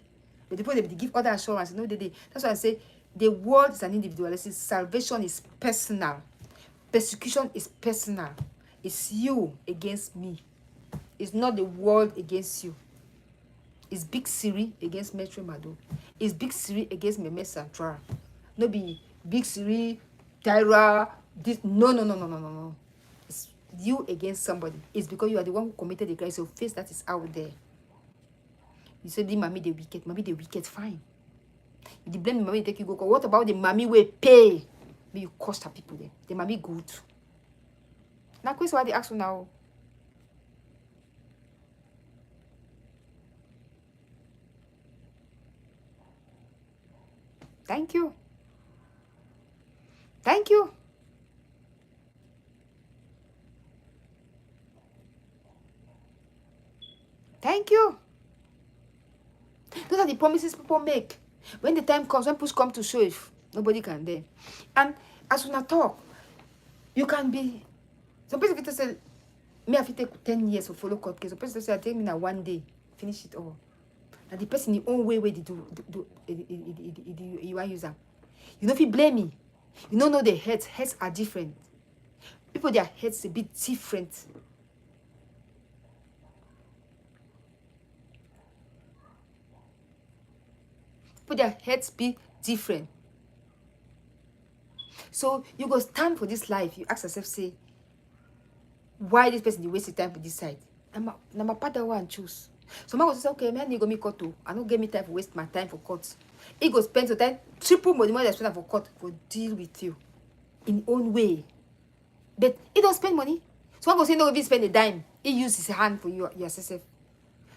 But the people they give other assurance. No, they. That's why I say the world is an individualist. Salvation is personal. Persecution is personal. It's you against me. It's not the world against you. It's Big Siri against Metro Mado. It's Big Siri against Meme Santra. No be Big Siri, Tyra, this. No. It's you against somebody. It's because you are the one who committed the crime. So face that is out there. You say the mommy the wicked, fine. If you blame the mommy, take you go. What about the mommy will pay? But you cost her people there. The mommy good. Now question why they ask you now. Thank you. Thank you. Thank you. Those are the promises people make. When the time comes, when push come to shove, nobody can there. And as when I talk, you can be. Some people say, me have to take 10 years to follow court case. Some people say, I take me now 1 day, finish it all. And the person in the own way they do you want use them. You know if you blame me, you don't know the heads. Heads are different. People their heads a bit different. People their heads be different. So you go stand for this life. You ask yourself, say, why this person they waste time to decide? I'm a part that one choose. So man go say, okay, man, you go me court too. I don't get me time to waste my time for court. He go spend some time, triple money more than spend for court for deal with you in own way. But he don't spend money. So one go say no, if he spend a dime, he use his hand for you yourself.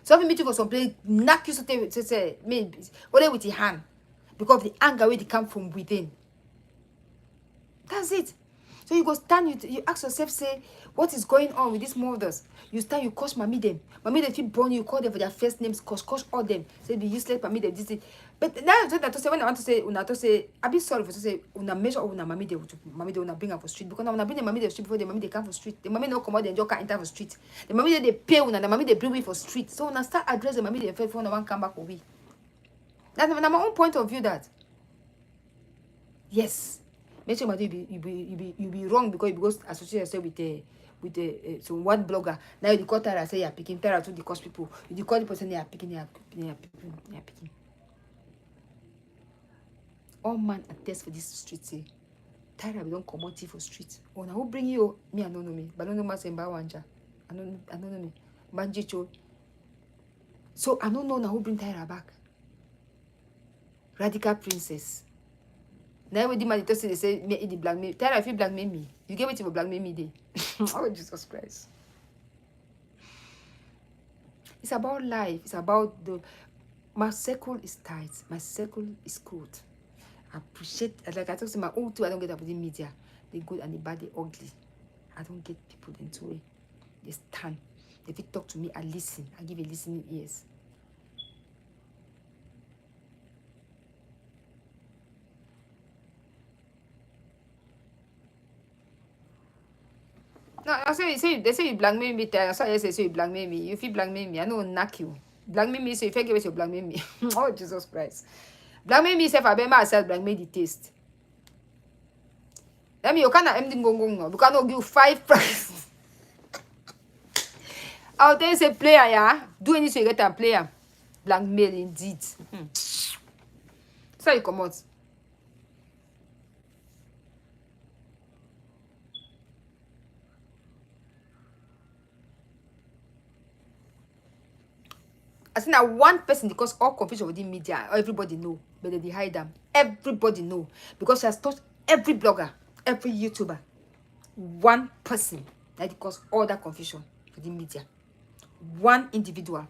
So if you meet you for some place, knock you to say, maybe only with your hand, because of the anger where they come from within. That's it. So you go stand, you ask yourself, say, what is going on with these mothers? You stand, you curse mommy them. Mommy them feel born, you call them for their first names, curse all them. Say the useless mommy them, this thing. But now to say, when I want to say, I be sorry for to say, una measure una mommy they una bring her for street. Because now una bring the mommy they street before the mommy they come for street. The mommy no come out, they just can't enter for street. The mommy they pay una, the mommy they bring me for street. So una start address the mommy they first before one come back for we. That's my own point of view that. Yes. Make sure you be wrong because you associate yourself with so one blogger. Now you call Tara, say you're picking Tara to the cost people. You call the person they are picking. All man attest for this street say Tara we don't commodity for street. Oh now who bring you? Me I don't know me, but I don't know my Semba Wanja. I don't know me. Banjicho. So I don't know now who bring Tara back. Radical princess. Now when the man they say me eat the black me. Tell if you black me. You get it for black me day. Oh Jesus Christ. It's about life. It's about my circle is tight. My circle is good. I appreciate like I talk to my own too. I don't get up with the media. The good and the bad, the ugly. I don't get people into it. They stand. If you talk to me, I listen. I give a listening ears. No, I say they say you blackmail me. That's why I say you blackmail me. If you blackmail me, I know knock you. Blackmail me, so if I give it you blackmail me. Oh Jesus Christ. Blackmail me if I bear myself blackmail the taste. Let me you can't empty go no. Because I don't give 5 prices. I'll tell you say player, yeah. Do anything you get a player. Blackmail indeed. So you come out. I think that one person because all confusion within media, everybody know, but they hide them. Everybody know because she has touched every blogger, every YouTuber. One person that cause all that confusion within media. One individual.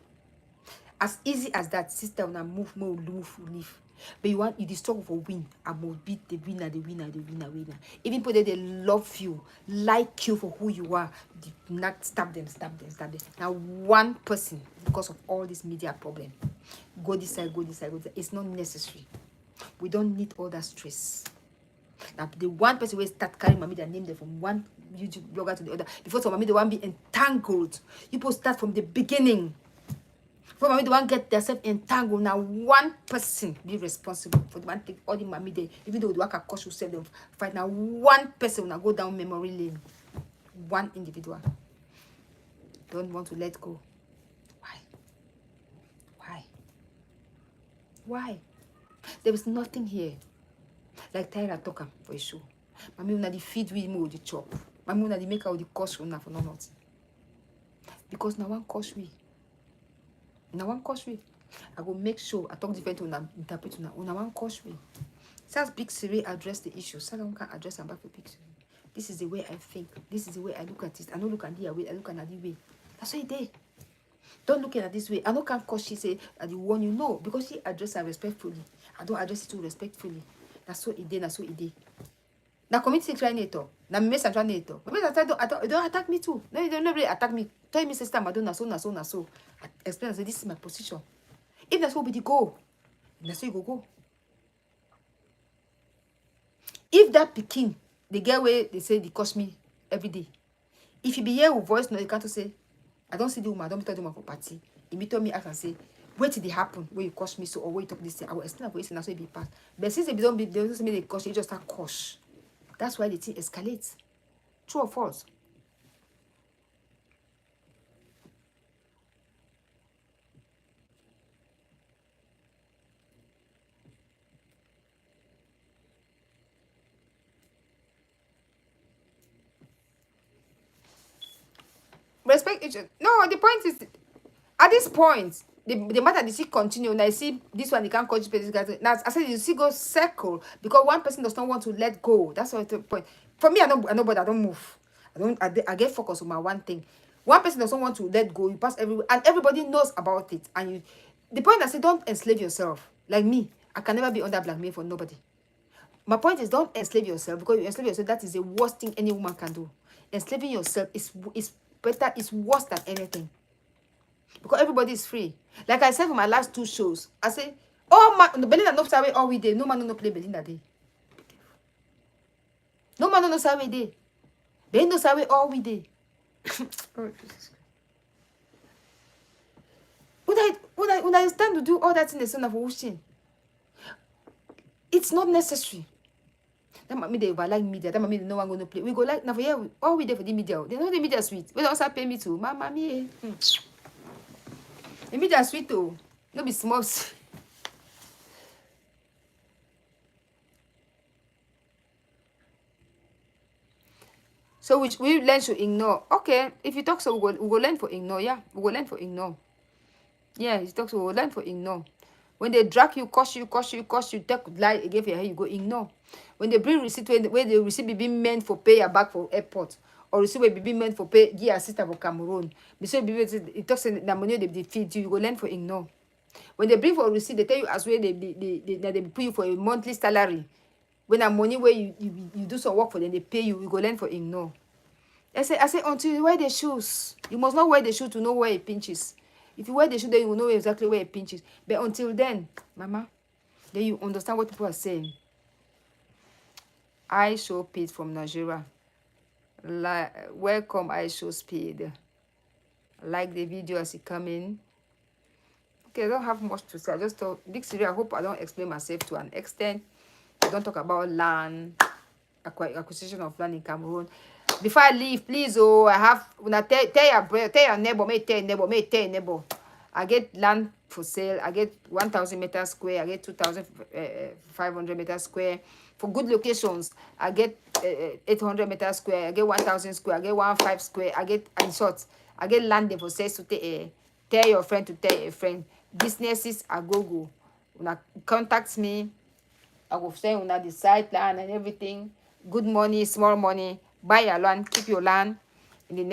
As easy as that, sister, when I move, leave. But you the struggle for win. I must beat the winner. Even people they love you, like you for who you are, not stab them. Now one person, because of all this media problem, go this side. It's not necessary. We don't need all that stress. Now the one person will start carrying mommy their name there from one YouTube blogger to the other. Before some mommy they want be entangled. You both start from the beginning. For mommy, the one get themselves entangled. Now one person be responsible for the one take all the mommy there. Even though the one can cause yourself them fight. Now one person will go down memory lane. One individual. Don't want to let go. Why? There is nothing here. Like Tyra talk for a show. Mommy will not the feed with me with the chop. Mommy will not the make out the cost for nothing. Because now one cost we. Now one course way. I go make sure I talk different to interpret now. Una one course way. Says Big Siri address the issue. Salon can address and back for Big Siri. This is the way I think. This is the way I look at it. I don't look at the way. I look at the way. That's why they don't look at it this way. I don't can cause she say the one you know because she address her respectfully. I don't address it too respectfully. That's so it did. That's so it did. Now community trying it. Now me say trying it. Don't attack me too. No, you don't really attack me. Tell me sister Madonna so. I explain and say this is my position. If that's what we go, that's where you go. If that Peking, the girl where they say they cost me every day. If you be here with voice, no, you can't say, I don't see the woman, I don't be the woman for party. If you tell me, I can say, wait till it happen, where you cost me so, or where you talk this thing, I will explain for you, and that's why it be passed. But since they don't be, they don't make the cost, you just start cost. That's why the thing escalates. True or false? Respect each other. No, the point is, at this point, the matter they see continue. And I see this one, they can't coach this guy. Now, I said, you see, go circle because one person does not want to let go. That's what the point. For me, I don't bother. I don't move. I get focused on my one thing. One person doesn't want to let go, you pass everywhere, and everybody knows about it. And you, the point I say, don't enslave yourself. Like me, I can never be under blackmail for nobody. My point is, don't enslave yourself, because you enslave yourself, that is the worst thing any woman can do. Enslaving yourself is better, it's worse than anything. Because everybody is free. Like I said for my last 2 shows, I say, oh man, Belinda no sabe all we day. No man no play Belinda day. No man no sabe day. Belinda no sabe all we day. Oh, Jesus. Would I stand to do all that in the son of ocean? It's not necessary. That might mean they like media. That might mean no one going to play. We go like now for here. All we there for the media. They know the media sweet. We also pay me too. Mama me. The media sweet too. No be small. So we learn to ignore. Okay, if you talk so we go learn for ignore. Yeah, we go learn for ignore. Yeah, you talk so we go learn for ignore. When they drag you, curse you, take lie again for your head, you go ignore. When they bring receipt, when the receipt be being meant for pay your back for airport, or receipt will be being meant for pay give assistance for Cameroon. Before it talks the money they feed you, you go learn for ignore. When they bring for receipt, they tell you as well they put you for a monthly salary. When that money where you do some work for them, they pay you, you go learn for ignore. I say until you wear the shoes, you must not wear the shoe to know where it pinches. If you wear the shoe, then you will know exactly where it pinches. But until then, mama, then you understand what people are saying. I show Pete from Nigeria. Welcome, I show Speed. Like the video as it come in. Okay, I don't have much to say. I just thought, big series, I hope I don't explain myself to an extent. I don't talk about land, acquisition of land in Cameroon. Before I leave, please, I have, when I tell your neighbor, may tell your neighbor, I get land for sale. I get 1,000 meters square. I get 2,500 meters square. For good locations, I get 800 meters square. I get 1,000 square. I get 1,500 square. I get, in short, I get land there for sale. So tell your friend to tell a friend. Businesses, I go. When I contact me, I will send on the site plan and everything. Good money, small money. Buy your land, keep your land. In the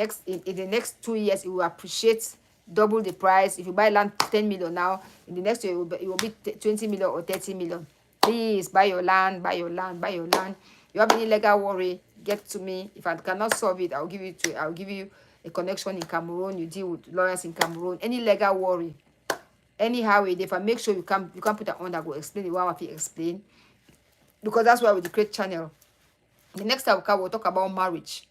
next 2 years, it will appreciate double the price. If you buy land 10 million now, in the next year it will be 20 million or 30 million. Please buy your land, buy your land. You have any legal worry, get to me. If I cannot solve it, I'll give you a connection in Cameroon. You deal with lawyers in Cameroon. Any legal worry, anyhow, if I make sure you can put that on, that go explain the way I have to explain. Because that's why with the Create channel. The next time we'll talk about marriage,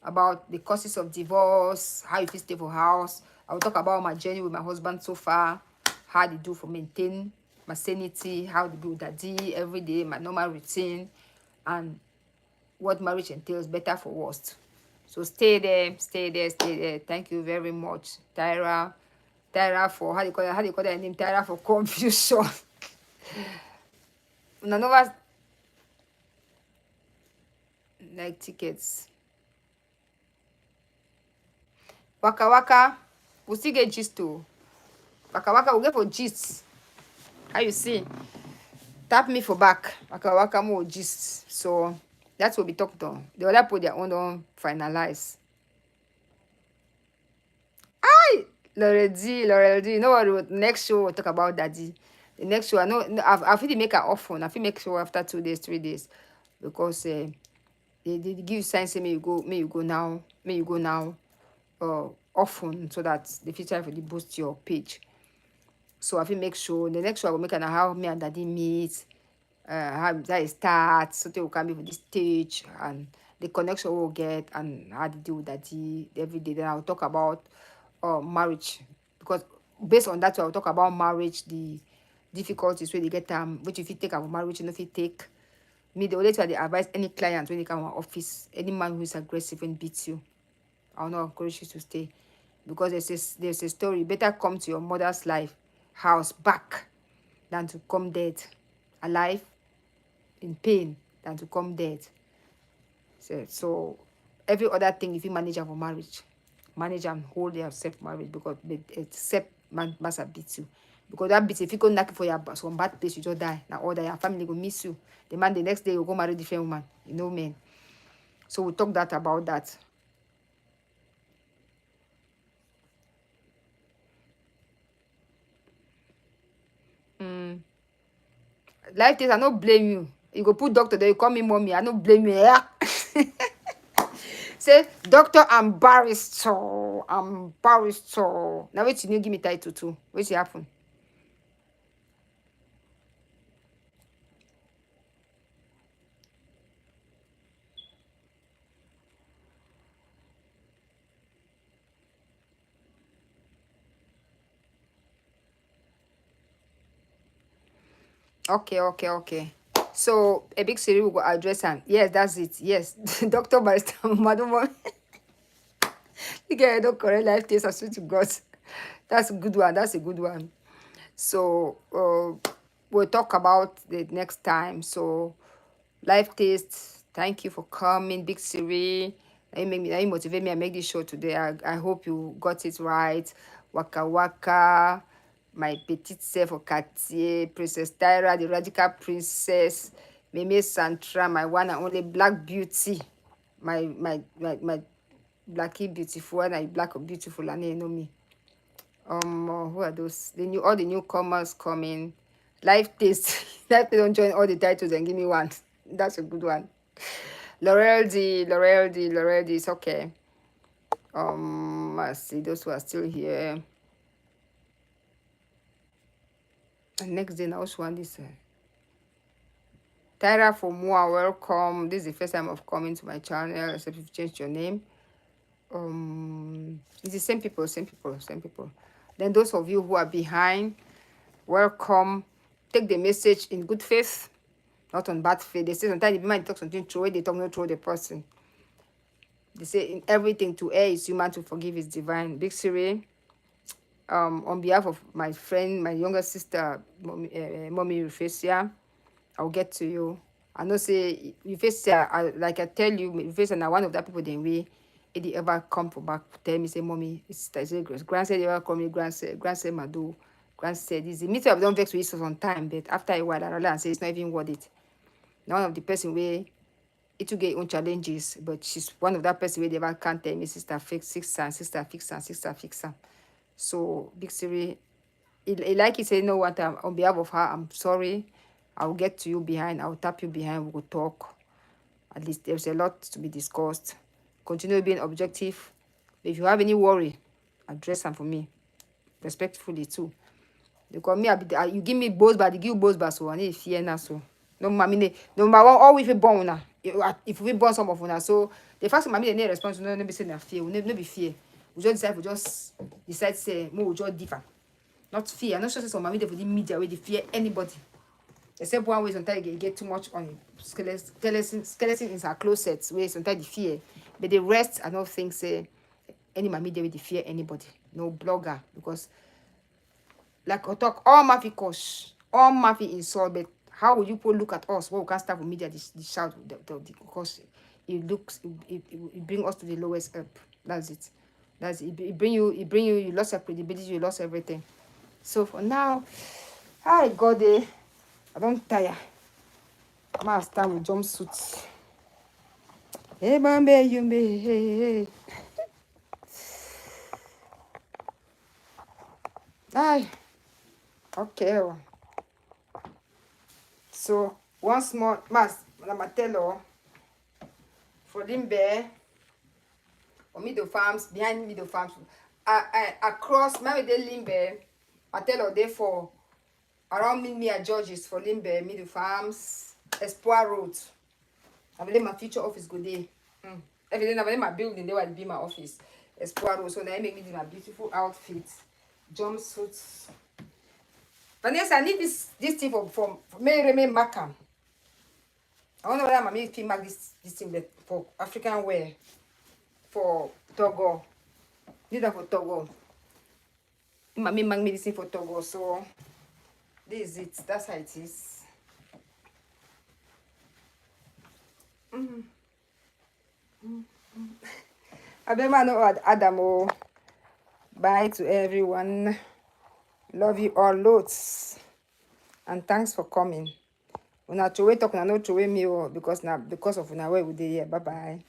about the causes of divorce, how you fit stay for house. I will talk about my journey with my husband so far, how they do for maintain my sanity, how they do with daddy every day, my normal routine, and what marriage entails, better for worst. So stay there. Thank you very much, Tyra for how do you call that name? Tyra for confusion. Nanova like tickets. Waka we'll still get gist too. Waka we'll get for gist. How you see? Tap me for back. Waka more gist. So that's what we talked on. The other put their own on finalize. Laurel D. You know what? The next show we'll talk about daddy. The next show, I know I feel they make her often. I feel make sure after 2 days, 3 days, because they give you signs say may you go now, often, so that the future for the boost your page. So I feel make sure the next show I will make an how me and daddy meet, how that starts, so they will come for this stage and the connection we'll get and how to deal with daddy every day. Then I'll talk about marriage, because based on that I'll talk about marriage, the difficulties where they get which if you take our marriage, and if you take me, the only way I advise any client when they come to our office, any man who is aggressive and beats you, I will not encourage you to stay, because there's a story. Better come to your mother's house back than to come dead, alive, in pain, than to come dead. So every other thing, if you manage for marriage, manage and hold yourself marriage, because except man must beat you. Because that beat, if you go knock for your some bad place, you just die. Now all that your family will miss you. The man the next day will go marry different woman. You know, man. So we'll talk about that. Life things, I no blame you. You go put doctor there, you call me mommy, I no blame you. Yeah. Say, doctor, I'm barrister. I'm barrister. Now wait till you give me title too. What's happen? Okay. So a big series will go address him. Yes, that's it. Yes. Doctor barrister, madam. You get don't correct life things, I swear to God. That's a good one. That's a good one. So we'll talk about the next time. So life taste, thank you for coming, Big Siri. Now you motivate me and make this show today. I hope you got it right. Waka Waka, my petite self of Cartier, Princess Tyra, the radical princess, Meme Santra, my one and only black beauty, my blacky beautiful, and I black beautiful, and you know me. Who are those? All the newcomers coming. Life taste. Life taste don't join all the titles and give me one. That's a good one. Laurel D. It's okay. I see those who are still here. And next day, now which one this? Tyra for more, welcome. This is the first time of coming to my channel, except if you changed your name. It's the same people. Then those of you who are behind, welcome. Take the message in good faith, not on bad faith. They say sometimes if might talk something true, they talk not through the person. They say in everything, to err is human, to forgive is divine. Big Siri, on behalf of my friend, my younger sister, Mommy Rufesia, I'll get to you. I know say Rufesia, like I tell you, Rufesia now one of that people then we if they ever come for back tell me say mommy it's grand said they ever call me grand said Madu grand said this me too have done vex with you for some time, but after a while I realize say it's not even worth it. Now one of the person where it will get own challenges, but she's one of that person where they ever can't tell me sister fix and sister fix and. So Big Siri, like he said, no what on behalf of her, I'm sorry. I'll get to you behind, I'll tap you behind, we'll talk. At least there's a lot to be discussed. Continue being objective. If you have any worry, address them for me. Respectfully too. Because me, you give me both, but you give both, but so I need fear now. So no, mommy, no matter all we born now. If we born some of us, so the first time mommy they need response, no be saying fear, we no be fear. We just decide say more we just differ. Not fear. I'm not sure some mommy they for the media where they fear anybody. Except one way sometimes you get too much on skeleton in her closet where sometimes they fear. But the rest I don't think say any mommy they will fear anybody. No blogger. Because like I talk all mafia course, all mafia insult, but how will you people look at us? Well, we can't start with media the shout because it looks it bring us to the lowest up. That's it. It bring you you lost your credibility, you lost everything. So for now, I got there. I don't tire. I must stand with jumpsuits. Hey, Bambi, you may. Hey. Aye. Okay. So, once more, I'm tell for Limbe, or Middle Farms, behind Middle Farms, across, maybe they Limbe, I tell they for around me and George's for Limbe, Middle Farms, Espoir Road. I believe my future office go there. Every day, I believe my building, they will be my office. Espoir Road. So now I make me do my beautiful outfit, jumpsuits. Vanessa, I need this thing for Mary Macam. I wonder whether my can make this thing for African wear for Togo. Need that for Togo. My make me this thing for Togo. So this is it. That's how it is. I remember no Adamo. Bye to everyone. Love you all loads. And thanks for coming. Una chowe talk na no chowe me because of una way we dey here. Bye bye.